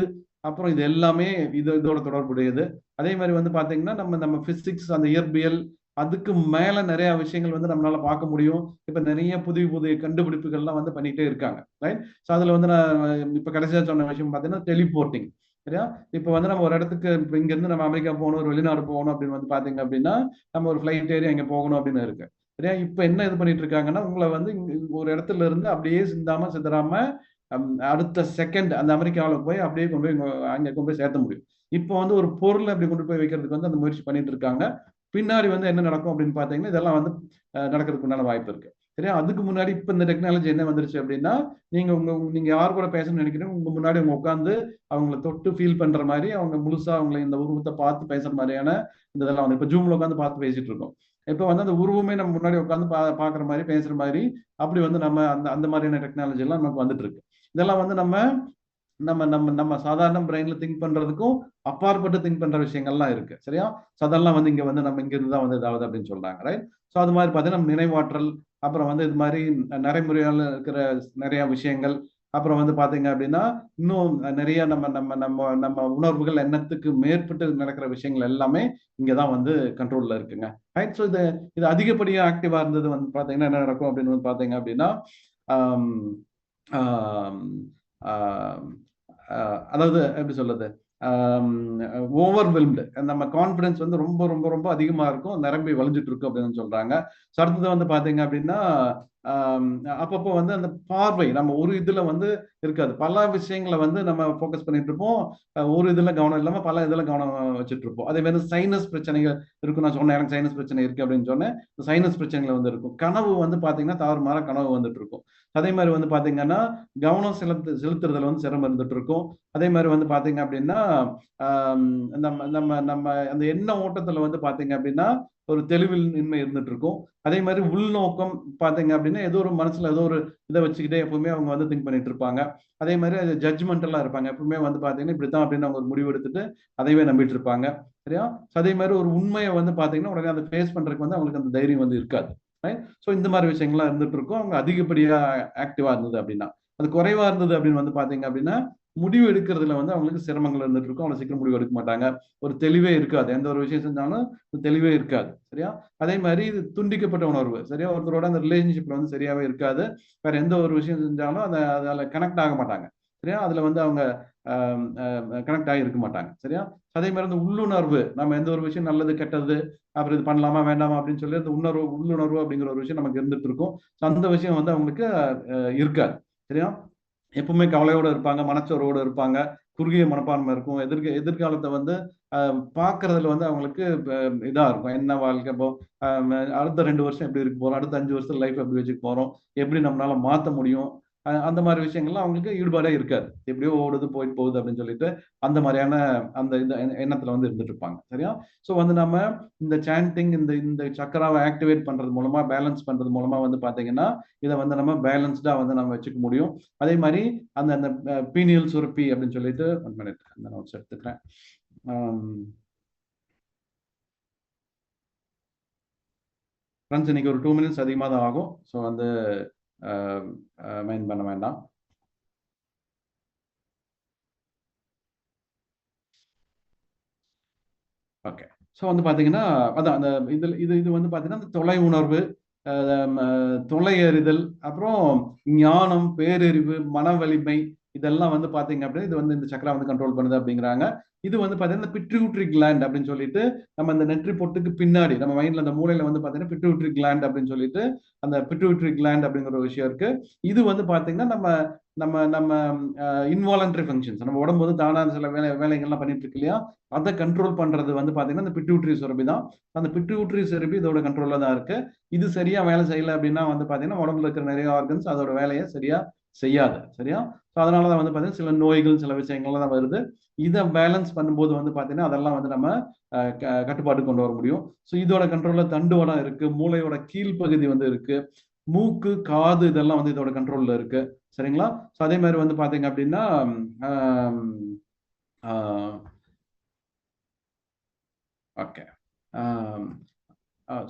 Speaker 1: அப்புறம் இது எல்லாமே இதோட தொடர்புடையது. அதே மாதிரி வந்து பாத்தீங்கன்னா நம்ம நம்ம பிசிக்ஸ், அந்த இயற்பியல், அதுக்கு மேல நிறைய விஷயங்கள் வந்து நம்மளால பார்க்க முடியும். இப்ப நிறைய புதிய புதிய கண்டுபிடிப்புகள்லாம் வந்து பண்ணிட்டே இருக்காங்க. ரைட்? ஸோ அதுல வந்து நான் இப்ப கடைசியா சொன்ன விஷயம் பார்த்தீங்கன்னா டெலிபோர்ட்டிங். சரியா? இப்ப வந்து நம்ம ஒரு இடத்துக்கு இப்ப இங்க இருந்து நம்ம அமெரிக்கா போகணும், ஒரு வெளிநாடு போகணும் அப்படின்னு வந்து பாத்தீங்க அப்படின்னா நம்ம ஒரு ஃபிளைட் ஏறி அங்க போகணும் அப்படின்னு இருக்கு. சரியா? இப்ப என்ன இது பண்ணிட்டு இருக்காங்கன்னா உங்களை வந்து ஒரு இடத்துல இருந்து அப்படியே சிந்தாம சிதறாம அடுத்த செகண்ட் அந்த அமெரிக்காவில் போய் அப்படியே கொண்டு போய் அங்க கொண்டு போய் சேர்த்த முடியும். இப்போ வந்து ஒரு பொருளை அப்படி கொண்டு போய் வைக்கிறதுக்கு வந்து அந்த முயற்சி பண்ணிட்டு இருக்காங்க. பின்னாடி வந்து என்ன நடக்கும் அப்படின்னு பாத்தீங்கன்னா இதெல்லாம் வந்து நடக்கிறதுக்கு உண்டான வாய்ப்பு இருக்கு. சரியா? அதுக்கு முன்னாடி இப்ப இந்த டெக்னாலஜி என்ன வந்துருச்சு அப்படின்னா நீங்க யார் கூட பேசணும்னு நினைக்கிறீங்க, உங்க முன்னாடி அவங்க உட்காந்து அவங்கள தொட்டு ஃபீல் பண்ற மாதிரி, அவங்க முழுசா அவங்களை இந்த உருவத்தை பார்த்து பேசுற மாதிரியான இந்த இதெல்லாம் வந்து இப்ப ஜூம்ல உட்காந்து பார்த்து பேசிட்டு இருக்கோம். இப்ப வந்து அந்த உருவமே நம்ம முன்னாடி உட்காந்து பாக்குற மாதிரி பேசுற மாதிரி அப்படி வந்து நம்ம அந்த அந்த மாதிரியான டெக்னாலஜி எல்லாம் நமக்கு வந்துட்டு இருக்கு. இதெல்லாம் வந்து நம்ம நம்ம நம்ம நம்ம சாதாரண பிரெயின்ல திங்க் பண்றதுக்கும் அப்பாற்பட்டு திங்க் பண்ற விஷயங்கள்லாம் இருக்கு. சரியா? ஸோ அதெல்லாம் வந்து இங்க வந்து நம்ம இங்க இருந்து தான் வந்து இதாவது அப்படின்னு சொல்றாங்க. ரைட்? ஸோ அது மாதிரி பார்த்தீங்கன்னா நம்ம நினைவாற்றல், அப்புறம் வந்து இது மாதிரி நடைமுறையால இருக்கிற நிறைய விஷயங்கள், அப்புறம் வந்து பாத்தீங்க அப்படின்னா இன்னும் நிறைய நம்ம நம்ம நம்ம நம்ம உணர்வுகள் எண்ணத்துக்கு மேற்பட்டு நடக்கிற விஷயங்கள் எல்லாமே இங்கதான் வந்து கண்ட்ரோல்ல இருக்குங்க. ரைட்? ஸோ இது இது அதிகப்படியா ஆக்டிவா இருந்தது வந்து பாத்தீங்கன்னா என்ன நடக்கும் அப்படின்னு வந்து பாத்தீங்க அப்படின்னா ஆம், ஆம், ஆம், அதாவது எப்படி சொல்றது, ஓவர்வெல்ம்டு, நம்ம கான்பிடன்ஸ் வந்து ரொம்ப ரொம்ப ரொம்ப அதிகமா இருக்கும், நிரம்பி வழிஞ்சிட்டு இருக்கும் அப்படின்னு சொல்றாங்க. ஸோ அடுத்தது வந்து பாத்தீங்க அப்படின்னா ஆம், அப்பப்போ வந்து அந்த பார்வை நம்ம ஒரு இதுல வந்து இருக்காது, பல விஷயங்களை வந்து நம்ம ஃபோக்கஸ் பண்ணிட்டு இருப்போம். ஒரு இதுல கவனம் இல்லாம பல இதுல கவனம் வச்சுட்டு இருப்போம். அதே மாதிரி சைனஸ் பிரச்சனைகள் இருக்கும். நான் சொன்னேன் எனக்கு சைனஸ் பிரச்சனை இருக்கு அப்படின்னு சொன்னேன். சைனஸ் பிரச்சனைகள் வந்து இருக்கும். கனவு வந்து பாத்தீங்கன்னா தாறுமாற கனவு வந்துட்டு இருக்கும். அதே மாதிரி வந்து பாத்தீங்கன்னா கவனம் செலுத்துறதுல வந்து சிரமம் இருந்துட்டு இருக்கும். அதே மாதிரி வந்து பாத்தீங்க அப்படின்னா ஆம், நம்ம நம்ம நம்ம அந்த எண்ண ஓட்டத்துல வந்து பாத்தீங்க அப்படின்னா ஒரு தெளிவின்மை இருந்துட்டு இருக்கும். அதே மாதிரி உள்நோக்கம் பாத்தீங்க அப்படின்னா ஏதோ ஒரு மனசுல ஏதோ ஒரு இதை வச்சுக்கிட்டே எப்பவுமே அவங்க வந்து திங்க் பண்ணிட்டு இருப்பாங்க. அதே மாதிரி அது ஜட்ஜ்மெண்டெல்லாம் இருப்பாங்க. எப்பவுமே வந்து பாத்தீங்கன்னா இப்படித்தான் அப்படின்னு அவங்க ஒரு முடிவு எடுத்துட்டு அதைவே நம்பிட்டு இருப்பாங்க. சரியா? So அதே மாதிரி ஒரு உண்மையை வந்து பாத்தீங்கன்னா உடனே அதை ஃபேஸ் பண்றதுக்கு வந்து அவங்களுக்கு அந்த தைரியம் வந்து இருக்காது. ஸோ இந்த மாதிரி விஷயங்கள்லாம் இருந்துட்டு இருக்கும். அவங்க அதிகப்படியா ஆக்டிவா இருந்தது அப்படின்னா, அது குறைவா இருந்தது அப்படின்னு வந்து பாத்தீங்க அப்படின்னா முடிவு எடுக்கிறதுல வந்து அவங்களுக்கு சிரமங்கள் இருந்துட்டு இருக்கும். அவ்வளவு சீக்கிரம் முடிவு எடுக்க மாட்டாங்க. ஒரு தெளிவே இருக்காது. எந்த ஒரு விஷயம் செஞ்சாலும் தெளிவே இருக்காது. சரியா? அதே மாதிரி இது துண்டிக்கப்பட்ட உணர்வு. சரியா? ஒருத்தரோட அந்த ரிலேஷன்ஷிப்ல வந்து சரியாவே இருக்காது. வேற எந்த ஒரு விஷயம் செஞ்சாலும் அதால கனெக்ட் ஆக மாட்டாங்க. சரியா? அதுல வந்து அவங்க கனெக்ட் ஆகி இருக்க மாட்டாங்க. சரியா? அதே மாதிரி அந்த உள்ளுணர்வு, நம்ம எந்த ஒரு விஷயம் நல்லது கெட்டது அப்புறம் இது பண்ணலாமா வேண்டாமா அப்படின்னு சொல்லி அந்த உள்ளுணர்வு அப்படிங்கிற ஒரு விஷயம் நமக்கு இருந்துட்டு இருக்கும். So அந்த விஷயம் வந்து அவங்களுக்கு இருக்காது. சரியா? எப்பவுமே கவலையோட இருப்பாங்க, மனச்சோர்வோட இருப்பாங்க, குறுகிய மனப்பான்மை இருக்கும். எதிர்காலத்தை வந்து பார்க்கறதுல வந்து அவங்களுக்கு இதா இருக்கும். என்ன வாழ்க்கை இப்போ, அடுத்த 2 வருஷம் எப்படி இருக்க போறோம், அடுத்த 5 வருஷத்துல லைஃப் எப்படி வச்சுக்க போறோம், எப்படி நம்மளால மாத்த முடியும், அந்த மாதிரி விஷயங்கள்லாம் அவங்களுக்கு ஈடுபாடே இருக்காது. எப்படியோ ஓடுது போயிட்டு போகுது அப்படின்னு சொல்லிட்டு அந்த மாதிரியான அந்த இந்த எண்ணத்துல வந்து இருந்துட்டு இருப்பாங்க. சரியா? ஸோ வந்து நம்ம இந்த சாண்டிங், இந்த இந்த சக்கராவை ஆக்டிவேட் பண்றது மூலமா, பேலன்ஸ் பண்றது மூலமா வந்து பாத்தீங்கன்னா இதை வந்து நம்ம பேலன்ஸ்டா வந்து நம்ம வச்சுக்க முடியும். அதே மாதிரி அந்த அந்த பீனியல் சுரப்பி அப்படின்னு சொல்லிட்டு 1 மினிட் அந்த நோட்ஸ் எடுத்துக்கிறேன். ஃப்ரெண்ட்ஸ் இன்னைக்கு ஒரு 2 மினிட்ஸ் அதிகமாக தான் ஆகும். ஸோ வந்து மைண்ட் பண்ண வேண்டாம். ஓகே. ஸோ வந்து பார்த்தீங்கன்னா, அதான் அந்த இது வந்து பார்த்தீங்கன்னா, அந்த தொலை உணர்வு, தொலை அறிதல், அப்புறம் ஞானம், பேரறிவு, மன வலிமை இதெல்லாம் வந்து பார்த்தீங்க அப்படின்னா, இது வந்து இந்த சக்ரா வந்து கண்ட்ரோல் பண்ணுது அப்படிங்கிறாங்க. இது வந்து பார்த்தீங்கன்னா, பிட்யூட்டரி கிளாண்ட் அப்படின்னு சொல்லிட்டு, நம்ம இந்த நெற்றி பொட்டுக்கு பின்னாடி நம்ம மைண்ட்ல அந்த மூளையில வந்து பார்த்தீங்கன்னா, பிட்யூட்டரி கிளாண்ட் அப்படின்னு சொல்லிட்டு, அந்த பிட்யூட்டரி கிளாண்ட் அப்படிங்கிற ஒரு விஷயம் இருக்கு. இது வந்து பார்த்தீங்கன்னா, நம்ம நம்ம நம்ம இன்வாலண்டரி ஃபங்க்ஷன்ஸ் நம்ம உடம்பு வந்து தானா சில வேலைகள்லாம் பண்ணிட்டு இருக்கு இல்லையா, அதை கண்ட்ரோல் பண்றது வந்து பாத்தீங்கன்னா இந்த பிட்யூட்டரி சுரபி தான். அந்த பிட்யூட்டரி சுரபி இதோட கண்ட்ரோல்ல தான் இருக்கு. இது சரியா வேலை செய்யல அப்படின்னா வந்து பாத்தீங்கன்னா உடம்புல இருக்கிற நிறைய ஆர்கன்ஸ் அதோட வேலையை சரியா செய்யாது. சரியா? அதனாலதான் வந்து பாத்தீங்கன்னா சில நோய்கள் சில விஷயங்கள்லாம் தான் வருது. இதை பேலன்ஸ் பண்ணும்போது வந்து பாத்தீங்கன்னா அதெல்லாம் வந்து நம்ம கட்டுப்பாட்டு கொண்டு வர முடியும். ஸோ இதோட கண்ட்ரோல்ல தண்டுவடம் இருக்கு, மூளையோட கீழ்ப்பகுதி வந்து இருக்கு, மூக்கு காது இதெல்லாம் வந்து இதோட கண்ட்ரோல்ல இருக்கு. சரிங்களா? ஸோ அதே மாதிரி வந்து பாத்தீங்க அப்படின்னா ஓகே.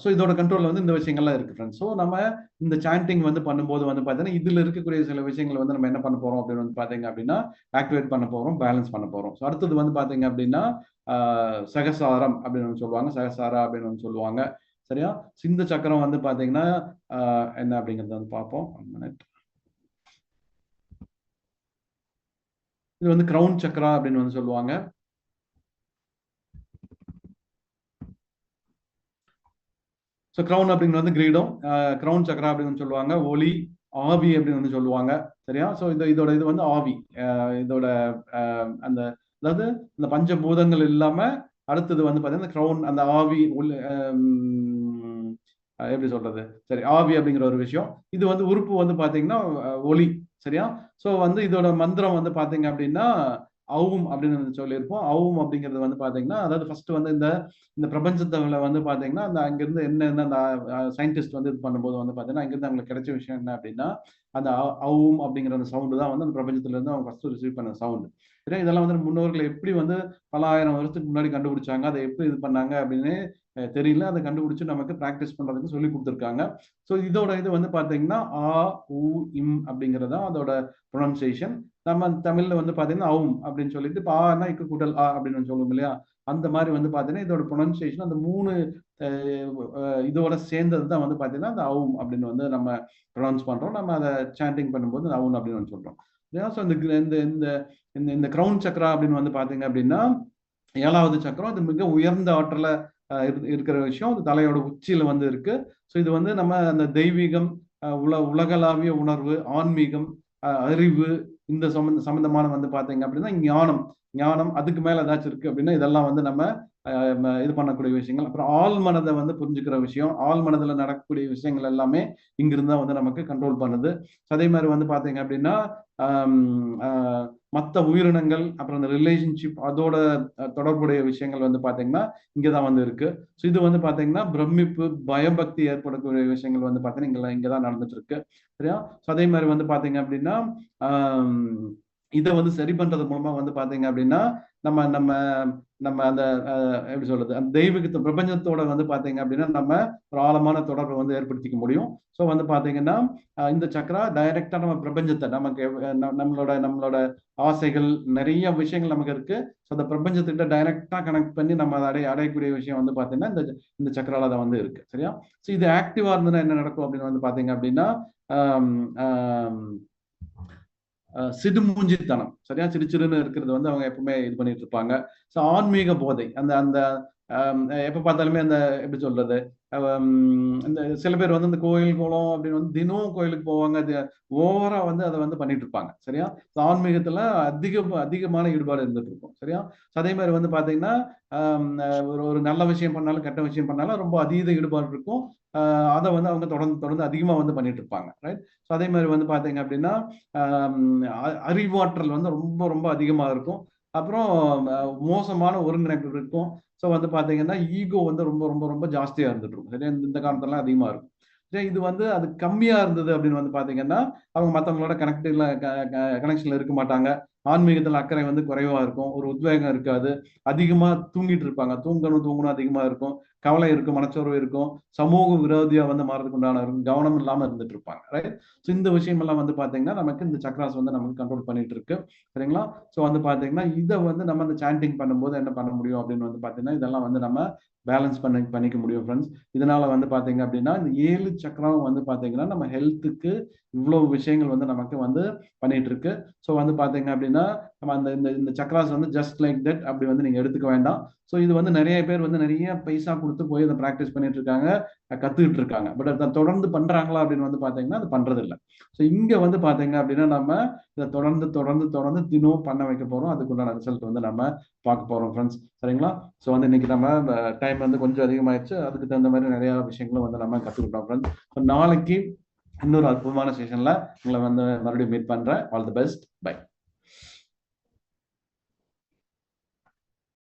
Speaker 1: ஸோ இதோட கண்ட்ரோல்ல வந்து இந்த விஷயங்கள்லாம் இருக்கு ஃப்ரெண்ட்ஸ். ஸோ நம்ம இந்த சாண்டிங் வந்து பண்ணும்போது வந்து பார்த்தீங்கன்னா இதுல இருக்கக்கூடிய சில விஷயங்கள் வந்து நம்ம என்ன பண்ண போறோம் அப்படின்னு வந்து பார்த்தீங்க அப்படின்னா ஆக்டிவேட் பண்ண போறோம், பேலன்ஸ் பண்ண போறோம். ஸோ அடுத்தது வந்து பார்த்தீங்க அப்படின்னா சகசாரம் அப்படின்னு சொல்லுவாங்க, சகசாரா அப்படின்னு சொல்லுவாங்க. சரியா? இந்த சக்கரம் வந்து பார்த்தீங்கன்னா என்ன அப்படிங்கறத வந்து பார்ப்போம். இது வந்து கிரவுன் சக்கரா அப்படின்னு வந்து சொல்லுவாங்க. ஸோ கிரவுன் அப்படிங்கிறது வந்து கிரீடம், கிரவுன் சக்கரா அப்படின்னு சொல்லுவாங்க, ஒளி, ஆவி அப்படின்னு வந்து சொல்லுவாங்க. சரியா? ஸோ இதோட இது வந்து ஆவி, இதோட அந்த அதாவது இந்த பஞ்சபூதங்கள் இல்லாம அடுத்தது வந்து பார்த்தீங்கன்னா கிரவுன் அந்த ஆவி எப்படி சொல்றது, சரி ஆவி அப்படிங்கிற ஒரு விஷயம். இது வந்து உறுப்பு வந்து பாத்தீங்கன்னா ஒளி. சரியா? ஸோ வந்து இதோட மந்திரம் வந்து பாத்தீங்க அப்படின்னா அவும் அப்படின்னு சொல்லியிருப்போம். அவும் அப்படிங்கிறது வந்து பாத்தீங்கன்னா அதாவது ஃபர்ஸ்ட் வந்து இந்த இந்த பிரபஞ்சத்துல வந்து பாத்தீங்கன்னா அந்த அங்கிருந்து என்னென்ன அந்த சயின்டிஸ்ட் வந்து இது பண்ணும்போது வந்து பாத்தீங்கன்னா அங்கிருந்து அவங்களுக்கு கிடைச்ச விஷயம் என்ன அப்படின்னா அந்த அவும் அப்படிங்கிற அந்த சவுண்டு தான் வந்து அந்த பிரபஞ்சத்துல இருந்து அவங்க ஃபர்ஸ்ட் ரிசீவ் பண்ண சவுண்டு. சரியா? இதெல்லாம் வந்து முன்னோர்கள் எப்படி வந்து பல ஆயிரம் வருஷத்துக்கு முன்னாடி கண்டுபிடிச்சாங்க, அதை எப்படி இது பண்ணாங்க அப்படின்னு தெரியல. அதை கண்டுபிடிச்சு நமக்கு பிராக்டிஸ் பண்றதுக்கு சொல்லி கொடுத்துருக்காங்க. ஸோ இதோட இது வந்து பாத்தீங்கன்னா ஆ உ இம் அப்படிங்கிறது தான் அதோட ப்ரொனன்சியேஷன். நம்ம தமிழ்ல வந்து பாத்தீங்கன்னா அவும் அப்படின்னு சொல்லிட்டு இப்போ ஆனா இக்கு கூட்டல் ஆ அப்படின்னு சொல்லுவோம் இல்லையா, அந்த மாதிரி வந்து பாத்தீங்கன்னா இதோட ப்ரொனன்சியேஷன் அந்த மூணு இதோட சேர்ந்தது தான் வந்து பாத்தீங்கன்னா அந்த அவும் அப்படின்னு வந்து நம்ம ப்ரொனவுன்ஸ் பண்றோம். நம்ம அதை சாண்டிங் பண்ணும்போது அவும் அப்படின்னு வந்து சொல்றோம். ஸோ இந்த இந்த இந்த இந்த கிரவுன் சக்கரா அப்படின்னு வந்து பாத்தீங்க அப்படின்னா 7வது சக்கரம். அது மிக உயர்ந்த ஆற்றல இருக்கிற விஷயம். அது தலையோட உச்சியில வந்து இருக்கு. ஸோ இது வந்து நம்ம அந்த தெய்வீகம், உலகளாவிய உணர்வு, ஆன்மீகம், அறிவு இந்த சம்பந்தமான வந்து பாத்தீங்க அப்படின்னா ஞானம், ஞானம் அதுக்கு மேல ஏதாச்சும் இருக்கு அப்படின்னா இதெல்லாம் வந்து நம்ம இது பண்ணக்கூடிய விஷயங்கள். அப்புறம் ஆள் மனதை வந்து புரிஞ்சுக்கிற விஷயம், ஆள் மனதுல நடக்கக்கூடிய விஷயங்கள் எல்லாமே இங்கிருந்து தான் வந்து நமக்கு கண்ட்ரோல் பண்ணுது. அதே மாதிரி வந்து பாத்தீங்க அப்படின்னா மற்ற உயிரினங்கள் அப்புறம் அந்த ரிலேஷன்ஷிப் அதோட தொடர்புடைய விஷயங்கள் வந்து பாத்தீங்கன்னா இங்கதான் வந்து இருக்கு. ஸோ இது வந்து பாத்தீங்கன்னா பிரமிப்பு, பயபக்தி ஏற்படக்கூடிய விஷயங்கள் வந்து பாத்தீங்கன்னா இங்கதான் நடந்துட்டு இருக்கு. சரியா? ஸோ அதே மாதிரி வந்து பாத்தீங்க அப்படின்னா இதை வந்து சரி பண்றது மூலமா வந்து பாத்தீங்க அப்படின்னா நம்ம நம்ம நம்ம அந்த எப்படி சொல்றது அந்த தெய்வீகத்தை பிரபஞ்சத்தோட வந்து பாத்தீங்க அப்படின்னா நம்ம ஒரு ஆழமான தொடர்பை வந்து ஏற்படுத்திக்க முடியும். ஸோ வந்து பாத்தீங்கன்னா இந்த சக்கரா டைரக்டா நம்ம பிரபஞ்சத்தை நமக்கு நம்மளோட நம்மளோட ஆசைகள் நிறைய விஷயங்கள் நமக்கு இருக்கு. ஸோ அந்த பிரபஞ்சத்துக்கிட்ட டைரக்டா கனெக்ட் பண்ணி நம்ம அதை அடையக்கூடிய விஷயம் வந்து பாத்தீங்கன்னா இந்த இந்த சக்கரால தான் வந்து இருக்கு. சரியா? ஸோ இது ஆக்டிவா இருந்ததுன்னா என்ன நடக்கும் அப்படின்னு வந்து பாத்தீங்க அப்படின்னா சிடுமூஞ்சித்தனம், சரியா? சிரிச்சிருன்னு இருக்கிறது வந்து அவங்க எப்பவுமே இது பண்ணிட்டு இருப்பாங்க. ஸோ ஆன்மீக போதை அந்த அந்த எப்ப பார்த்தாலுமே அந்த எப்படி சொல்றது, இந்த சில பேர் வந்து இந்த கோயில் குளம் அப்படின்னு வந்து தினம் கோயிலுக்கு போவாங்க. அது ஓவரா வந்து அதை வந்து பண்ணிட்டு இருப்பாங்க. சரியா? ஆன்மீகத்துல அதிகமான ஈடுபாடு இருந்துட்டு இருக்கும். சரியா? அதே மாதிரி வந்து பாத்தீங்கன்னா ஒரு ஒரு நல்ல விஷயம் பண்ணாலும் கெட்ட விஷயம் பண்ணாலும் ரொம்ப அதீத ஈடுபாடு இருக்கும். அதை வந்து அவங்க தொடர்ந்து தொடர்ந்து அதிகமா வந்து பண்ணிட்டு இருப்பாங்க. ரைட்? ஸோ அதே மாதிரி வந்து பாத்தீங்க அப்படின்னா அறிவாற்றல் வந்து ரொம்ப ரொம்ப அதிகமா இருக்கும். அப்புறம் மோசமான ஒருங்கிணைப்பு இருக்கும். ஸோ வந்து பாத்தீங்கன்னா ஈகோ வந்து ரொம்ப ரொம்ப ரொம்ப ஜாஸ்தியா இருந்துட்டு இருக்கும். சரியா? இந்த காலத்துல அதிகமா இருக்கும். சரி, இது வந்து அது கம்மியா இருந்தது அப்படின்னு வந்து பாத்தீங்கன்னா அவங்க மற்றவங்களோட கனெக்ஷன்ல இருக்க மாட்டாங்க. ஆன்மீகத்துல அக்கறை வந்து குறைவா இருக்கும், ஒரு உத்வேகம் இருக்காது, அதிகமா தூங்கிட்டு இருப்பாங்க, தூங்கணும் அதிகமா இருக்கும், கவலை இருக்கும், மனச்சோர்வு இருக்கும், சமூக விரோதியா வந்து மாறதுக்கு உண்டான கவனம் இல்லாம இருந்துட்டு இருப்பாங்க, ரைட்? ஸோ இந்த விஷயம் எல்லாம் வந்து பாத்தீங்கன்னா நமக்கு இந்த சக்ராஸ் வந்து நமக்கு கண்ட்ரோல் பண்ணிட்டு இருக்கு, சரிங்களா? ஸோ வந்து பாத்தீங்கன்னா இதை வந்து நம்ம அந்த சாண்டிங் பண்ணும்போது என்ன பண்ண முடியும் அப்படின்னு வந்து பாத்தீங்கன்னா இதெல்லாம் வந்து நம்ம பேலன்ஸ் பண்ணிக்க முடியும் ஃப்ரெண்ட்ஸ். இதனால வந்து பாத்தீங்க அப்படின்னா இந்த 7 சக்கரம் வந்து பாத்தீங்கன்னா நம்ம ஹெல்த்துக்கு இவ்வளவு விஷயங்கள் வந்து நமக்கு வந்து பண்ணிட்டு இருக்கு. ஸோ வந்து பாத்தீங்க அப்படின்னா நம்ம அந்த இந்த இந்த சக்ராஸ் வந்து ஜஸ்ட் லைக் தட் அப்படி வந்து நீங்க எடுத்துக்க வேண்டாம். ஸோ இது வந்து நிறைய பேர் வந்து நிறைய பைசா கொடுத்து போய் அதை ப்ராக்டிஸ் பண்ணிட்டு இருக்காங்க, கத்துக்கிட்டு இருக்காங்க. பட் அதை தொடர்ந்து பண்றாங்களா அப்படின்னு வந்து பாத்தீங்கன்னா அது பண்றது இல்லை. ஸோ இங்க வந்து பாத்தீங்க அப்படின்னா நம்ம இதை தொடர்ந்து தொடர்ந்து தொடர்ந்து தினம் பண்ண வைக்க போறோம். அதுக்குண்டான ரிசல்ட் வந்து நம்ம பார்க்க போறோம் ஃப்ரெண்ட்ஸ், சரிங்களா? ஸோ வந்து இன்னைக்கு நம்ம டைம் வந்து கொஞ்சம் அதிகமாயிடுச்சு, அதுக்கு தகுந்த மாதிரி நிறைய விஷயங்களும் வந்து நம்ம கத்துக்கிட்டோம் ஃப்ரெண்ட்ஸ். ஸோ நாளைக்கு இன்னொரு அற்புதமான செஷன்ல உங்களை வந்து மறுபடியும் மீட் பண்றேன். All the best, by.